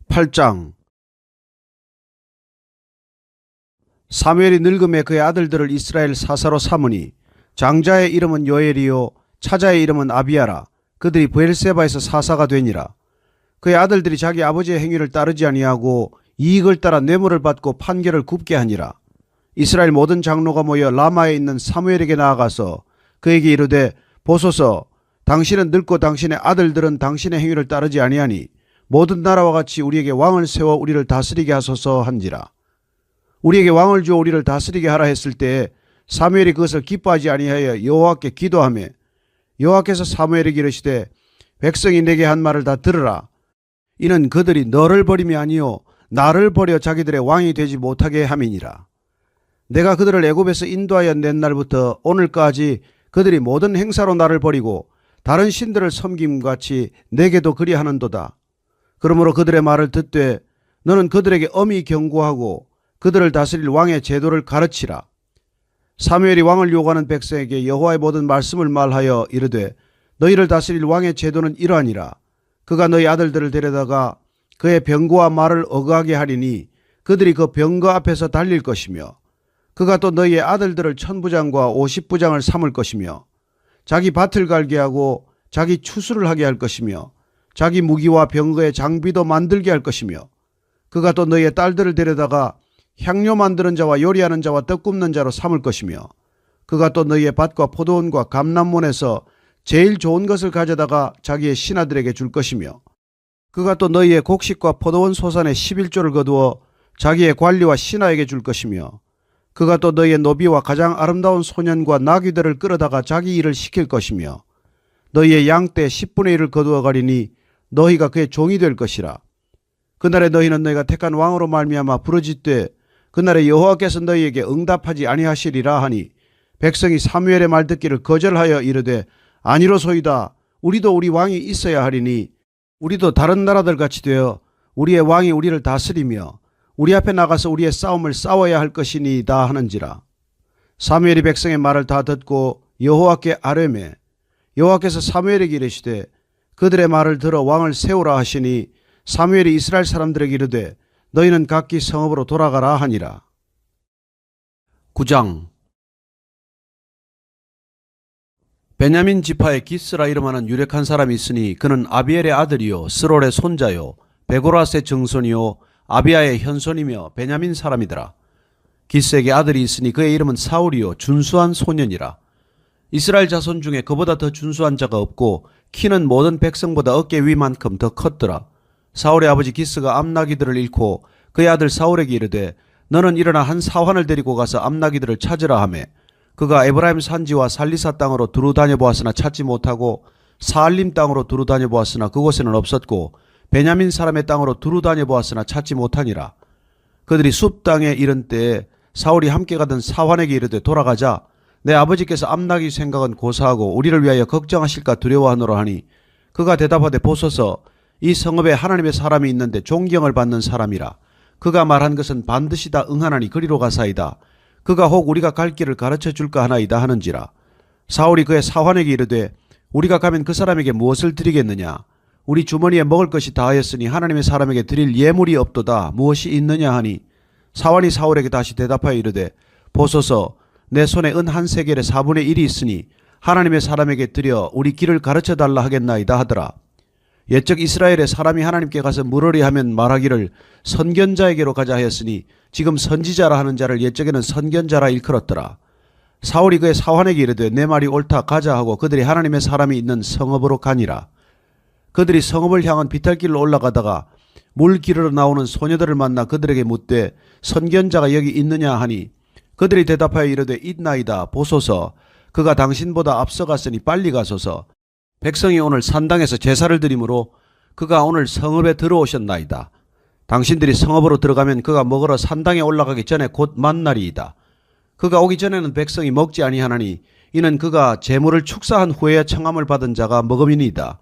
(8장) 사무엘이 늙음에 그의 아들들을 이스라엘 사사로 삼으니 장자의 이름은 요엘이요 차자의 이름은 아비야라. 그들이 브엘세바에서 사사가 되니라. 그의 아들들이 자기 아버지의 행위를 따르지 아니하고 이익을 따라 뇌물을 받고 판결을 굽게 하니라. 이스라엘 모든 장로가 모여 라마에 있는 사무엘에게 나아가서 그에게 이르되 보소서 당신은 늙고 당신의 아들들은 당신의 행위를 따르지 아니하니 모든 나라와 같이 우리에게 왕을 세워 우리를 다스리게 하소서 한지라. 우리에게 왕을 주어 우리를 다스리게 하라 했을 때에 사무엘이 그것을 기뻐하지 아니하여 여호와께 기도하며 여호와께서 사무엘에게 이르시되 백성이 내게 한 말을 다 들으라. 이는 그들이 너를 버림이 아니요 나를 버려 자기들의 왕이 되지 못하게 함이니라. 내가 그들을 애굽에서 인도하여 낸 날부터 오늘까지 그들이 모든 행사로 나를 버리고 다른 신들을 섬김같이 내게도 그리하는도다. 그러므로 그들의 말을 듣되 너는 그들에게 엄히 경고하고 그들을 다스릴 왕의 제도를 가르치라. 사무엘이 왕을 요구하는 백성에게 여호와의 모든 말씀을 말하여 이르되 너희를 다스릴 왕의 제도는 이러하니라. 그가 너희 아들들을 데려다가 그의 병거와 말을 어거하게 하리니 그들이 그 병거 앞에서 달릴 것이며 그가 또 너희의 아들들을 천부장과 50부장을 삼을 것이며 자기 밭을 갈게 하고 자기 추수를 하게 할 것이며 자기 무기와 병거의 장비도 만들게 할 것이며 그가 또 너희의 딸들을 데려다가 향료 만드는 자와 요리하는 자와 떡 굽는 자로 삼을 것이며 그가 또 너희의 밭과 포도원과 감람몬에서 제일 좋은 것을 가져다가 자기의 신하들에게 줄 것이며 그가 또 너희의 곡식과 포도원 소산의 11조를 거두어 자기의 관리와 신하에게 줄 것이며 그가 또 너희의 노비와 가장 아름다운 소년과 나귀들을 끌어다가 자기 일을 시킬 것이며 너희의 양떼 10분의 1을 거두어 가리니 너희가 그의 종이 될 것이라. 그날에 너희는 너희가 택한 왕으로 말미암아 부르짖되 그날에 여호와께서 너희에게 응답하지 아니하시리라 하니 백성이 사무엘의 말 듣기를 거절하여 이르되 아니로소이다. 우리도 우리 왕이 있어야 하리니 우리도 다른 나라들 같이 되어 우리의 왕이 우리를 다스리며 우리 앞에 나가서 우리의 싸움을 싸워야 할 것이니이다 하는지라. 사무엘이 백성의 말을 다 듣고 여호와께 아뢰매 여호와께서 사무엘에게 이르시되 그들의 말을 들어 왕을 세우라 하시니 사무엘이 이스라엘 사람들에게 이르되 너희는 각기 성읍으로 돌아가라 하니라. 9장. 베냐민 지파의 기스라 이름하는 유력한 사람이 있으니 그는 아비엘의 아들이요 스롤의 손자요 베고라스의 증손이요 아비야의 현손이며 베냐민 사람이더라. 기스에게 아들이 있으니 그의 이름은 사울이요 준수한 소년이라. 이스라엘 자손 중에 그보다 더 준수한 자가 없고 키는 모든 백성보다 어깨 위만큼 더 컸더라. 사울의 아버지 기스가 암나기들을 잃고 그의 아들 사울에게 이르되 너는 일어나 한 사환을 데리고 가서 암나기들을 찾으라 하며 그가 에브라임 산지와 살리사 땅으로 두루 다녀보았으나 찾지 못하고 사알림 땅으로 두루 다녀보았으나 그곳에는 없었고 베냐민 사람의 땅으로 두루 다녀보았으나 찾지 못하니라. 그들이 숲 땅에 이른 때에 사울이 함께 가던 사환에게 이르되 돌아가자. 내 아버지께서 암나기 생각은 고사하고 우리를 위하여 걱정하실까 두려워하노라 하니 그가 대답하되 보소서 이 성읍에 하나님의 사람이 있는데 존경을 받는 사람이라. 그가 말한 것은 반드시 다 응하나니 그리로 가사이다. 그가 혹 우리가 갈 길을 가르쳐 줄까 하나이다 하는지라. 사울이 그의 사환에게 이르되 우리가 가면 그 사람에게 무엇을 드리겠느냐. 우리 주머니에 먹을 것이 다하였으니 하나님의 사람에게 드릴 예물이 없도다. 무엇이 있느냐 하니 사환이 사울에게 다시 대답하여 이르되 보소서 내 손에 은 한 세겔의 4분의 1이 있으니 하나님의 사람에게 드려 우리 길을 가르쳐 달라 하겠나이다 하더라. 옛적 이스라엘의 사람이 하나님께 가서 물으리 하면 말하기를 선견자에게로 가자 하였으니 지금 선지자라 하는 자를 옛적에는 선견자라 일컬었더라. 사울이 그의 사환에게 이르되 내 말이 옳다 가자 하고 그들이 하나님의 사람이 있는 성읍으로 가니라. 그들이 성읍을 향한 비탈길로 올라가다가 물 기르러 나오는 소녀들을 만나 그들에게 묻되 선견자가 여기 있느냐 하니 그들이 대답하여 이르되 있나이다. 보소서 그가 당신보다 앞서갔으니 빨리 가소서. 백성이 오늘 산당에서 제사를 드리므로 그가 오늘 성읍에 들어오셨나이다. 당신들이 성읍으로 들어가면 그가 먹으러 산당에 올라가기 전에 곧 만날이이다. 그가 오기 전에는 백성이 먹지 아니하나니 이는 그가 재물을 축사한 후에야 청함을 받은 자가 먹음이니이다.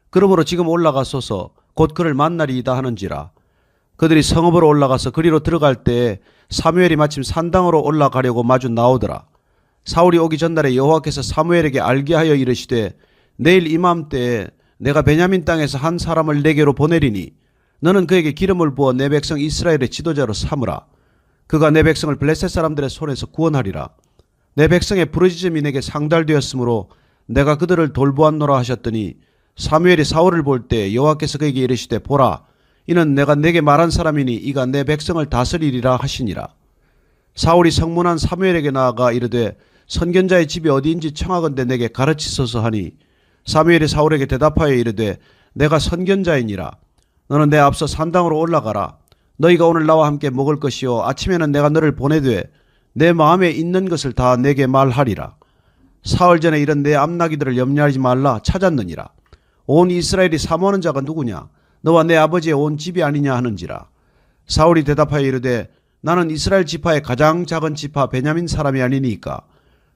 그러므로 지금 올라가소서 곧 그를 만나리이다 하는지라. 그들이 성읍으로 올라가서 그리로 들어갈 때에 사무엘이 마침 산당으로 올라가려고 마주 나오더라. 사울이 오기 전날에 여호와께서 사무엘에게 알게 하여 이르시되 내일 이맘때에 내가 베냐민 땅에서 한 사람을 내게로 보내리니 너는 그에게 기름을 부어 내 백성 이스라엘의 지도자로 삼으라. 그가 내 백성을 블레셋 사람들의 손에서 구원하리라. 내 백성의 부르짖음이 내게 상달되었으므로 내가 그들을 돌보았노라 하셨더니 사무엘이 사울을 볼 때 여호와께서 그에게 이르시되 보라 이는 내가 내게 말한 사람이니 이가 내 백성을 다스리리라 하시니라. 사울이 성문한 사무엘에게 나아가 이르되 선견자의 집이 어디인지 청하건대 내게 가르치소서 하니 사무엘이 사울에게 대답하여 이르되 내가 선견자이니라. 너는 내 앞서 산당으로 올라가라. 너희가 오늘 나와 함께 먹을 것이요 아침에는 내가 너를 보내되 내 마음에 있는 것을 다 내게 말하리라. 사흘 전에 이런 내 암나기들을 염려하지 말라 찾았느니라. 온 이스라엘이 사모하는 자가 누구냐? 너와 내 아버지의 온 집이 아니냐 하는지라. 사울이 대답하여 이르되 나는 이스라엘 지파의 가장 작은 지파 베냐민 사람이 아니니까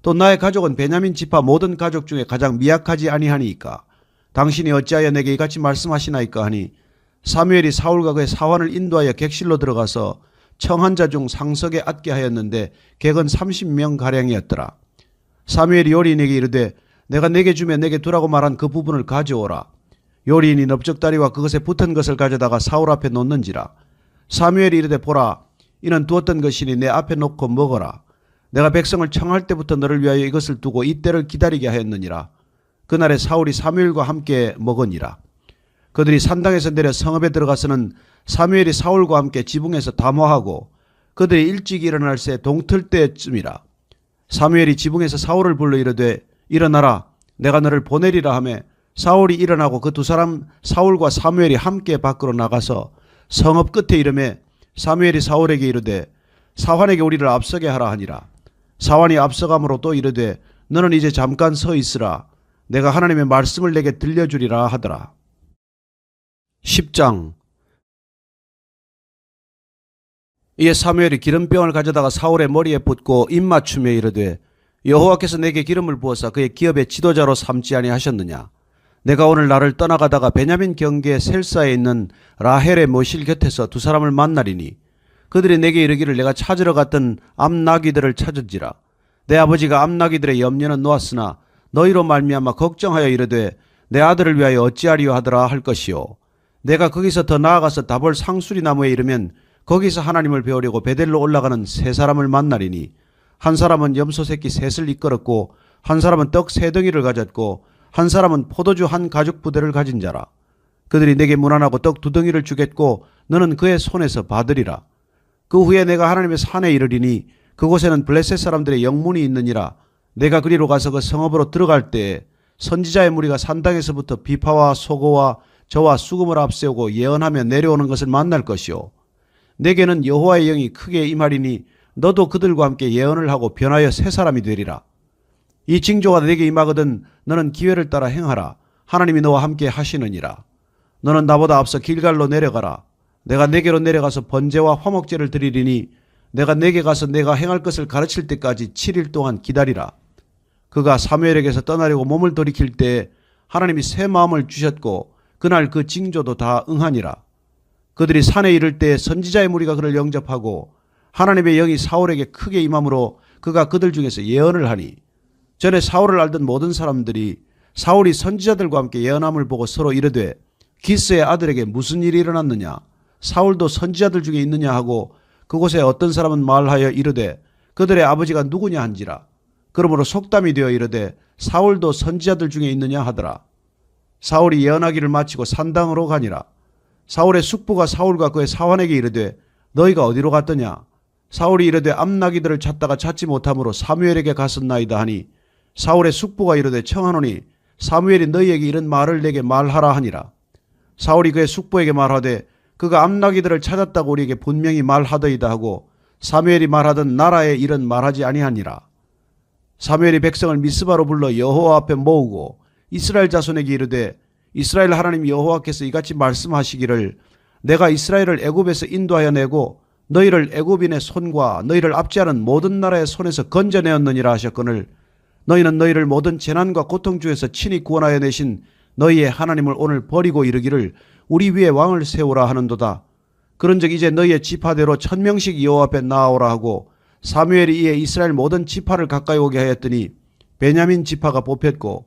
또 나의 가족은 베냐민 지파 모든 가족 중에 가장 미약하지 아니하니까 당신이 어찌하여 내게 이같이 말씀하시나이까 하니 사무엘이 사울과 그의 사환을 인도하여 객실로 들어가서 청한 자 중 상석에 앉게 하였는데 객은 30명 가량이었더라. 사무엘이 요리인에게 이르되 내가 내게 주며 내게 두라고 말한 그 부분을 가져오라. 요리인이 넓적다리와 그것에 붙은 것을 가져다가 사울 앞에 놓는지라. 사무엘이 이르되 보라 이는 두었던 것이니 내 앞에 놓고 먹어라. 내가 백성을 청할 때부터 너를 위하여 이것을 두고 이때를 기다리게 하였느니라. 그날에 사울이 사무엘과 함께 먹으니라. 그들이 산당에서 내려 성읍에 들어가서는 사무엘이 사울과 함께 지붕에서 담화하고 그들이 일찍 일어날 새 동틀 때쯤이라. 사무엘이 지붕에서 사울을 불러 이르되 일어나라 내가 너를 보내리라 하며 사울이 일어나고 그 두 사람 사울과 사무엘이 함께 밖으로 나가서 성읍 끝에 이르매 사무엘이 사울에게 이르되 사환에게 우리를 앞서게 하라 하니라. 사환이 앞서감으로 또 이르되 너는 이제 잠깐 서 있으라. 내가 하나님의 말씀을 내게 들려주리라 하더라. 10장. 이에 사무엘이 기름병을 가져다가 사울의 머리에 붓고 입맞춤에 이르되 여호와께서 내게 기름을 부어서 그의 기업의 지도자로 삼지 아니하셨느냐. 내가 오늘 나를 떠나가다가 베냐민 경계 셀사에 있는 라헬의 모실 곁에서 두 사람을 만나리니 그들이 내게 이르기를 내가 찾으러 갔던 암나귀들을 찾은지라. 내 아버지가 암나귀들의 염려는 놓았으나 너희로 말미암아 걱정하여 이르되 내 아들을 위하여 어찌하리요 하더라 할 것이요. 내가 거기서 더 나아가서 다볼 상수리 나무에 이르면 거기서 하나님을 배우려고 베델로 올라가는 세 사람을 만나리니 한 사람은 염소 새끼 셋을 이끌었고 한 사람은 떡 세 덩이를 가졌고 한 사람은 포도주 한 가죽 부대를 가진 자라. 그들이 내게 문안하고 떡 두 덩이를 주겠고 너는 그의 손에서 받으리라. 그 후에 내가 하나님의 산에 이르리니 그곳에는 블레셋 사람들의 영문이 있느니라. 내가 그리로 가서 그 성읍으로 들어갈 때에 선지자의 무리가 산당에서부터 비파와 소고와 저와 수금을 앞세우고 예언하며 내려오는 것을 만날 것이요. 내게는 여호와의 영이 크게 임하리니 너도 그들과 함께 예언을 하고 변하여 새 사람이 되리라. 이 징조가 내게 임하거든 너는 기회를 따라 행하라. 하나님이 너와 함께 하시느니라. 너는 나보다 앞서 길갈로 내려가라. 내가 내게로 내려가서 번제와 화목제를 드리리니 내가 내게 가서 내가 행할 것을 가르칠 때까지 7일 동안 기다리라. 그가 사무엘에게서 떠나려고 몸을 돌이킬 때에 하나님이 새 마음을 주셨고 그날 그 징조도 다 응하니라. 그들이 산에 이를 때 선지자의 무리가 그를 영접하고 하나님의 영이 사울에게 크게 임함으로 그가 그들 중에서 예언을 하니 전에 사울을 알던 모든 사람들이 사울이 선지자들과 함께 예언함을 보고 서로 이르되 기스의 아들에게 무슨 일이 일어났느냐 사울도 선지자들 중에 있느냐 하고 그곳에 어떤 사람은 말하여 이르되 그들의 아버지가 누구냐 한지라. 그러므로 속담이 되어 이르되 사울도 선지자들 중에 있느냐 하더라. 사울이 예언하기를 마치고 산당으로 가니라. 사울의 숙부가 사울과 그의 사환에게 이르되 너희가 어디로 갔더냐. 사울이 이르되 암나귀들을 찾다가 찾지 못함으로 사무엘에게 갔었나이다 하니 사울의 숙부가 이르되 청하노니 사무엘이 너희에게 이런 말을 내게 말하라 하니라. 사울이 그의 숙부에게 말하되 그가 암나귀들을 찾았다고 우리에게 분명히 말하더이다 하고 사무엘이 말하던 나라에 이런 말하지 아니하니라. 사무엘이 백성을 미스바로 불러 여호와 앞에 모으고 이스라엘 자손에게 이르되 이스라엘 하나님 여호와께서 이같이 말씀하시기를 내가 이스라엘을 애굽에서 인도하여 내고 너희를 애굽인의 손과 너희를 압제하는 모든 나라의 손에서 건져내었느니라 하셨거늘 너희는 너희를 모든 재난과 고통 중에서 친히 구원하여 내신 너희의 하나님을 오늘 버리고 이르기를 우리 위에 왕을 세우라 하는도다. 그런즉 이제 너희의 지파대로 1000명씩 여호와 앞에 나아오라 하고 사무엘이 이에 이스라엘 모든 지파를 가까이 오게 하였더니 베냐민 지파가 뽑혔고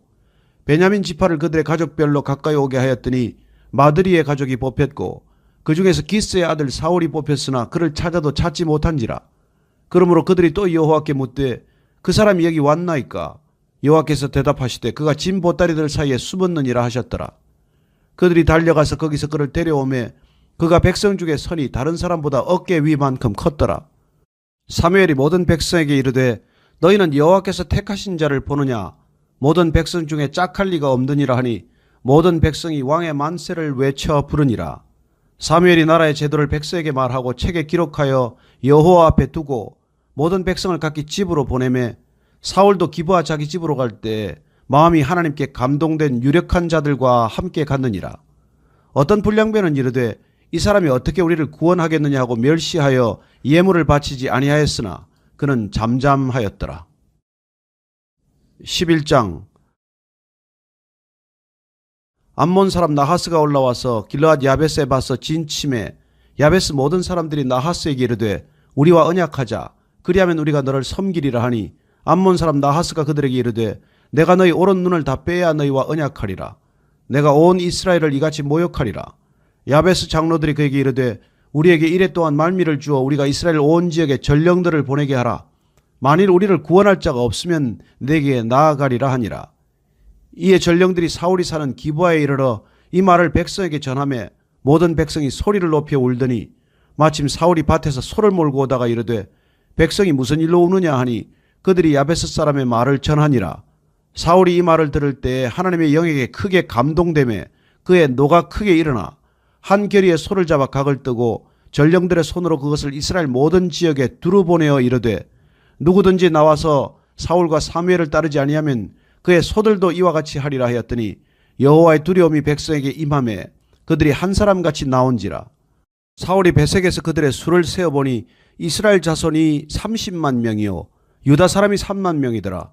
베냐민 지파를 그들의 가족별로 가까이 오게 하였더니 마드리의 가족이 뽑혔고 그 중에서 기스의 아들 사울이 뽑혔으나 그를 찾아도 찾지 못한지라. 그러므로 그들이 또 여호와께 묻되 그 사람이 여기 왔나이까. 여호와께서 대답하시되 그가 진 보따리들 사이에 숨었느니라 하셨더라. 그들이 달려가서 거기서 그를 데려오매 그가 백성 중에 선이 다른 사람보다 어깨 위만큼 컸더라. 사무엘이 모든 백성에게 이르되 너희는 여호와께서 택하신 자를 보느냐 모든 백성 중에 짝할 리가 없느니라 하니 모든 백성이 왕의 만세를 외쳐 부르니라. 사무엘이 나라의 제도를 백성에게 말하고 책에 기록하여 여호와 앞에 두고 모든 백성을 각기 집으로 보내매 사울도 기브아 자기 집으로 갈 때 마음이 하나님께 감동된 유력한 자들과 함께 갔느니라. 어떤 불량배는 이르되 이 사람이 어떻게 우리를 구원하겠느냐 하고 멸시하여 예물을 바치지 아니하였으나 그는 잠잠하였더라. 11장. 암몬 사람 나하스가 올라와서 길르앗 야베스에 봐서 진침해 야베스 모든 사람들이 나하스에게 이르되 우리와 언약하자 그리하면 우리가 너를 섬기리라 하니 암몬 사람 나하스가 그들에게 이르되 내가 너희 오른 눈을 다 빼야 너희와 언약하리라. 내가 온 이스라엘을 이같이 모욕하리라. 야베스 장로들이 그에게 이르되 우리에게 이레 또한 말미를 주어 우리가 이스라엘 온 지역에 전령들을 보내게 하라. 만일 우리를 구원할 자가 없으면 내게 나아가리라 하니라. 이에 전령들이 사울이 사는 기브아에 이르러 이 말을 백성에게 전하매 모든 백성이 소리를 높여 울더니 마침 사울이 밭에서 소를 몰고 오다가 이르되 백성이 무슨 일로 우느냐 하니 그들이 야베스 사람의 말을 전하니라. 사울이 이 말을 들을 때 하나님의 영에게 크게 감동되매 그의 노가 크게 일어나 한 결의에 소를 잡아 각을 뜨고 전령들의 손으로 그것을 이스라엘 모든 지역에 두루 보내어 이르되 누구든지 나와서 사울과 사무엘을 따르지 아니하면 그의 소들도 이와 같이 하리라 하였더니 여호와의 두려움이 백성에게 임하매 그들이 한 사람같이 나온지라. 사울이 베색에서 그들의 수를 세어보니 이스라엘 자손이 30만 명이요 유다 사람이 3만 명이더라.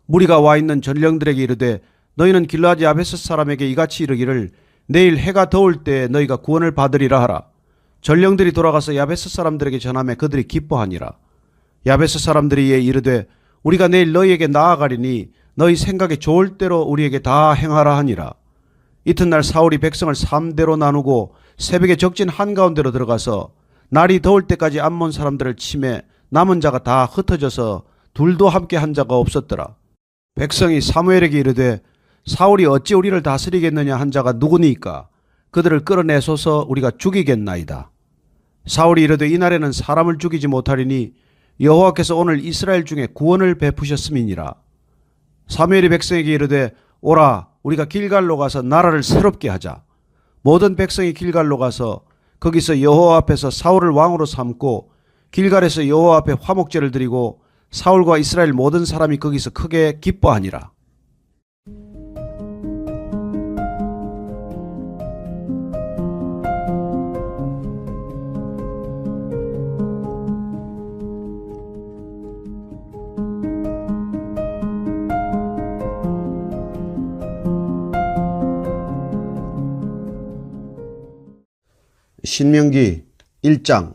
무리가 와 있는 전령들에게 이르되 너희는 길르앗 야베스 사람에게 이같이 이르기를 내일 해가 더울 때 너희가 구원을 받으리라 하라. 전령들이 돌아가서 야베스 사람들에게 전하매 그들이 기뻐하니라. 야베스 사람들이 이에 이르되 우리가 내일 너희에게 나아가리니 너희 생각에 좋을 대로 우리에게 다 행하라 하니라. 이튿날 사울이 백성을 3대로 나누고 새벽에 적진 한가운데로 들어가서 날이 더울 때까지 암몬 사람들을 치매 남은 자가 다 흩어져서 둘도 함께 한 자가 없었더라. 백성이 사무엘에게 이르되 사울이 어찌 우리를 다스리겠느냐 한 자가 누구니까 그들을 끌어내소서 우리가 죽이겠나이다. 사울이 이르되 이날에는 사람을 죽이지 못하리니 여호와께서 오늘 이스라엘 중에 구원을 베푸셨음이니라. 사무엘이 백성에게 이르되 오라 우리가 길갈로 가서 나라를 새롭게 하자. 모든 백성이 길갈로 가서 거기서 여호와 앞에서 사울을 왕으로 삼고 길갈에서 여호와 앞에 화목제를 드리고 사울과 이스라엘 모든 사람이 거기서 크게 기뻐하니라. 신명기 1장.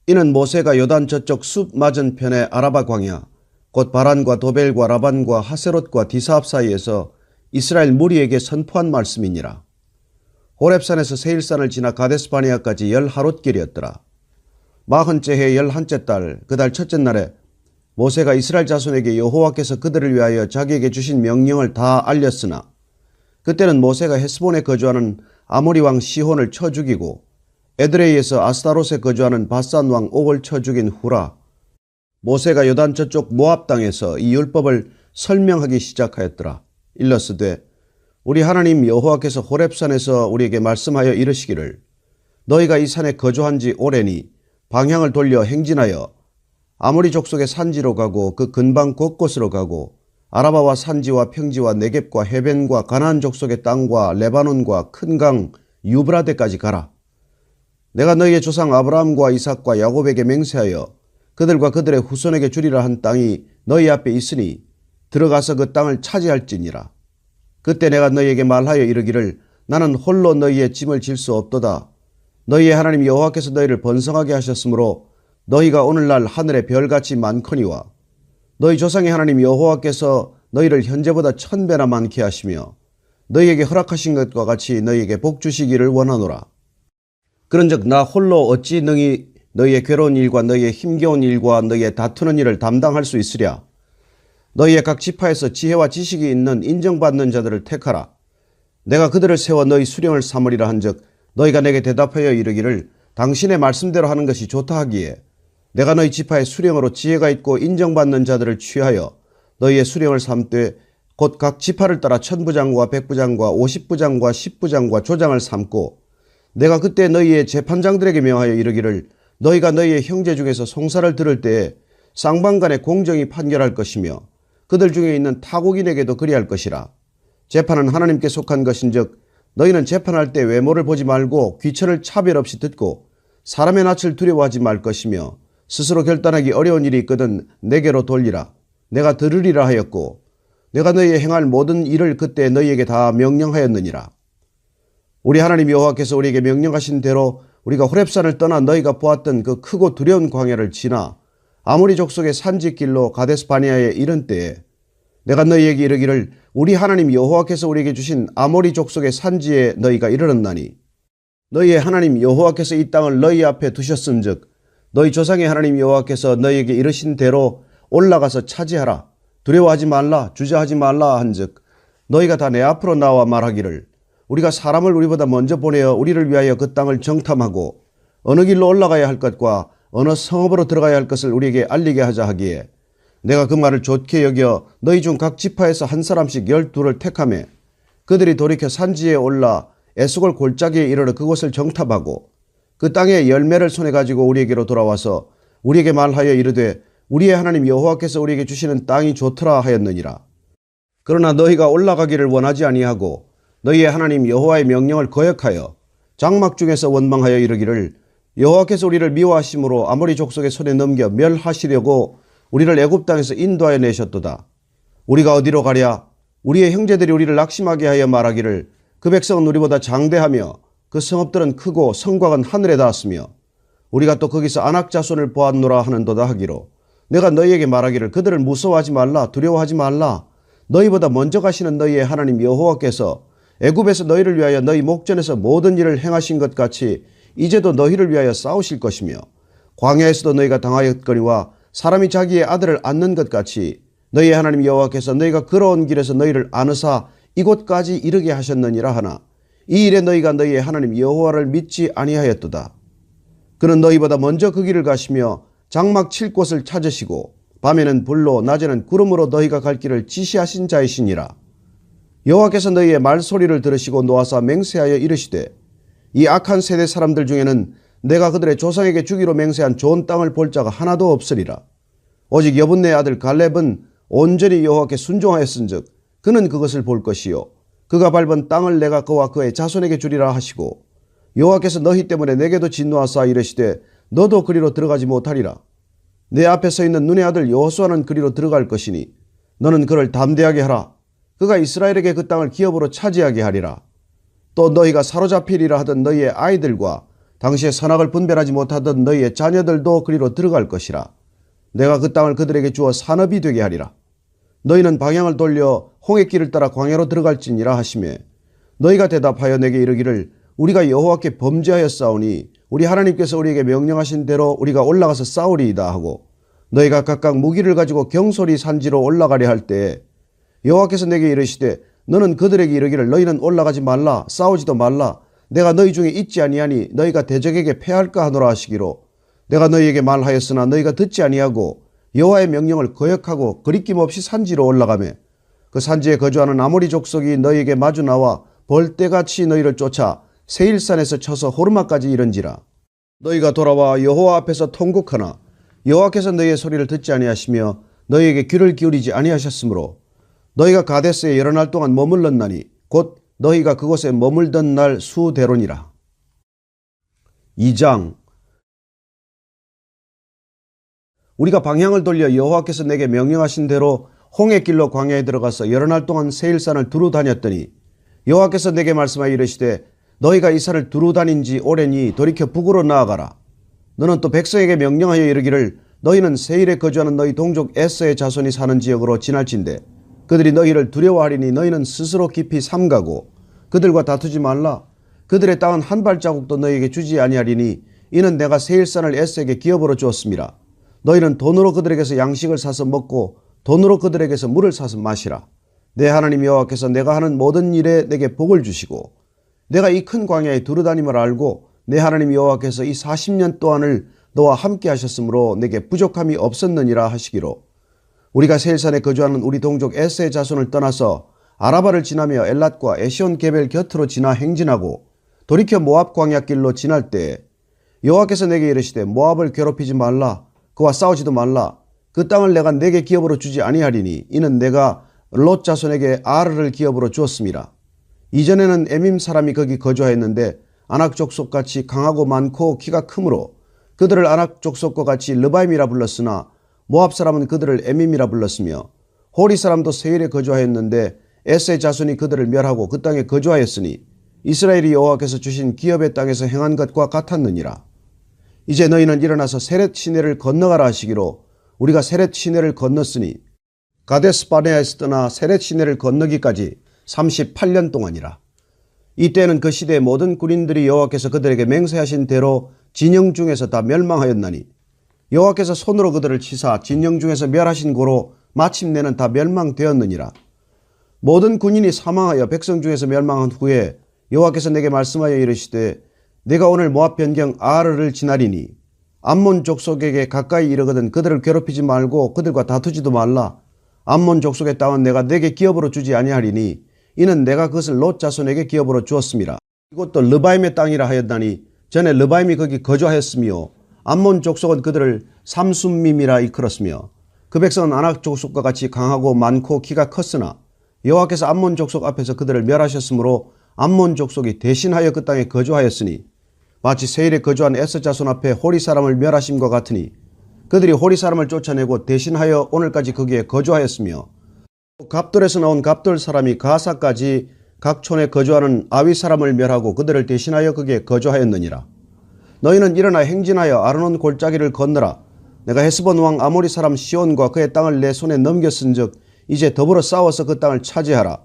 이는 모세가 요단 저쪽 숲 맞은편의 아라바 광야 곧 바란과 도벨과 라반과 하세롯과 디사합 사이에서 이스라엘 무리에게 선포한 말씀이니라. 호렙산에서 세일산을 지나 가데스바네아까지 10하롯길이었더라. 40째 해 11째 달 그 달 첫째 날에 모세가 이스라엘 자손에게 여호와께서 그들을 위하여 자기에게 주신 명령을 다 알렸으나 그때는 모세가 헤스본에 거주하는 아모리 왕 시혼을 쳐 죽이고 에드레이에서 아스타롯에 거주하는 바산 왕 옥을 쳐 죽인 후라 모세가 요단 저쪽 모압 땅에서 이 율법을 설명하기 시작하였더라. 일러스되 우리 하나님 여호와께서 호렙산에서 우리에게 말씀하여 이르시기를 너희가 이 산에 거주한 지 오래니 방향을 돌려 행진하여 아모리 족속의 산지로 가고 그 근방 곳곳으로 가고 아라바와 산지와 평지와 네겝과 해변과 가나안 족속의 땅과 레바논과 큰 강 유브라데까지 가라. 내가 너희의 조상 아브라함과 이삭과 야곱에게 맹세하여 그들과 그들의 후손에게 주리라 한 땅이 너희 앞에 있으니 들어가서 그 땅을 차지할지니라. 그때 내가 너희에게 말하여 이르기를 나는 홀로 너희의 짐을 질 수 없도다. 너희의 하나님 여호와께서 너희를 번성하게 하셨으므로 너희가 오늘날 하늘의 별같이 많거니와 너희 조상의 하나님 여호와께서 너희를 현재보다 1000배나 많게 하시며 너희에게 허락하신 것과 같이 너희에게 복 주시기를 원하노라. 그런즉 나 홀로 어찌 너희의 괴로운 일과 너희의 힘겨운 일과 너희의 다투는 일을 담당할 수 있으랴. 너희의 각 지파에서 지혜와 지식이 있는 인정받는 자들을 택하라. 내가 그들을 세워 너희 수령을 삼으리라 한즉 너희가 내게 대답하여 이르기를 당신의 말씀대로 하는 것이 좋다 하기에 내가 너희 지파의 수령으로 지혜가 있고 인정받는 자들을 취하여 너희의 수령을 삼되 곧 각 지파를 따라 천부장과 백부장과 50부장과 10부장과 조장을 삼고 내가 그때 너희의 재판장들에게 명하여 이르기를 너희가 너희의 형제 중에서 송사를 들을 때에 쌍방간에 공정히 판결할 것이며 그들 중에 있는 타국인에게도 그리할 것이라. 재판은 하나님께 속한 것인즉 너희는 재판할 때 외모를 보지 말고 귀천을 차별 없이 듣고 사람의 낯을 두려워하지 말 것이며 스스로 결단하기 어려운 일이 있거든 내게로 돌리라. 내가 들으리라 하였고 내가 너희의 행할 모든 일을 그때 너희에게 다 명령하였느니라. 우리 하나님 여호와께서 우리에게 명령하신 대로 우리가 호렙산을 떠나 너희가 보았던 그 크고 두려운 광야를 지나 아모리 족속의 산지길로 가데스 바네아에 이른 때에 내가 너희에게 이르기를 우리 하나님 여호와께서 우리에게 주신 아모리 족속의 산지에 너희가 이르렀나니 너희의 하나님 여호와께서 이 땅을 너희 앞에 두셨은즉 너희 조상의 하나님 여호와께서 너희에게 이르신 대로 올라가서 차지하라. 두려워하지 말라. 주저하지 말라 한즉 너희가 다 내 앞으로 나와 말하기를 우리가 사람을 우리보다 먼저 보내어 우리를 위하여 그 땅을 정탐하고 어느 길로 올라가야 할 것과 어느 성읍으로 들어가야 할 것을 우리에게 알리게 하자 하기에 내가 그 말을 좋게 여겨 너희 중 각 지파에서 한 사람씩 12를 택하매 그들이 돌이켜 산지에 올라 에스골 골짜기에 이르러 그곳을 정탐하고 그 땅의 열매를 손에 가지고 우리에게로 돌아와서 우리에게 말하여 이르되 우리의 하나님 여호와께서 우리에게 주시는 땅이 좋더라 하였느니라. 그러나 너희가 올라가기를 원하지 아니하고 너희의 하나님 여호와의 명령을 거역하여 장막 중에서 원망하여 이르기를 여호와께서 우리를 미워하심으로 아모리 족속의 손에 넘겨 멸하시려고 우리를 애굽 땅에서 인도하여 내셨도다. 우리가 어디로 가랴? 우리의 형제들이 우리를 낙심하게 하여 말하기를 그 백성은 우리보다 장대하며 그 성읍들은 크고 성곽은 하늘에 닿았으며 우리가 또 거기서 아낙 자손을 보았노라 하는도다 하기로 내가 너희에게 말하기를 그들을 무서워하지 말라. 두려워하지 말라. 너희보다 먼저 가시는 너희의 하나님 여호와께서 애굽에서 너희를 위하여 너희 목전에서 모든 일을 행하신 것 같이 이제도 너희를 위하여 싸우실 것이며 광야에서도 너희가 당하였거니와 사람이 자기의 아들을 안는 것 같이 너희의 하나님 여호와께서 너희가 걸어온 길에서 너희를 안으사 이곳까지 이르게 하셨느니라 하나 이 일에 너희가 너희의 하나님 여호와를 믿지 아니하였도다. 그는 너희보다 먼저 그 길을 가시며 장막 칠 곳을 찾으시고 밤에는 불로 낮에는 구름으로 너희가 갈 길을 지시하신 자이시니라. 여호와께서 너희의 말소리를 들으시고 노하사 맹세하여 이르시되 이 악한 세대 사람들 중에는 내가 그들의 조상에게 주기로 맹세한 좋은 땅을 볼 자가 하나도 없으리라. 오직 여분네 아들 갈렙은 온전히 여호와께 순종하였은즉 그는 그것을 볼 것이요 그가 밟은 땅을 내가 그와 그의 자손에게 주리라 하시고 여호와께서 너희 때문에 내게도 진노하사 이르시되 너도 그리로 들어가지 못하리라. 내 앞에 서 있는 눈의 아들 여호수아는 그리로 들어갈 것이니 너는 그를 담대하게 하라. 그가 이스라엘에게 그 땅을 기업으로 차지하게 하리라. 또 너희가 사로잡히리라 하던 너희의 아이들과 당시에 선악을 분별하지 못하던 너희의 자녀들도 그리로 들어갈 것이라. 내가 그 땅을 그들에게 주어 산업이 되게 하리라. 너희는 방향을 돌려 홍해길을 따라 광야로 들어갈지니라 하시매 너희가 대답하여 내게 이르기를 우리가 여호와께 범죄하였사오니 우리 하나님께서 우리에게 명령하신 대로 우리가 올라가서 싸우리이다 하고 너희가 각각 무기를 가지고 경솔히 산지로 올라가려 할 때에 여호와께서 내게 이르시되 너는 그들에게 이르기를 너희는 올라가지 말라 싸우지도 말라 내가 너희 중에 있지 아니하니 너희가 대적에게 패할까 하노라 하시기로 내가 너희에게 말하였으나 너희가 듣지 아니하고 여호와의 명령을 거역하고 거리낌 없이 산지로 올라가매 그 산지에 거주하는 아모리 족속이 너희에게 마주 나와 벌떼같이 너희를 쫓아 세일산에서 쳐서 호르마까지 이른지라. 너희가 돌아와 여호와 앞에서 통곡하나 여호와께서 너희의 소리를 듣지 아니하시며 너희에게 귀를 기울이지 아니하셨으므로 너희가 가데스에 여러 날 동안 머물렀나니 곧 너희가 그곳에 머물던 날 수대로니라. 2장. 우리가 방향을 돌려 여호와께서 내게 명령하신 대로 홍해길로 광야에 들어가서 여러 날 동안 세일산을 두루 다녔더니 여호와께서 내게 말씀하여 이르시되 너희가 이 산을 두루 다닌 지 오래니 돌이켜 북으로 나아가라. 너는 또 백성에게 명령하여 이르기를 너희는 세일에 거주하는 너희 동족 에서의 자손이 사는 지역으로 지날진대 그들이 너희를 두려워하리니 너희는 스스로 깊이 삼가고 그들과 다투지 말라. 그들의 땅은 한 발자국도 너희에게 주지 아니하리니 이는 내가 세일산을 에서에게 기업으로 주었음이라. 너희는 돈으로 그들에게서 양식을 사서 먹고 돈으로 그들에게서 물을 사서 마시라. 내 하나님 여호와께서 내가 하는 모든 일에 내게 복을 주시고 내가 이 큰 광야에 두루다님을 알고 내 하나님 여호와께서 이 40년 동안을 너와 함께 하셨으므로 내게 부족함이 없었느니라 하시기로 우리가 세일산에 거주하는 우리 동족 에스의 자손을 떠나서 아라바를 지나며 엘랏과 에시온 게벨 곁으로 지나 행진하고 돌이켜 모압 광야길로 지날 때에 여호와께서 내게 이르시되 모압을 괴롭히지 말라 그와 싸우지도 말라 그 땅을 내가 내게 기업으로 주지 아니하리니 이는 내가 롯 자손에게 아르를 기업으로 주었습니다. 이전에는 에밈 사람이 거기 거주하였는데 아낙 족속같이 강하고 많고 키가 크므로 그들을 아낙 족속과 같이 르바임이라 불렀으나 모압 사람은 그들을 에밈이라 불렀으며 호리 사람도 세일에 거주하였는데 에스의 자손이 그들을 멸하고 그 땅에 거주하였으니 이스라엘이 여호와께서 주신 기업의 땅에서 행한 것과 같았느니라. 이제 너희는 일어나서 세렛 시내를 건너가라 하시기로 우리가 세렛 시내를 건넜으니 가데스 바네아에서 떠나 세렛 시내를 건너기까지 38년 동안이라. 이때는 그 시대의 모든 군인들이 여호와께서 그들에게 맹세하신 대로 진영 중에서 다 멸망하였나니 여호와께서 손으로 그들을 치사 진영 중에서 멸하신 고로 마침내는 다 멸망되었느니라. 모든 군인이 사망하여 백성 중에서 멸망한 후에 여호와께서 내게 말씀하여 이르시되 내가 오늘 모압 변경 아르를 지나리니 암몬 족속에게 가까이 이르거든 그들을 괴롭히지 말고 그들과 다투지도 말라. 암몬 족속의 땅은 내가 내게 기업으로 주지 아니하리니 이는 내가 그것을 롯 자손에게 기업으로 주었습니다. 이것도 르바임의 땅이라 하였다니 전에 르바임이 거기 거주하였으며 암몬 족속은 그들을 삼순밈이라 일컬었으며 그 백성은 아낙 족속과 같이 강하고 많고 키가 컸으나 여호와께서 암몬 족속 앞에서 그들을 멸하셨으므로 암몬 족속이 대신하여 그 땅에 거주하였으니 마치 세일에 거주한 에스 자손 앞에 호리 사람을 멸하심과 같으니 그들이 호리 사람을 쫓아내고 대신하여 오늘까지 거기에 거주하였으며 갑돌에서 나온 갑돌 사람이 가사까지 각 촌에 거주하는 아위 사람을 멸하고 그들을 대신하여 거기에 거주하였느니라. 너희는 일어나 행진하여 아르논 골짜기를 건너라. 내가 헤스본 왕 아모리 사람 시온과 그의 땅을 내 손에 넘겼은즉 이제 더불어 싸워서 그 땅을 차지하라.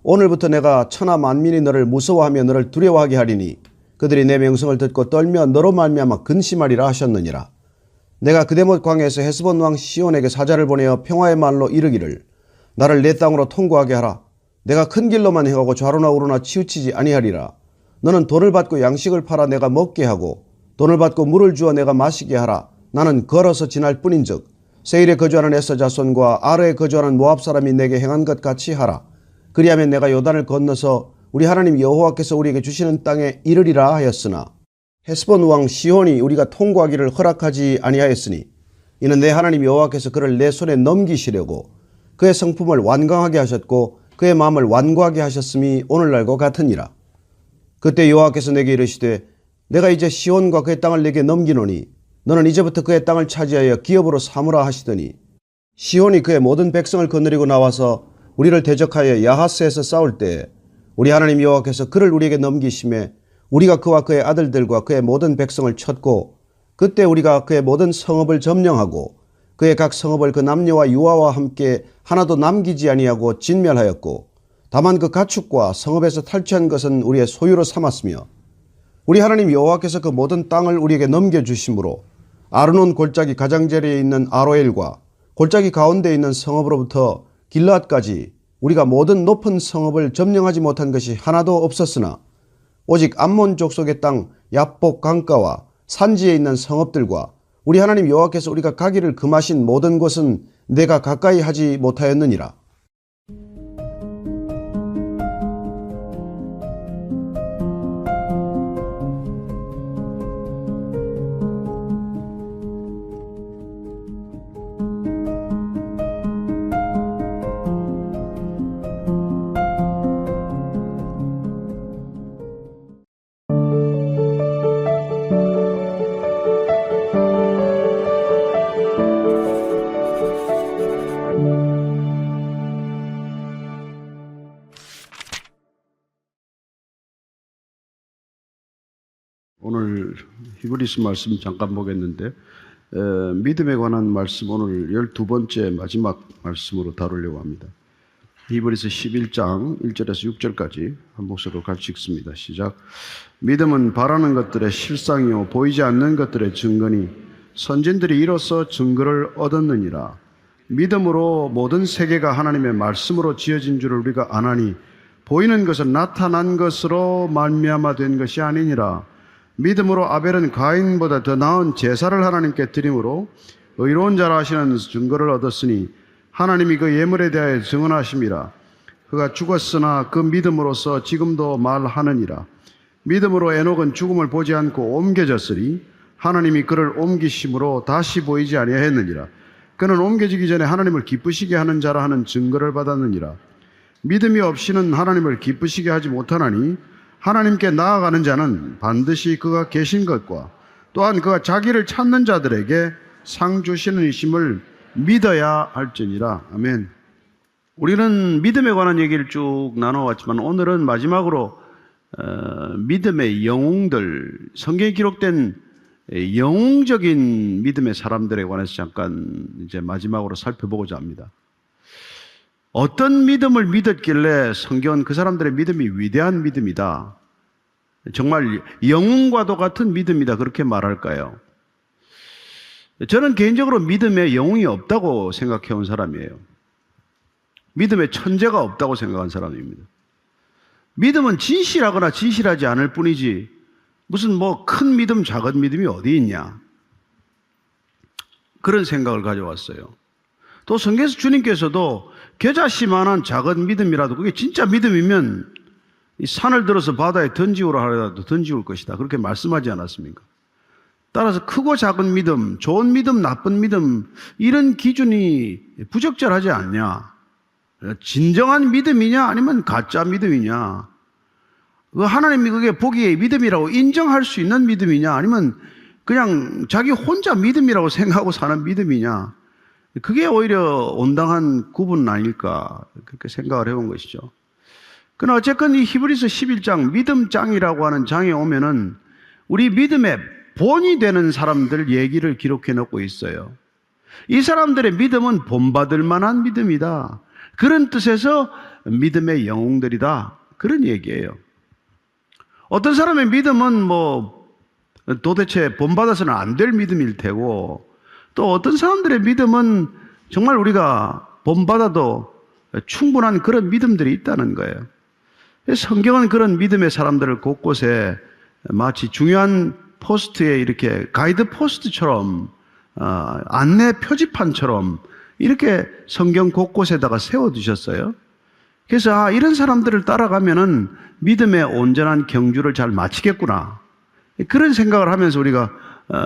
오늘부터 내가 천하 만민이 너를 무서워하며 너를 두려워하게 하리니 그들이 내 명성을 듣고 떨며 너로 말미암아 근심하리라 하셨느니라. 내가 그데못 광야에서 헤스본 왕 시온에게 사자를 보내어 평화의 말로 이르기를 나를 내 땅으로 통과하게 하라. 내가 큰 길로만 행하고 좌로나 우로나 치우치지 아니하리라. 너는 돈을 받고 양식을 팔아 내가 먹게 하고 돈을 받고 물을 주어 내가 마시게 하라. 나는 걸어서 지날 뿐인즉 세일에 거주하는 에서 자손과 아르에 거주하는 모압 사람이 내게 행한 것 같이 하라. 그리하면 내가 요단을 건너서 우리 하나님 여호와께서 우리에게 주시는 땅에 이르리라 하였으나 헤스본 왕 시온이 우리가 통과하기를 허락하지 아니하였으니 이는 내 하나님 여호와께서 그를 내 손에 넘기시려고 그의 성품을 완강하게 하셨고 그의 마음을 완고하게 하셨음이 오늘날과 같으니라. 그때 여호와께서 내게 이르시되 내가 이제 시온과 그의 땅을 내게 넘기노니 너는 이제부터 그의 땅을 차지하여 기업으로 삼으라 하시더니 시온이 그의 모든 백성을 거느리고 나와서 우리를 대적하여 야하스에서 싸울 때에 우리 하나님 여호와께서 그를 우리에게 넘기심에 우리가 그와 그의 아들들과 그의 모든 백성을 쳤고 그때 우리가 그의 모든 성읍을 점령하고 그의 각 성읍을 그 남녀와 유아와 함께 하나도 남기지 아니하고 진멸하였고 다만 그 가축과 성읍에서 탈취한 것은 우리의 소유로 삼았으며 우리 하나님 여호와께서 그 모든 땅을 우리에게 넘겨주심으로 아르논 골짜기 가장자리에 있는 아로엘과 골짜기 가운데에 있는 성읍으로부터 길르앗까지 우리가 모든 높은 성읍을 점령하지 못한 것이 하나도 없었으나 오직 암몬 족속의 땅 야복 강가와 산지에 있는 성읍들과 우리 하나님 여호와께서 우리가 가기를 금하신 모든 곳은 내가 가까이 하지 못하였느니라. 오늘 히브리서 말씀 잠깐 보겠는데 믿음에 관한 말씀 오늘 12번째 마지막 말씀으로 다루려고 합니다. 히브리서 11장 1절에서 6절까지 한 목소리로 같이 읽습니다. 시작. 믿음은 바라는 것들의 실상이요 보이지 않는 것들의 증거니 선진들이 이로써 증거를 얻었느니라. 믿음으로 모든 세계가 하나님의 말씀으로 지어진 줄을 우리가 아나니 보이는 것은 나타난 것으로 말미암아 된 것이 아니니라. 믿음으로 아벨은 가인보다 더 나은 제사를 하나님께 드림으로 의로운 자라 하시는 증거를 얻었으니 하나님이 그 예물에 대하여 증언하심이라. 그가 죽었으나 그 믿음으로서 지금도 말하느니라. 믿음으로 에녹은 죽음을 보지 않고 옮겨졌으니 하나님이 그를 옮기심으로 다시 보이지 아니하였느니라. 그는 옮겨지기 전에 하나님을 기쁘시게 하는 자라 하는 증거를 받았느니라. 믿음이 없이는 하나님을 기쁘시게 하지 못하나니 하나님께 나아가는 자는 반드시 그가 계신 것과 또한 그가 자기를 찾는 자들에게 상 주시는 이심을 믿어야 할지니라. 아멘. 우리는 믿음에 관한 얘기를 쭉 나눠왔지만 오늘은 마지막으로 믿음의 영웅들, 성경에 기록된 영웅적인 믿음의 사람들에 관해서 잠깐 이제 마지막으로 살펴보고자 합니다. 어떤 믿음을 믿었길래 성경은 그 사람들의 믿음이 위대한 믿음이다, 정말 영웅과도 같은 믿음이다, 그렇게 말할까요? 저는 개인적으로 믿음에 영웅이 없다고 생각해온 사람이에요. 믿음에 천재가 없다고 생각한 사람입니다. 믿음은 진실하거나 진실하지 않을 뿐이지 무슨 뭐 큰 믿음, 작은 믿음이 어디 있냐, 그런 생각을 가져왔어요. 또 성경에서 주님께서도 겨자씨만한 작은 믿음이라도 그게 진짜 믿음이면 이 산을 들어서 바다에 던지오라 하더라도 던지올 것이다, 그렇게 말씀하지 않았습니까? 따라서 크고 작은 믿음, 좋은 믿음, 나쁜 믿음, 이런 기준이 부적절하지 않냐? 진정한 믿음이냐 아니면 가짜 믿음이냐? 하나님이 그게 보기에 믿음이라고 인정할 수 있는 믿음이냐 아니면 그냥 자기 혼자 믿음이라고 생각하고 사는 믿음이냐? 그게 오히려 온당한 구분 아닐까, 그렇게 생각을 해본 것이죠. 그러나 어쨌건 이 히브리서 11장 믿음장이라고 하는 장에 오면은 우리 믿음의 본이 되는 사람들 얘기를 기록해 놓고 있어요. 이 사람들의 믿음은 본받을 만한 믿음이다, 그런 뜻에서 믿음의 영웅들이다, 그런 얘기예요. 어떤 사람의 믿음은 뭐 도대체 본받아서는 안 될 믿음일 테고, 또 어떤 사람들의 믿음은 정말 우리가 본받아도 충분한 그런 믿음들이 있다는 거예요. 성경은 그런 믿음의 사람들을 곳곳에 마치 중요한 포스트에 이렇게 가이드 포스트처럼, 안내 표지판처럼 이렇게 성경 곳곳에다가 세워두셨어요. 그래서 이런 사람들을 따라가면은 믿음의 온전한 경주를 잘 마치겠구나, 그런 생각을 하면서 우리가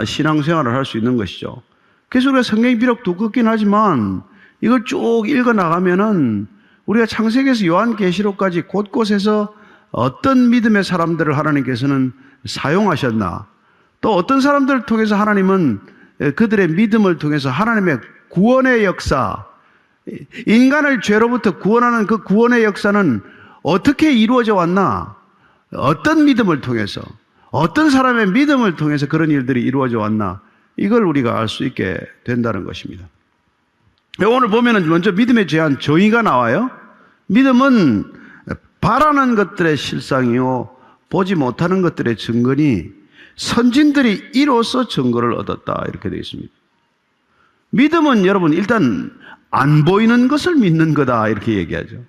신앙생활을 할 수 있는 것이죠. 그래서 우리가 성경이 비록 두껍긴 하지만 이걸 쭉 읽어나가면은 우리가 창세기에서 요한계시록까지 곳곳에서 어떤 믿음의 사람들을 하나님께서는 사용하셨나, 또 어떤 사람들을 통해서 하나님은 그들의 믿음을 통해서 하나님의 구원의 역사, 인간을 죄로부터 구원하는 그 구원의 역사는 어떻게 이루어져 왔나, 어떤 믿음을 통해서, 어떤 사람의 믿음을 통해서 그런 일들이 이루어져 왔나, 이걸 우리가 알 수 있게 된다는 것입니다. 오늘 보면은 먼저 믿음의 제한 정의가 나와요. 믿음은 바라는 것들의 실상이요 보지 못하는 것들의 증거니 선진들이 이로써 증거를 얻었다, 이렇게 되어 있습니다. 믿음은 여러분 일단 안 보이는 것을 믿는 거다, 이렇게 얘기하죠.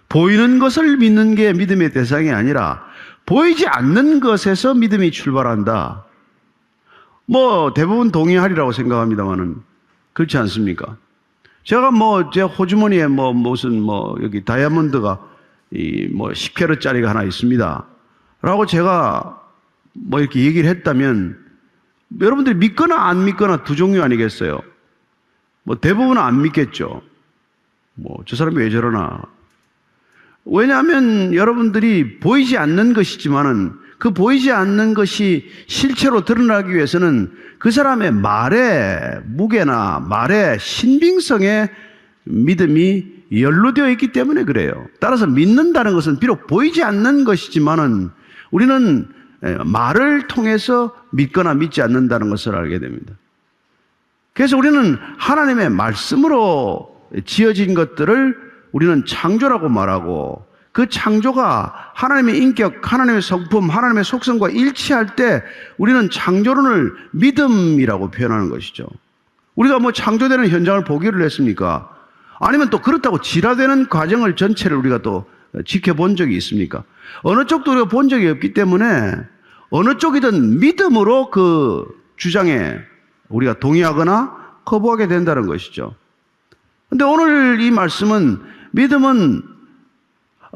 보이는 것을 믿는 게 믿음의 대상이 아니라 보이지 않는 것에서 믿음이 출발한다. 뭐 대부분 동의하리라고 생각합니다만은 그렇지 않습니까? 제가 제 호주머니에 무슨 여기 다이아몬드가 이 10캐럿짜리가 하나 있습니다 라고 제가 이렇게 얘기를 했다면 여러분들이 믿거나 안 믿거나 두 종류 아니겠어요? 대부분은 안 믿겠죠. 저 사람이 왜 저러나. 왜냐하면 여러분들이 보이지 않는 것이지만은 그 보이지 않는 것이 실체로 드러나기 위해서는 그 사람의 말의 무게나 말의 신빙성에 믿음이 연루되어 있기 때문에 그래요. 따라서 믿는다는 것은 비록 보이지 않는 것이지만은 우리는 말을 통해서 믿거나 믿지 않는다는 것을 알게 됩니다. 그래서 우리는 하나님의 말씀으로 지어진 것들을 우리는 창조라고 말하고, 그 창조가 하나님의 인격, 하나님의 성품, 하나님의 속성과 일치할 때 우리는 창조론을 믿음이라고 표현하는 것이죠. 우리가 뭐 창조되는 현장을 보기를 했습니까? 아니면 또 그렇다고 진화되는 과정을 전체를 우리가 또 지켜본 적이 있습니까? 어느 쪽도 우리가 본 적이 없기 때문에 어느 쪽이든 믿음으로 그 주장에 우리가 동의하거나 거부하게 된다는 것이죠. 근데 오늘 이 말씀은 믿음은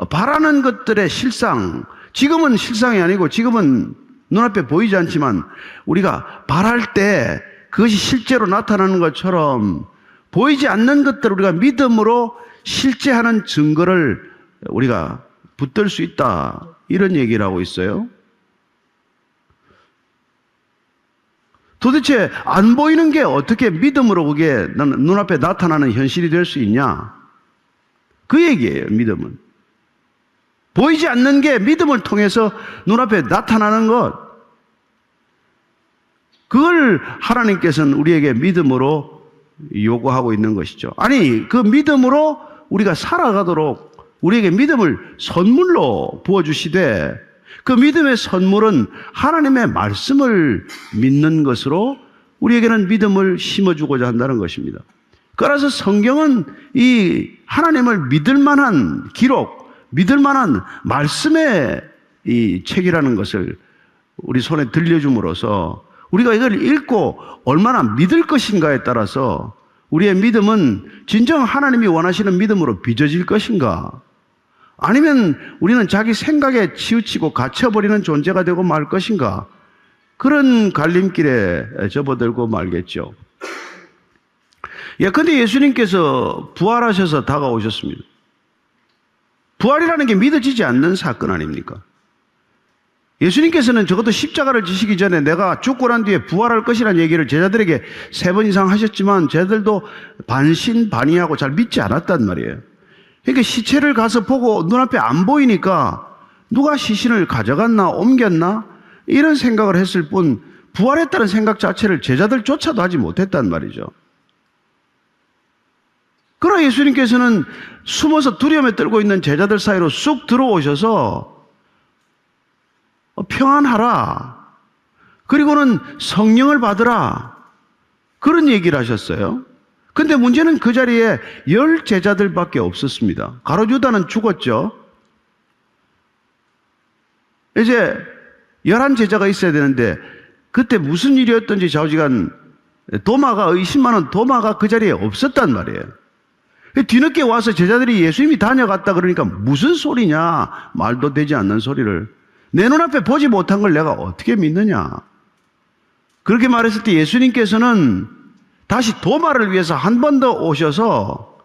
바라는 것들의 실상, 지금은 실상이 아니고 지금은 눈앞에 보이지 않지만 우리가 바랄 때 그것이 실제로 나타나는 것처럼 보이지 않는 것들을 우리가 믿음으로 실제하는 증거를 우리가 붙들 수 있다. 이런 얘기를 하고 있어요. 도대체 안 보이는 게 어떻게 믿음으로 그게 눈앞에 나타나는 현실이 될 수 있냐? 그 얘기예요, 믿음은. 보이지 않는 게 믿음을 통해서 눈앞에 나타나는 것. 그걸 하나님께서는 우리에게 믿음으로 요구하고 있는 것이죠. 아니, 그 믿음으로 우리가 살아가도록 우리에게 믿음을 선물로 부어주시되 그 믿음의 선물은 하나님의 말씀을 믿는 것으로 우리에게는 믿음을 심어주고자 한다는 것입니다. 그래서 성경은 이 하나님을 믿을 만한 기록, 믿을 만한 말씀의 이 책이라는 것을 우리 손에 들려줌으로써 우리가 이걸 읽고 얼마나 믿을 것인가에 따라서 우리의 믿음은 진정 하나님이 원하시는 믿음으로 빚어질 것인가, 아니면 우리는 자기 생각에 치우치고 갇혀버리는 존재가 되고 말 것인가, 그런 갈림길에 접어들고 말겠죠. 근데 예수님께서 부활하셔서 다가오셨습니다. 부활이라는 게 믿어지지 않는 사건 아닙니까? 예수님께서는 적어도 십자가를 지시기 전에 내가 죽고 난 뒤에 부활할 것이라는 얘기를 제자들에게 3번 이상 하셨지만 제자들도 반신반의하고 잘 믿지 않았단 말이에요. 그러니까 시체를 가서 보고 눈앞에 안 보이니까 누가 시신을 가져갔나 옮겼나 이런 생각을 했을 뿐 부활했다는 생각 자체를 제자들조차도 하지 못했단 말이죠. 그러나 예수님께서는 숨어서 두려움에 떨고 있는 제자들 사이로 쑥 들어오셔서 평안하라, 그리고는 성령을 받으라, 그런 얘기를 하셨어요. 근데 문제는 그 자리에 10 제자들밖에 없었습니다. 가룟 유다는 죽었죠. 이제 11 제자가 있어야 되는데 그때 무슨 일이었던지 좌우지간 도마가, 의심하는 도마가 그 자리에 없었단 말이에요. 뒤늦게 와서 제자들이 예수님이 다녀갔다 그러니까 무슨 소리냐, 말도 되지 않는 소리를, 내 눈앞에 보지 못한 걸 내가 어떻게 믿느냐, 그렇게 말했을 때 예수님께서는 다시 도마를 위해서 한 번 더 오셔서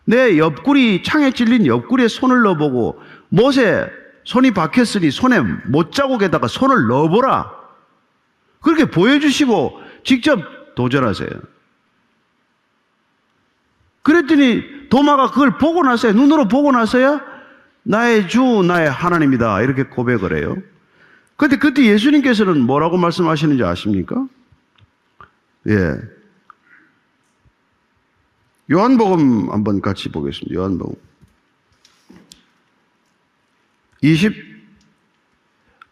내 옆구리, 창에 찔린 옆구리에 손을 넣어보고 못에 손이 박혔으니 손에 못자국에다가 손을 넣어보라, 그렇게 보여주시고 직접 도전하세요. 그랬더니 도마가 그걸 보고 나서야, 눈으로 보고 나서야 나의 주, 나의 하나님이다 이렇게 고백을 해요. 그런데 그때 예수님께서는 뭐라고 말씀하시는지 아십니까? 요한복음 한번 같이 보겠습니다. 요한복음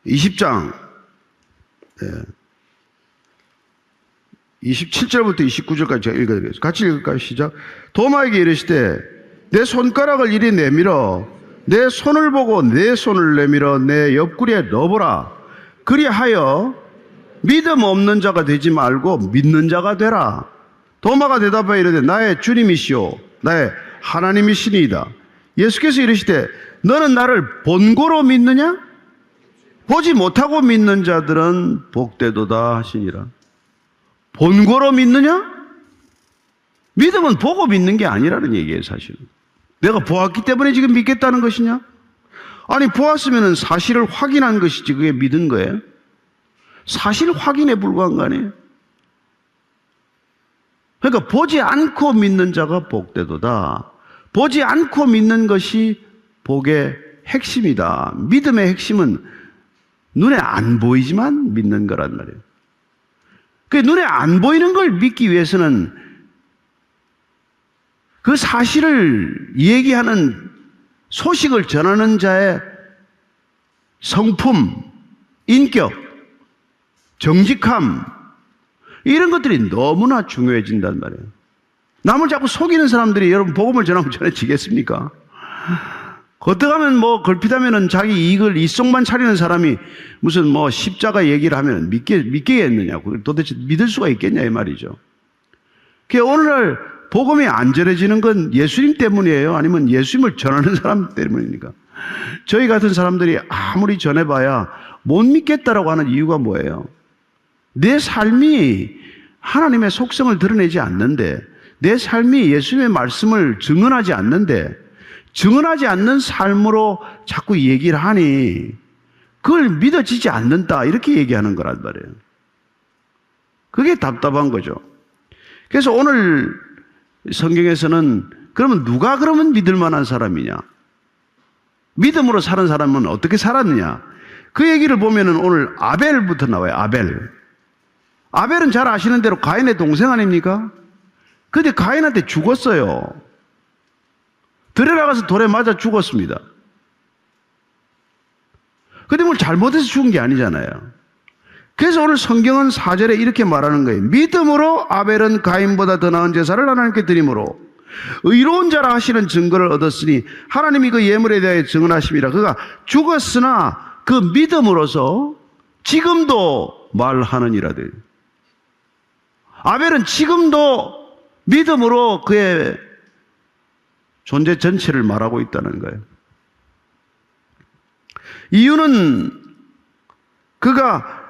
20장 27절부터 29절까지 제가 읽어드리겠습니다. 같이 읽을까요? 시작. 도마에게 이르시되 내 손가락을 이리 내밀어 내 손을 보고 내 손을 내밀어 내 옆구리에 넣어보라. 그리하여 믿음 없는 자가 되지 말고 믿는 자가 되라. 도마가 대답하여 이르되 나의 주님이시오 나의 하나님이시니이다. 예수께서 이르시되 너는 나를 본고로 믿느냐? 보지 못하고 믿는 자들은 복되도다 하시니라. 본고로 믿느냐? 믿음은 보고 믿는 게 아니라는 얘기예요, 사실은. 내가 보았기 때문에 지금 믿겠다는 것이냐? 아니, 보았으면 사실을 확인한 것이지 그게 믿은 거예요. 사실 확인에 불과한 거 아니에요. 그러니까 보지 않고 믿는 자가 복되도다. 보지 않고 믿는 것이 복의 핵심이다. 믿음의 핵심은 눈에 안 보이지만 믿는 거란 말이에요. 그 눈에 안 보이는 걸 믿기 위해서는 그 사실을 얘기하는, 소식을 전하는 자의 성품, 인격, 정직함, 이런 것들이 너무나 중요해진단 말이에요. 남을 자꾸 속이는 사람들이 여러분 복음을 전하면 전해지겠습니까? 어떻게 하면 뭐 걸핏하면은 자기 이익을 이속만 차리는 사람이 무슨 뭐 십자가 얘기를 하면 믿겠느냐고. 도대체 믿을 수가 있겠냐 이 말이죠. 그러니까 오늘날 복음이 안 전해지는 건 예수님 때문이에요? 아니면 예수님을 전하는 사람 때문입니까? 저희 같은 사람들이 아무리 전해봐야 못 믿겠다라고 하는 이유가 뭐예요? 내 삶이 하나님의 속성을 드러내지 않는데, 내 삶이 예수님의 말씀을 증언하지 않는데, 증언하지 않는 삶으로 자꾸 얘기를 하니 그걸 믿어지지 않는다 이렇게 얘기하는 거란 말이에요. 그게 답답한 거죠. 그래서 오늘 성경에서는 그러면 누가 그러면 믿을 만한 사람이냐? 믿음으로 사는 사람은 어떻게 살았느냐? 그 얘기를 보면은 오늘 아벨부터 나와요. 아벨은 잘 아시는 대로 가인의 동생 아닙니까? 근데 가인한테 죽었어요. 들에 나가서 돌에 맞아 죽었습니다. 근데 뭘 잘못해서 죽은 게 아니잖아요. 그래서 오늘 성경은 4절에 이렇게 말하는 거예요. 믿음으로 아벨은 가인보다 더 나은 제사를 하나님께 드림으로 의로운 자라 하시는 증거를 얻었으니 하나님이 그 예물에 대하여 증언하심이라. 그가 죽었으나 그 믿음으로서 지금도 말하느니라. 아벨은 지금도 믿음으로 그의 존재 전체를 말하고 있다는 거예요. 이유는 그가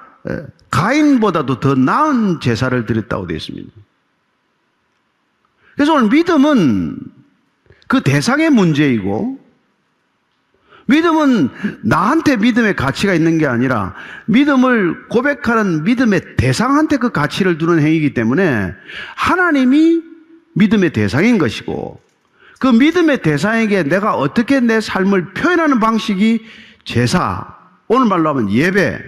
가인보다도 더 나은 제사를 드렸다고 되어 있습니다. 그래서 오늘 믿음은 그 대상의 문제이고, 믿음은 나한테 믿음의 가치가 있는 게 아니라 믿음을 고백하는 믿음의 대상한테 그 가치를 두는 행위이기 때문에 하나님이 믿음의 대상인 것이고, 그 믿음의 대상에게 내가 어떻게 내 삶을 표현하는 방식이 제사, 오늘 말로 하면 예배.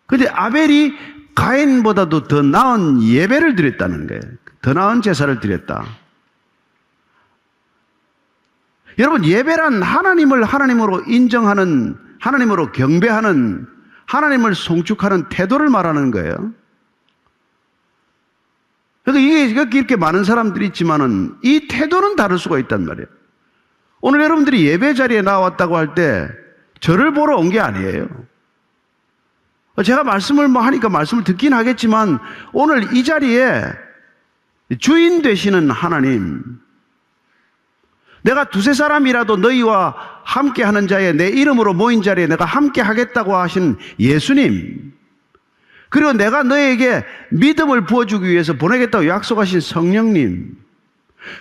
그런데 아벨이 가인보다도 더 나은 예배를 드렸다는 거예요. 더 나은 제사를 드렸다. 여러분, 예배란 하나님을 하나님으로 인정하는, 하나님으로 경배하는, 하나님을 송축하는 태도를 말하는 거예요. 그러니까 이게 이렇게 많은 사람들이 있지만은 이 태도는 다를 수가 있단 말이에요. 오늘 여러분들이 예배 자리에 나왔다고 할 때 저를 보러 온 게 아니에요. 제가 말씀을 뭐 하니까 말씀을 듣긴 하겠지만 오늘 이 자리에 주인 되시는 하나님, 내가 두세 사람이라도 너희와 함께 하는 자에 내 이름으로 모인 자리에 내가 함께 하겠다고 하신 예수님, 그리고 내가 너에게 믿음을 부어주기 위해서 보내겠다고 약속하신 성령님,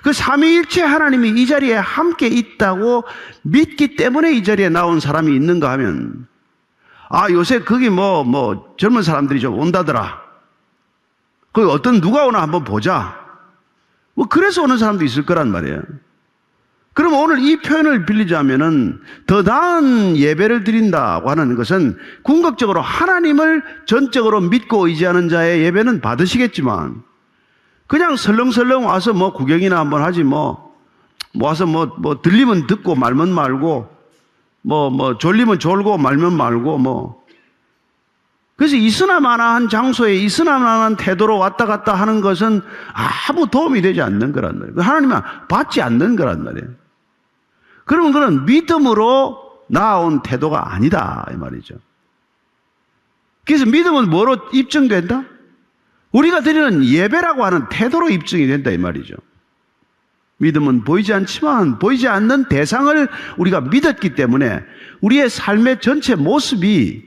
그 삼위일체 하나님이 이 자리에 함께 있다고 믿기 때문에 이 자리에 나온 사람이 있는가 하면, 아, 요새 거기 젊은 사람들이 좀 온다더라. 거기 누가 오나 한번 보자. 그래서 오는 사람도 있을 거란 말이에요. 그럼 오늘 이 표현을 빌리자면은 더 나은 예배를 드린다고 하는 것은 궁극적으로 하나님을 전적으로 믿고 의지하는 자의 예배는 받으시겠지만, 그냥 설렁설렁 와서 구경이나 한번 하지 와서 들리면 듣고 말면 말고 졸리면 졸고 말면 말고 그래서 이스나마나한 장소에 이스나마나한 태도로 왔다 갔다 하는 것은 아무 도움이 되지 않는 거란 말이에요. 하나님은 받지 않는 거란 말이에요. 그러면 그건 믿음으로 나아온 태도가 아니다 이 말이죠. 그래서 믿음은 뭐로 입증된다? 우리가 드리는 예배라고 하는 태도로 입증이 된다 이 말이죠. 믿음은 보이지 않지만 보이지 않는 대상을 우리가 믿었기 때문에 우리의 삶의 전체 모습이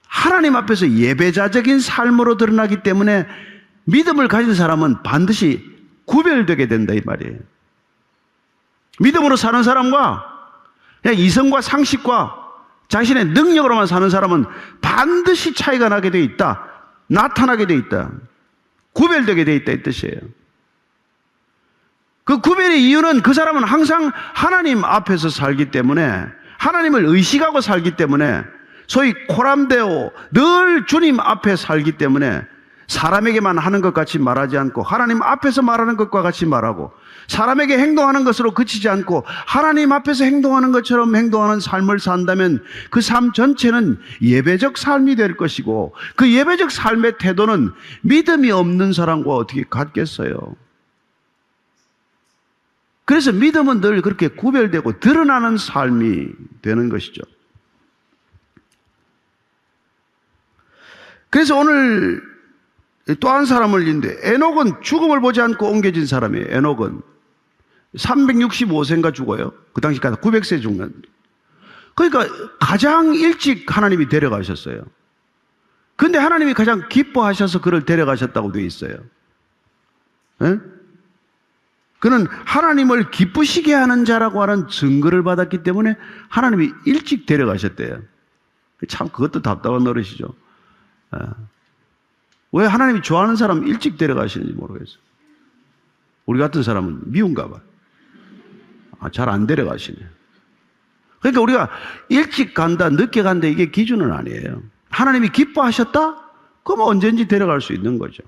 하나님 앞에서 예배자적인 삶으로 드러나기 때문에 믿음을 가진 사람은 반드시 구별되게 된다 이 말이에요. 믿음으로 사는 사람과 그냥 이성과 상식과 자신의 능력으로만 사는 사람은 반드시 차이가 나게 돼 있다. 나타나게 돼 있다. 구별되게 돼 있다 이 뜻이에요. 그 구별의 이유는 그 사람은 항상 하나님 앞에서 살기 때문에, 하나님을 의식하고 살기 때문에, 소위 코람데오, 늘 주님 앞에 살기 때문에 사람에게만 하는 것 같이 말하지 않고 하나님 앞에서 말하는 것과 같이 말하고 사람에게 행동하는 것으로 그치지 않고 하나님 앞에서 행동하는 것처럼 행동하는 삶을 산다면 그 삶 전체는 예배적 삶이 될 것이고 그 예배적 삶의 태도는 믿음이 없는 사람과 어떻게 같겠어요? 그래서 믿음은 늘 그렇게 구별되고 드러나는 삶이 되는 것이죠. 그래서 오늘 또 한 사람을 인데 에녹은 죽음을 보지 않고 옮겨진 사람이에요. 에녹은 365세인가 죽어요. 그 당시까지 900세 죽는. 그러니까 가장 일찍 하나님이 데려가셨어요. 근데 하나님이 가장 기뻐하셔서 그를 데려가셨다고 되어 있어요. 에? 그는 하나님을 기쁘시게 하는 자라고 하는 증거를 받았기 때문에 하나님이 일찍 데려가셨대요. 참 그것도 답답한 노릇이죠. 왜 하나님이 좋아하는 사람 일찍 데려가시는지 모르겠어요. 우리 같은 사람은 미운가 봐요. 잘 안 데려가시네. 그러니까 우리가 일찍 간다, 늦게 간다 이게 기준은 아니에요. 하나님이 기뻐하셨다? 그럼 언제든지 데려갈 수 있는 거죠.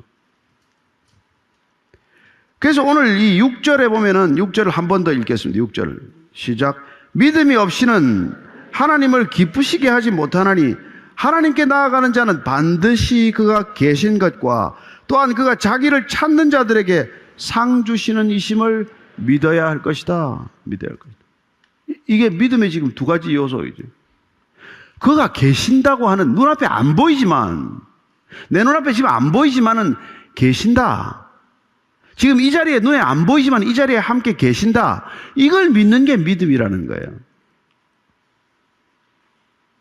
그래서 오늘 이 6절에 보면은 6절을 한 번 더 읽겠습니다. 6절 시작. 믿음이 없이는 하나님을 기쁘시게 하지 못하나니 하나님께 나아가는 자는 반드시 그가 계신 것과 또한 그가 자기를 찾는 자들에게 상 주시는 이심을 믿어야 할 것이다. 믿어야 할 것이다. 이게 믿음의 지금 두 가지 요소이죠. 그가 계신다고 하는 눈앞에 안 보이지만 내 눈앞에 지금 안 보이지만은 계신다. 지금 이 자리에 눈에 안 보이지만 이 자리에 함께 계신다. 이걸 믿는 게 믿음이라는 거예요.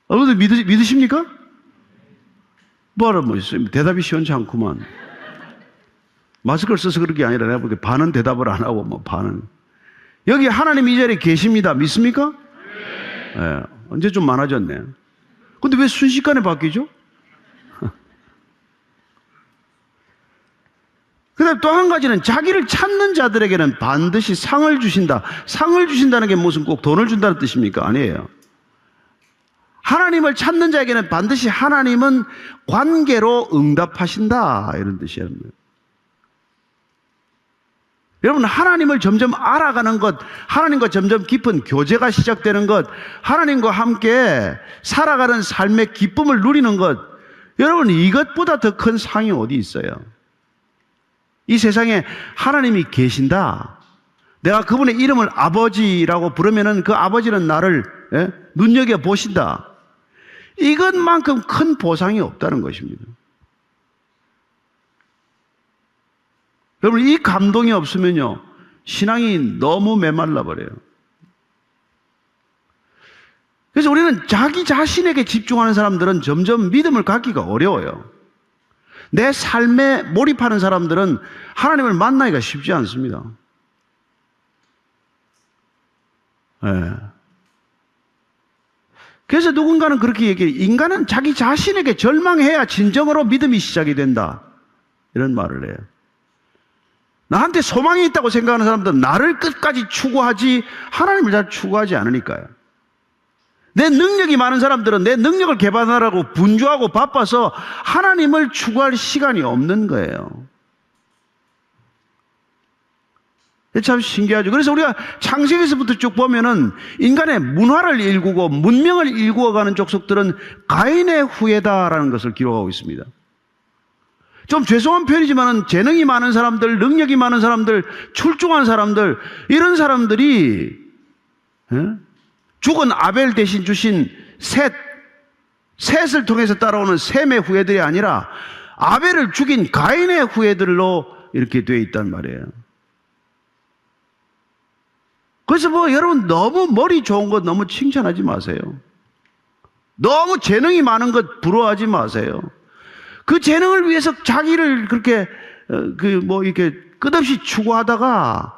여러분들 믿으십니까? 뭐라 뭐 있어요? 대답이 시원치 않구만. 마스크를 써서 그런 게 아니라 내가 보기에 반은 대답을 안 하고 뭐 반은. 여기 하나님 이 자리에 계십니다. 믿습니까? 네. 언제 좀 많아졌네. 근데 왜 순식간에 바뀌죠? 그 다음에 또 한 가지는 자기를 찾는 자들에게는 반드시 상을 주신다. 상을 주신다는 게 무슨 꼭 돈을 준다는 뜻입니까? 아니에요. 하나님을 찾는 자에게는 반드시 하나님은 관계로 응답하신다. 이런 뜻이에요. 여러분, 하나님을 점점 알아가는 것, 하나님과 점점 깊은 교제가 시작되는 것, 하나님과 함께 살아가는 삶의 기쁨을 누리는 것, 여러분, 이것보다 더 큰 상이 어디 있어요? 이 세상에 하나님이 계신다. 내가 그분의 이름을 아버지라고 부르면은 그 아버지는 나를 눈여겨보신다. 이것만큼 큰 보상이 없다는 것입니다. 여러분, 이 감동이 없으면요, 신앙이 너무 메말라 버려요. 그래서 우리는 자기 자신에게 집중하는 사람들은 점점 믿음을 갖기가 어려워요. 내 삶에 몰입하는 사람들은 하나님을 만나기가 쉽지 않습니다. 네. 그래서 누군가는 그렇게 얘기해요. 인간은 자기 자신에게 절망해야 진정으로 믿음이 시작이 된다. 이런 말을 해요. 나한테 소망이 있다고 생각하는 사람들은 나를 끝까지 추구하지 하나님을 잘 추구하지 않으니까요. 내 능력이 많은 사람들은 내 능력을 개발하라고 분주하고 바빠서 하나님을 추구할 시간이 없는 거예요. 참 신기하죠. 그래서 우리가 창세기에서부터 쭉 보면은 인간의 문화를 일구고 문명을 일구어가는 족속들은 가인의 후예다라는 것을 기록하고 있습니다. 좀 죄송한 표현이지만 재능이 많은 사람들, 능력이 많은 사람들, 출중한 사람들, 이런 사람들이 죽은 아벨 대신 주신 셋을 통해서 따라오는 셈의 후예들이 아니라 아벨을 죽인 가인의 후예들로 이렇게 되어 있단 말이에요. 그래서 뭐 여러분 너무 머리 좋은 것 너무 칭찬하지 마세요. 너무 재능이 많은 것 부러워하지 마세요. 그 재능을 위해서 자기를 그렇게 이렇게 끝없이 추구하다가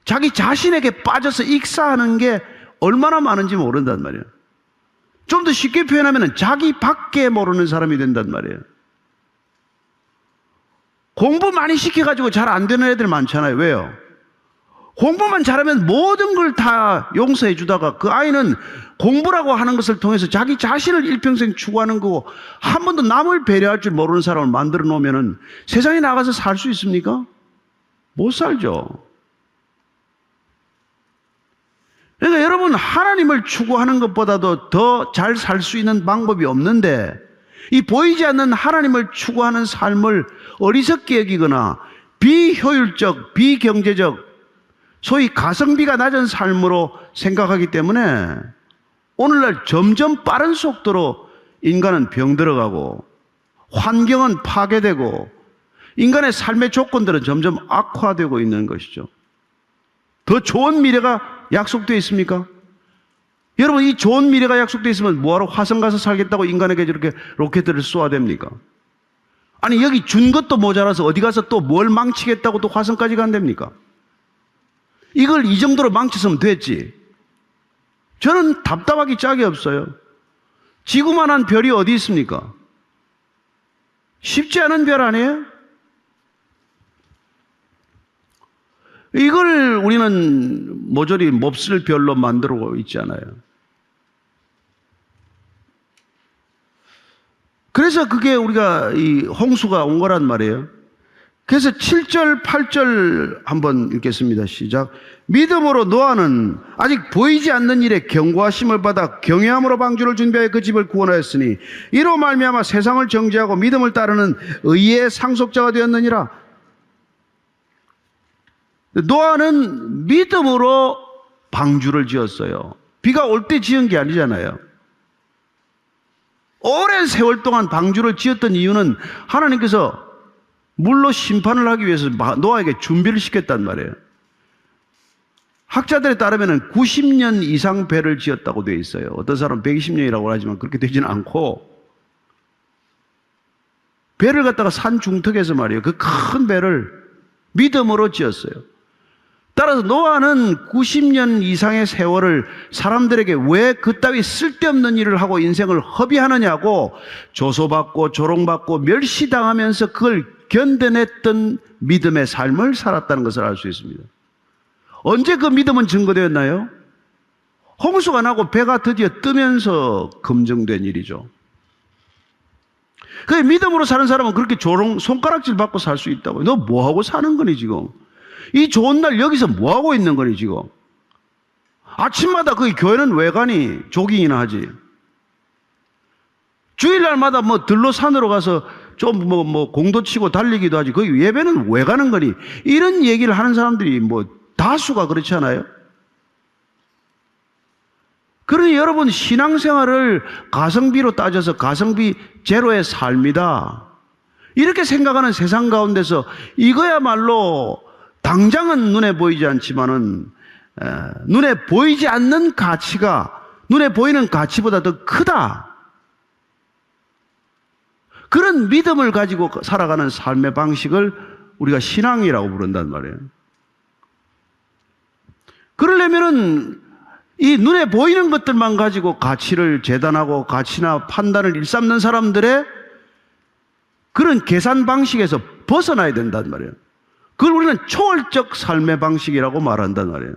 자기 자신에게 빠져서 익사하는 게 얼마나 많은지 모른단 말이에요. 좀 더 쉽게 표현하면 자기 밖에 모르는 사람이 된단 말이에요. 공부 많이 시켜가지고 잘 안 되는 애들 많잖아요. 왜요? 공부만 잘하면 모든 걸 다 용서해 주다가 그 아이는 공부라고 하는 것을 통해서 자기 자신을 일평생 추구하는 거고 한 번도 남을 배려할 줄 모르는 사람을 만들어 놓으면 세상에 나가서 살 수 있습니까? 못 살죠. 그러니까 여러분, 하나님을 추구하는 것보다도 더 잘 살 수 있는 방법이 없는데 이 보이지 않는 하나님을 추구하는 삶을 어리석게 여기거나 비효율적, 비경제적, 소위 가성비가 낮은 삶으로 생각하기 때문에 오늘날 점점 빠른 속도로 인간은 병들어가고 환경은 파괴되고 인간의 삶의 조건들은 점점 악화되고 있는 것이죠. 더 좋은 미래가 약속되어 있습니까? 여러분, 이 좋은 미래가 약속되어 있으면 뭐하러 화성 가서 살겠다고 인간에게 저렇게 로켓들을 쏘아댑니까? 아니, 여기 준 것도 모자라서 어디 가서 또 뭘 망치겠다고 또 화성까지 간답니까? 이걸 이 정도로 망쳤으면 됐지. 저는 답답하기 짝이 없어요. 지구만한 별이 어디 있습니까? 쉽지 않은 별 아니에요? 이걸 우리는 모조리 몹쓸 별로 만들고 있잖아요. 그래서 그게 우리가 이 홍수가 온 거란 말이에요. 그래서 7절, 8절 한번 읽겠습니다. 시작. 믿음으로 노아는 아직 보이지 않는 일에 경고하심을 받아 경외함으로 방주를 준비하여 그 집을 구원하였으니 이로 말미암아 세상을 정죄하고 믿음을 따르는 의의 상속자가 되었느니라. 노아는 믿음으로 방주를 지었어요. 비가 올 때 지은 게 아니잖아요. 오랜 세월 동안 방주를 지었던 이유는 하나님께서 물로 심판을 하기 위해서 노아에게 준비를 시켰단 말이에요. 학자들에 따르면 90년 이상 배를 지었다고 되어 있어요. 어떤 사람은 120년이라고 하지만 그렇게 되지는 않고 배를 갖다가 산 중턱에서 말이에요. 그 큰 배를 믿음으로 지었어요. 따라서 노아는 90년 이상의 세월을 사람들에게 왜 그따위 쓸데없는 일을 하고 인생을 허비하느냐고 조소받고 조롱받고 멸시당하면서 그걸 견뎌냈던 믿음의 삶을 살았다는 것을 알 수 있습니다. 언제 그 믿음은 증거되었나요? 홍수가 나고 배가 드디어 뜨면서 검증된 일이죠. 그 믿음으로 사는 사람은 그렇게 조롱, 손가락질 받고 살 수 있다고요. 너 뭐하고 사는 거니 지금? 이 좋은 날 여기서 뭐하고 있는 거니 지금? 아침마다 거기 교회는 왜 가니? 조깅이나 하지. 주일날마다 뭐 들로 산으로 가서 좀 공도 치고 달리기도 하지. 거기 예배는 왜 가는 거니? 이런 얘기를 하는 사람들이 뭐 다수가 그렇지 않아요? 그러니 여러분, 신앙생활을 가성비로 따져서 가성비 제로의 삶이다, 이렇게 생각하는 세상 가운데서 이거야말로 당장은 눈에 보이지 않지만은 눈에 보이지 않는 가치가 눈에 보이는 가치보다 더 크다, 그런 믿음을 가지고 살아가는 삶의 방식을 우리가 신앙이라고 부른단 말이에요. 그러려면은 이 눈에 보이는 것들만 가지고 가치를 재단하고 가치나 판단을 일삼는 사람들의 그런 계산 방식에서 벗어나야 된단 말이에요. 그걸 우리는 초월적 삶의 방식이라고 말한단 말이에요.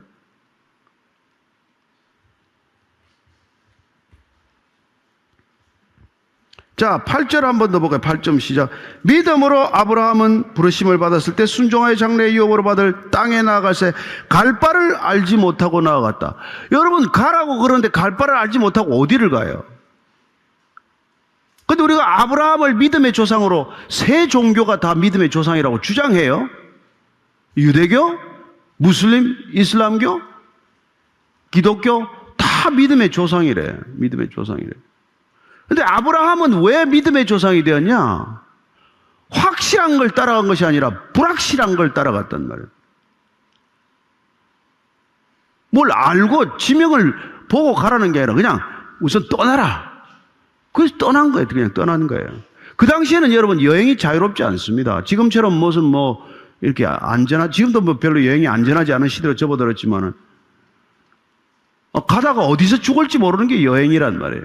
자, 8절 한 번 더 볼까요? 8점 시작. 믿음으로 아브라함은 부르심을 받았을 때 순종하여 장래의 유업으로 받을 땅에 나아갈새 갈 바를 알지 못하고 나아갔다. 여러분, 가라고 그러는데 갈 바를 알지 못하고 어디를 가요? 근데 우리가 아브라함을 믿음의 조상으로, 세 종교가 다 믿음의 조상이라고 주장해요. 유대교, 무슬림, 이슬람교, 기독교 다 믿음의 조상이래. 믿음의 조상이래. 근데 아브라함은 왜 믿음의 조상이 되었냐? 확실한 걸 따라간 것이 아니라 불확실한 걸 따라갔단 말이에요. 뭘 알고 지명을 보고 가라는 게 아니라 그냥 우선 떠나라. 그래서 떠난 거예요. 그냥 떠난 거예요. 그 당시에는 여러분, 여행이 자유롭지 않습니다. 지금처럼 무슨 이렇게 지금도 별로 여행이 안전하지 않은 시대로 접어들었지만은 가다가 어디서 죽을지 모르는 게 여행이란 말이에요.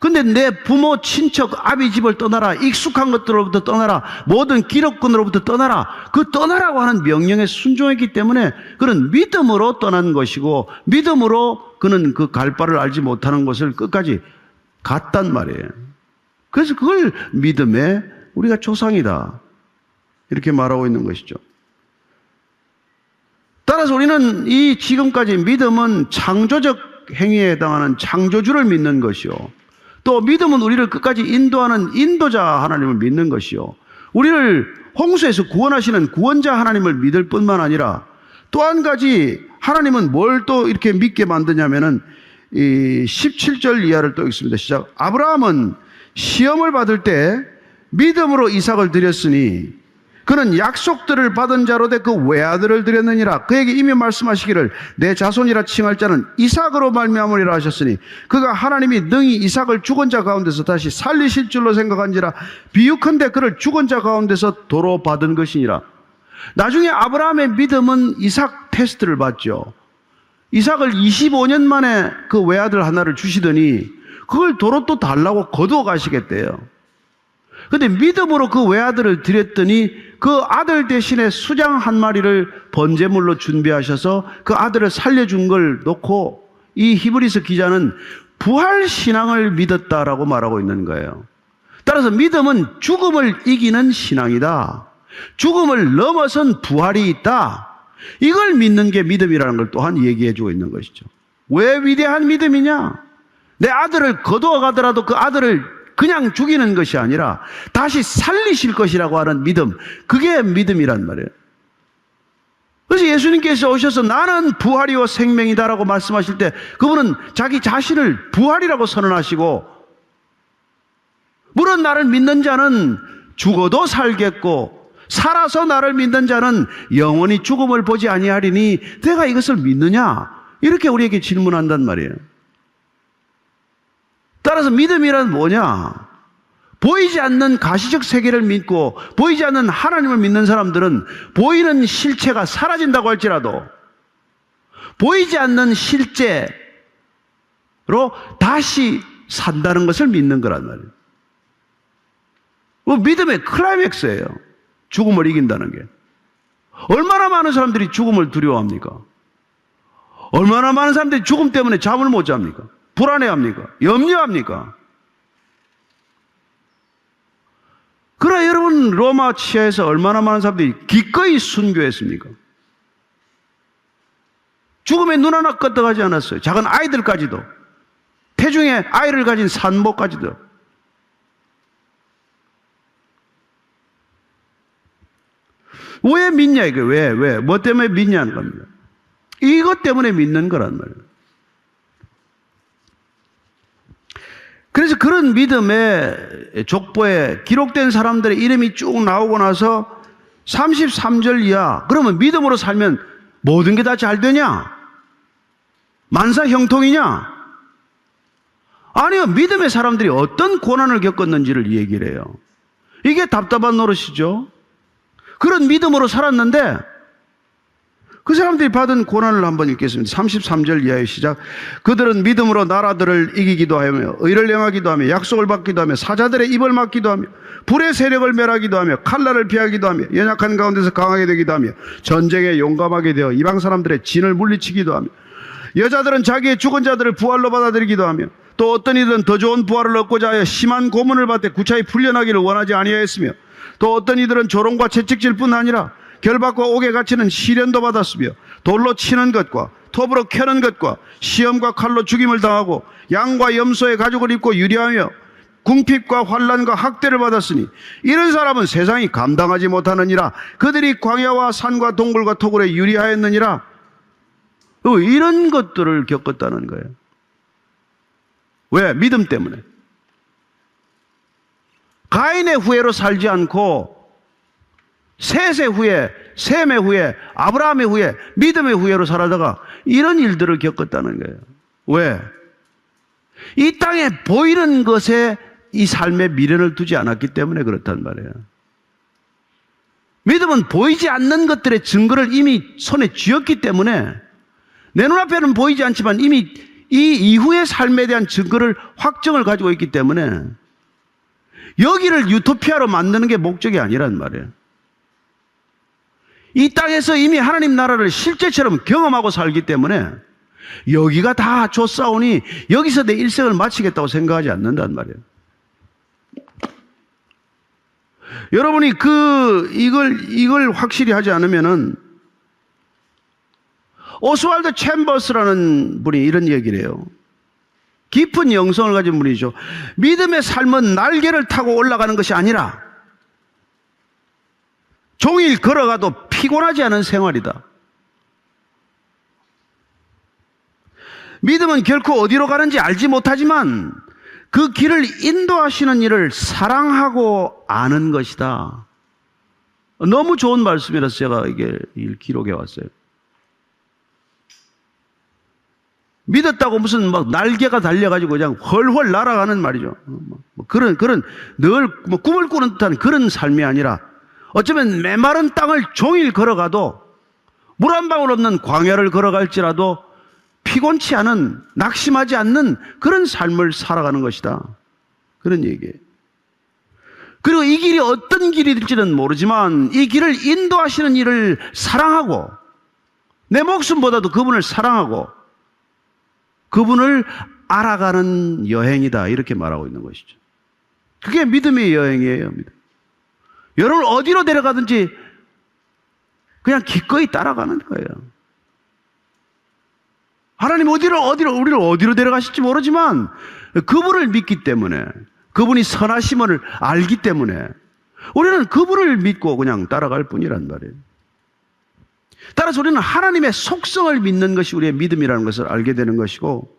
근데 내 부모, 친척, 아비 집을 떠나라. 익숙한 것들로부터 떠나라. 모든 기록권으로부터 떠나라. 그 떠나라고 하는 명령에 순종했기 때문에 그는 믿음으로 떠난 것이고 믿음으로 그는 그 갈 바를 알지 못하는 것을 끝까지 갔단 말이에요. 그래서 그걸 믿음의 우리가 조상이다. 이렇게 말하고 있는 것이죠. 따라서 우리는 이 지금까지 믿음은 창조적 행위에 해당하는 창조주를 믿는 것이요. 또 믿음은 우리를 끝까지 인도하는 인도자 하나님을 믿는 것이요. 우리를 홍수에서 구원하시는 구원자 하나님을 믿을 뿐만 아니라 또 한 가지 하나님은 뭘 또 이렇게 믿게 만드냐면은 이 17절 이하를 또 읽습니다. 시작. 아브라함은 시험을 받을 때 믿음으로 이삭을 드렸으니 그는 약속들을 받은 자로 돼 그 외아들을 드렸느니라. 그에게 이미 말씀하시기를 내 자손이라 칭할 자는 이삭으로 말미암으리라 하셨으니 그가 하나님이 능히 이삭을 죽은 자 가운데서 다시 살리실 줄로 생각한지라 비유컨대 그를 죽은 자 가운데서 도로 받은 것이니라. 나중에 아브라함의 믿음은 이삭 테스트를 받죠. 이삭을 25년 만에 그 외아들 하나를 주시더니 그걸 도로 또 달라고 거두어 가시겠대요. 근데 믿음으로 그 외아들을 드렸더니 그 아들 대신에 수장 한 마리를 번제물로 준비하셔서 그 아들을 살려준 걸 놓고 이 히브리서 기자는 부활 신앙을 믿었다라고 말하고 있는 거예요. 따라서 믿음은 죽음을 이기는 신앙이다. 죽음을 넘어선 부활이 있다. 이걸 믿는 게 믿음이라는 걸 또한 얘기해 주고 있는 것이죠. 왜 위대한 믿음이냐? 내 아들을 거두어 가더라도 그 아들을 그냥 죽이는 것이 아니라 다시 살리실 것이라고 하는 믿음, 그게 믿음이란 말이에요. 그래서 예수님께서 오셔서 나는 부활이요 생명이다라고 말씀하실 때 그분은 자기 자신을 부활이라고 선언하시고 물론 나를 믿는 자는 죽어도 살겠고 살아서 나를 믿는 자는 영원히 죽음을 보지 아니하리니 내가 이것을 믿느냐? 이렇게 우리에게 질문한단 말이에요. 따라서 믿음이란 뭐냐? 보이지 않는 가시적 세계를 믿고 보이지 않는 하나님을 믿는 사람들은 보이는 실체가 사라진다고 할지라도 보이지 않는 실제로 다시 산다는 것을 믿는 거란 말이에요. 믿음의 클라이맥스예요. 죽음을 이긴다는 게. 얼마나 많은 사람들이 죽음을 두려워합니까? 얼마나 많은 사람들이 죽음 때문에 잠을 못 잡니까? 불안해합니까? 염려합니까? 그러나 여러분 로마 치하에서 얼마나 많은 사람들이 기꺼이 순교했습니까? 죽음에 눈 하나 끄떡하지 않았어요. 작은 아이들까지도. 태중에 아이를 가진 산모까지도. 왜 믿냐 이게 왜? 뭐 때문에 믿냐는 겁니다. 이것 때문에 믿는 거란 말이에요. 그래서 그런 믿음의 족보에 기록된 사람들의 이름이 쭉 나오고 나서 33절 이하 그러면 믿음으로 살면 모든 게 다 잘 되냐? 만사 형통이냐? 아니요. 믿음의 사람들이 어떤 고난을 겪었는지를 얘기를 해요. 이게 답답한 노릇이죠. 그런 믿음으로 살았는데 그 사람들이 받은 고난을 한번 읽겠습니다. 33절 이하의 시작. 그들은 믿음으로 나라들을 이기기도 하며 의를 행하기도 하며 약속을 받기도 하며 사자들의 입을 막기도 하며 불의 세력을 멸하기도 하며 칼날을 피하기도 하며 연약한 가운데서 강하게 되기도 하며 전쟁에 용감하게 되어 이방 사람들의 진을 물리치기도 하며 여자들은 자기의 죽은 자들을 부활로 받아들이기도 하며 또 어떤 이들은 더 좋은 부활을 얻고자 하여 심한 고문을 받되 구차히 풀려나기를 원하지 아니하였으며 또 어떤 이들은 조롱과 채찍질 뿐 아니라 결박과 옥에 갇히는 시련도 받았으며 돌로 치는 것과 톱으로 켜는 것과 시험과 칼로 죽임을 당하고 양과 염소의 가죽을 입고 유리하며 궁핍과 환난과 학대를 받았으니 이런 사람은 세상이 감당하지 못하느니라. 그들이 광야와 산과 동굴과 토굴에 유리하였느니라. 이런 것들을 겪었다는 거예요. 왜? 믿음 때문에. 가인의 후예로 살지 않고 셋의 후예, 셈의 후예, 아브라함의 후예, 믿음의 후예로 살아다가 이런 일들을 겪었다는 거예요. 왜? 이 땅에 보이는 것에 이 삶에 미련을 두지 않았기 때문에 그렇단 말이에요. 믿음은 보이지 않는 것들의 증거를 이미 손에 쥐었기 때문에 내 눈앞에는 보이지 않지만 이미 이 이후의 삶에 대한 증거를 확정을 가지고 있기 때문에 여기를 유토피아로 만드는 게 목적이 아니란 말이에요. 이 땅에서 이미 하나님 나라를 실제처럼 경험하고 살기 때문에 여기가 다 좋사오니 여기서 내 일생을 마치겠다고 생각하지 않는단 말이에요. 여러분이 이걸 확실히 하지 않으면은 오스왈드 챔버스라는 분이 이런 얘기를 해요. 깊은 영성을 가진 분이죠. 믿음의 삶은 날개를 타고 올라가는 것이 아니라 종일 걸어가도 피곤하지 않은 생활이다. 믿음은 결코 어디로 가는지 알지 못하지만 그 길을 인도하시는 이를 사랑하고 아는 것이다. 너무 좋은 말씀이라서 제가 이게 기록해 왔어요. 믿었다고 무슨 막 날개가 달려가지고 그냥 훨훨 날아가는 말이죠. 그런 늘 꿈을 꾸는 듯한 그런 삶이 아니라 어쩌면 메마른 땅을 종일 걸어가도 물 한 방울 없는 광야를 걸어갈지라도 피곤치 않은, 낙심하지 않는 그런 삶을 살아가는 것이다. 그런 얘기예요. 그리고 이 길이 어떤 길일지는 모르지만 이 길을 인도하시는 이를 사랑하고 내 목숨보다도 그분을 사랑하고 그분을 알아가는 여행이다. 이렇게 말하고 있는 것이죠. 그게 믿음의 여행이에요. 여러분 어디로 데려가든지 그냥 기꺼이 따라가는 거예요. 하나님 우리를 어디로 데려가실지 모르지만 그분을 믿기 때문에, 그분이 선하심을 알기 때문에 우리는 그분을 믿고 그냥 따라갈 뿐이란 말이에요. 따라서 우리는 하나님의 속성을 믿는 것이 우리의 믿음이라는 것을 알게 되는 것이고,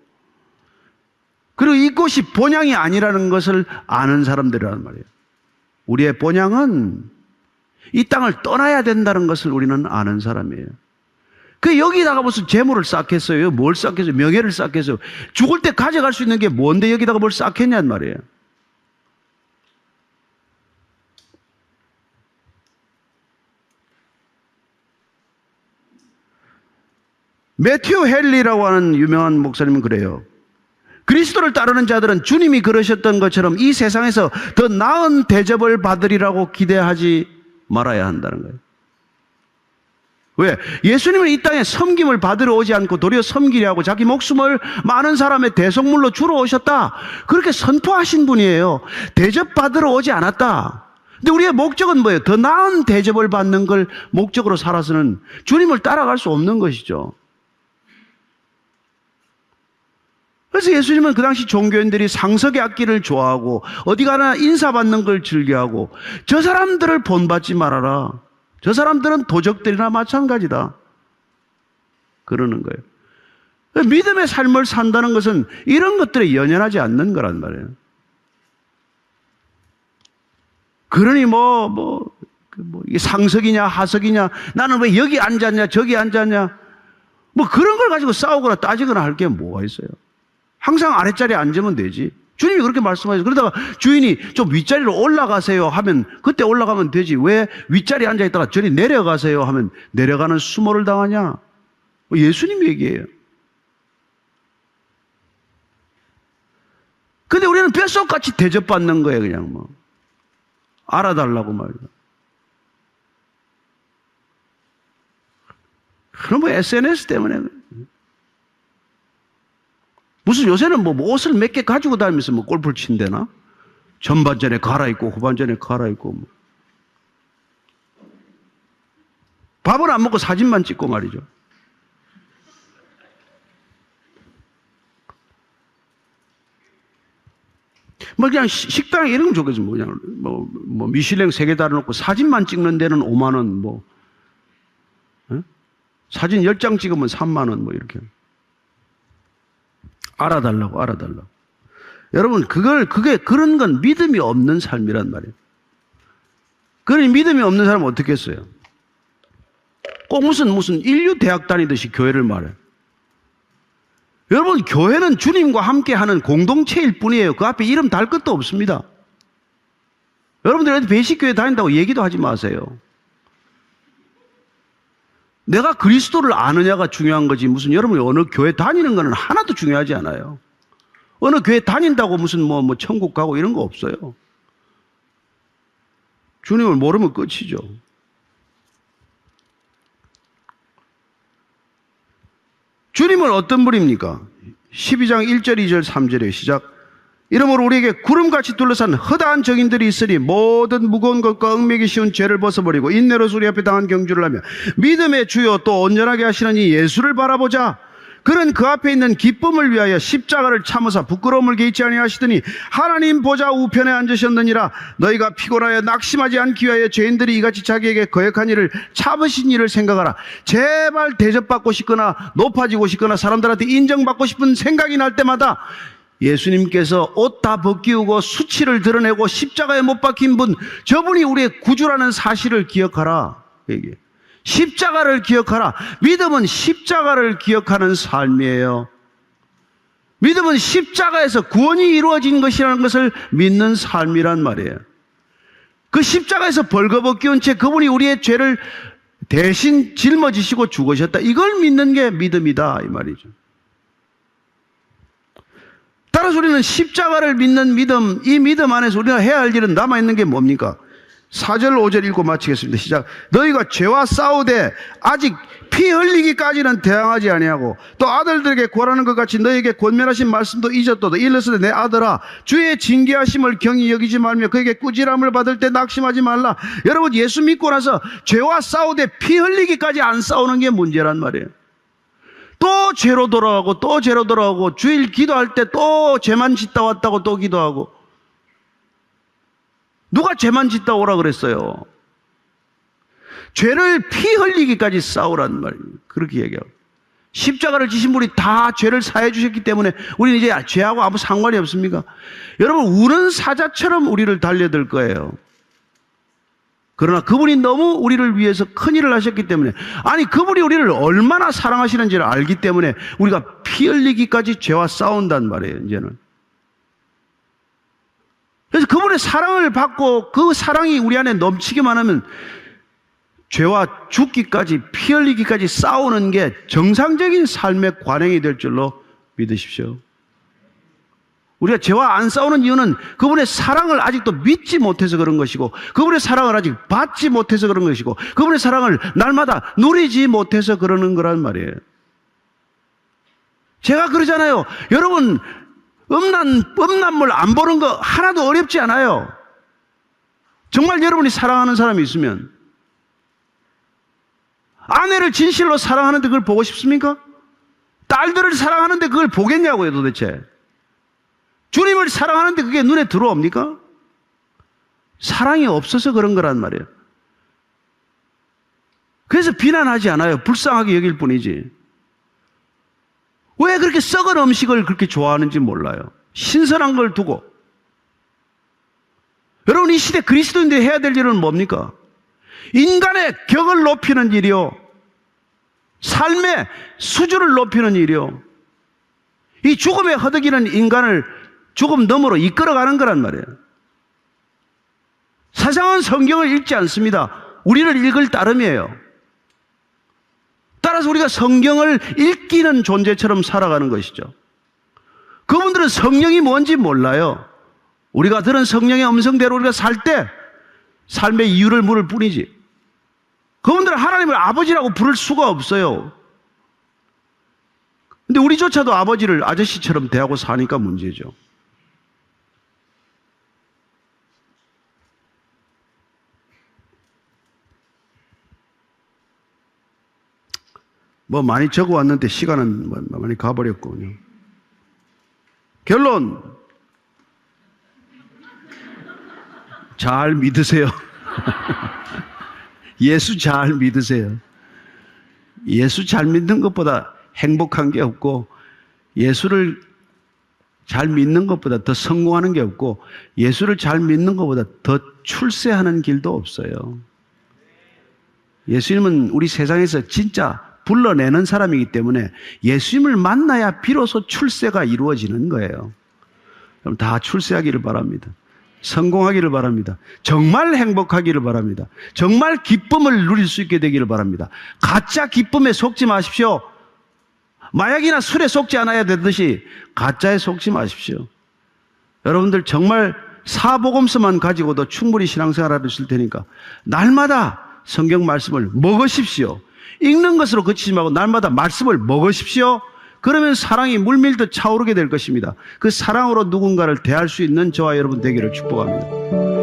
그리고 이곳이 본향이 아니라는 것을 아는 사람들이란 말이에요. 우리의 본향은 이 땅을 떠나야 된다는 것을 우리는 아는 사람이에요. 그 여기다가 무슨 재물을 쌓겠어요? 뭘 쌓겠어요? 명예를 쌓겠어요? 죽을 때 가져갈 수 있는 게 뭔데 여기다가 뭘 쌓겠냔 말이에요. 매튜 헨리라고 하는 유명한 목사님은 그래요. 그리스도를 따르는 자들은 주님이 그러셨던 것처럼 이 세상에서 더 나은 대접을 받으리라고 기대하지 말아야 한다는 거예요. 왜? 예수님은 이 땅에 섬김을 받으러 오지 않고 도리어 섬기려 하고 자기 목숨을 많은 사람의 대속물로 주러 오셨다. 그렇게 선포하신 분이에요. 대접받으러 오지 않았다. 근데 우리의 목적은 뭐예요? 더 나은 대접을 받는 걸 목적으로 살아서는 주님을 따라갈 수 없는 것이죠. 그래서 예수님은 그 당시 종교인들이 상석의 악기를 좋아하고 어디 가나 인사받는 걸 즐겨하고 저 사람들을 본받지 말아라. 저 사람들은 도적들이나 마찬가지다. 그러는 거예요. 믿음의 삶을 산다는 것은 이런 것들에 연연하지 않는 거란 말이에요. 그러니 이게 상석이냐 하석이냐, 나는 왜 여기 앉았냐 저기 앉았냐, 그런 걸 가지고 싸우거나 따지거나 할 게 뭐가 있어요. 항상 아랫자리에 앉으면 되지. 주님이 그렇게 말씀하셔서, 그러다가 주인이 좀 윗자리로 올라가세요 하면 그때 올라가면 되지. 왜 윗자리에 앉아있다가 저리 내려가세요 하면 내려가는 수모를 당하냐. 예수님 얘기예요. 근데 우리는 뼛속같이 대접받는 거예요. 그냥 알아달라고 말이야. 그럼 SNS 때문에. 무슨 요새는 옷을 몇 개 가지고 다니면서 골프를 친대나? 전반전에 갈아입고 후반전에 갈아입고 밥은 안 먹고 사진만 찍고 말이죠. 그냥 식당에 이런 거 좋겠어. 그냥 미슐랭 3개 달아놓고 사진만 찍는 데는 5만 원, 사진 10장 찍으면 3만 원, 이렇게. 알아달라고. 여러분, 그런 건 믿음이 없는 삶이란 말이에요. 그러니 믿음이 없는 사람은 어떻게 했어요? 꼭 무슨 인류 대학 다니듯이 교회를 말해. 여러분, 교회는 주님과 함께 하는 공동체일 뿐이에요. 그 앞에 이름 달 것도 없습니다. 여러분들 어디 배식교회 다닌다고 얘기도 하지 마세요. 내가 그리스도를 아느냐가 중요한 거지 무슨 여러분이 어느 교회 다니는 거는 하나도 중요하지 않아요. 어느 교회 다닌다고 무슨 뭐 천국 가고 이런 거 없어요. 주님을 모르면 끝이죠. 주님은 어떤 분입니까? 12장 1절 2절 3절에 시작. 이러므로 우리에게 구름같이 둘러싼 허다한 적인들이 있으니 모든 무거운 것과 얽매기 쉬운 죄를 벗어버리고 인내로서 우리 앞에 당한 경주를 하며 믿음의 주요 또 온전하게 하시는 이 예수를 바라보자. 그는 그 앞에 있는 기쁨을 위하여 십자가를 참으사 부끄러움을 개의치 아니하시더니 하나님 보좌 우편에 앉으셨느니라. 너희가 피곤하여 낙심하지 않기 위하여 죄인들이 이같이 자기에게 거역한 일을 참으신 일을 생각하라. 제발 대접받고 싶거나 높아지고 싶거나 사람들한테 인정받고 싶은 생각이 날 때마다 예수님께서 옷 다 벗기우고 수치를 드러내고 십자가에 못 박힌 분, 저분이 우리의 구주라는 사실을 기억하라. 얘기해. 십자가를 기억하라. 믿음은 십자가를 기억하는 삶이에요. 믿음은 십자가에서 구원이 이루어진 것이라는 것을 믿는 삶이란 말이에요. 그 십자가에서 벌거벗기운 채 그분이 우리의 죄를 대신 짊어지시고 죽으셨다. 이걸 믿는 게 믿음이다 이 말이죠. 따라서 우리는 십자가를 믿는 믿음, 이 믿음 안에서 우리가 해야 할 일은 남아있는 게 뭡니까? 4절 5절 읽고 마치겠습니다. 시작. 너희가 죄와 싸우되 아직 피 흘리기까지는 대항하지 아니하고 또 아들들에게 고라는 것 같이 너희에게 권면하신 말씀도 잊었도다. 일렀으되 내 아들아 주의 징계하심을 경히 여기지 말며 그에게 꾸지람을 받을 때 낙심하지 말라. 여러분 예수 믿고 나서 죄와 싸우되 피 흘리기까지 안 싸우는 게 문제란 말이에요. 또 죄로 돌아가고 또 죄로 돌아가고 주일 기도할 때 또 죄만 짓다 왔다고 또 기도하고. 누가 죄만 짓다 오라 그랬어요? 죄를 피 흘리기까지 싸우란 말이에요. 그렇게 얘기하고. 십자가를 지신 분이 다 죄를 사해 주셨기 때문에 우리는 이제 죄하고 아무 상관이 없습니까? 여러분 우는 사자처럼 우리를 달려들 거예요. 그러나 그분이 너무 우리를 위해서 큰일을 하셨기 때문에, 아니 그분이 우리를 얼마나 사랑하시는지를 알기 때문에 우리가 피 흘리기까지 죄와 싸운단 말이에요. 이제는. 그래서 그분의 사랑을 받고 그 사랑이 우리 안에 넘치기만 하면 죄와 죽기까지 피 흘리기까지 싸우는 게 정상적인 삶의 관행이 될 줄로 믿으십시오. 우리가 죄와 안 싸우는 이유는 그분의 사랑을 아직도 믿지 못해서 그런 것이고 그분의 사랑을 아직 받지 못해서 그런 것이고 그분의 사랑을 날마다 누리지 못해서 그러는 거란 말이에요. 제가 그러잖아요. 여러분 음란물 안 보는 거 하나도 어렵지 않아요. 정말 여러분이 사랑하는 사람이 있으면 아내를 진실로 사랑하는데 그걸 보고 싶습니까? 딸들을 사랑하는데 그걸 보겠냐고요 도대체. 주님을 사랑하는데 그게 눈에 들어옵니까? 사랑이 없어서 그런 거란 말이에요. 그래서 비난하지 않아요. 불쌍하게 여길 뿐이지. 왜 그렇게 썩은 음식을 그렇게 좋아하는지 몰라요. 신선한 걸 두고. 여러분 이 시대 그리스도인들이 해야 될 일은 뭡니까? 인간의 격을 높이는 일이요. 삶의 수준을 높이는 일이요. 이 죽음에 허덕이는 인간을 죽음 너머로 이끌어가는 거란 말이에요. 사상은 성경을 읽지 않습니다. 우리를 읽을 따름이에요. 따라서 우리가 성경을 읽기는 존재처럼 살아가는 것이죠. 그분들은 성령이 뭔지 몰라요. 우리가 들은 성령의 음성대로 우리가 살 때 삶의 이유를 물을 뿐이지. 그분들은 하나님을 아버지라고 부를 수가 없어요. 근데 우리조차도 아버지를 아저씨처럼 대하고 사니까 문제죠. 뭐 많이 적어 왔는데 시간은 많이 가버렸군요. 결론. 잘 믿으세요. 예수 잘 믿으세요. 예수 잘 믿는 것보다 행복한 게 없고 예수를 잘 믿는 것보다 더 성공하는 게 없고 예수를 잘 믿는 것보다 더 출세하는 길도 없어요. 예수님은 우리 세상에서 진짜 불러내는 사람이기 때문에 예수님을 만나야 비로소 출세가 이루어지는 거예요. 그럼 다 출세하기를 바랍니다. 성공하기를 바랍니다. 정말 행복하기를 바랍니다. 정말 기쁨을 누릴 수 있게 되기를 바랍니다. 가짜 기쁨에 속지 마십시오. 마약이나 술에 속지 않아야 되듯이 가짜에 속지 마십시오. 여러분들 정말 사복음서만 가지고도 충분히 신앙생활할 수 있을 테니까 날마다 성경 말씀을 먹으십시오. 읽는 것으로 그치지 말고 날마다 말씀을 먹으십시오. 그러면 사랑이 물밀듯 차오르게 될 것입니다. 그 사랑으로 누군가를 대할 수 있는 저와 여러분 되기를 축복합니다.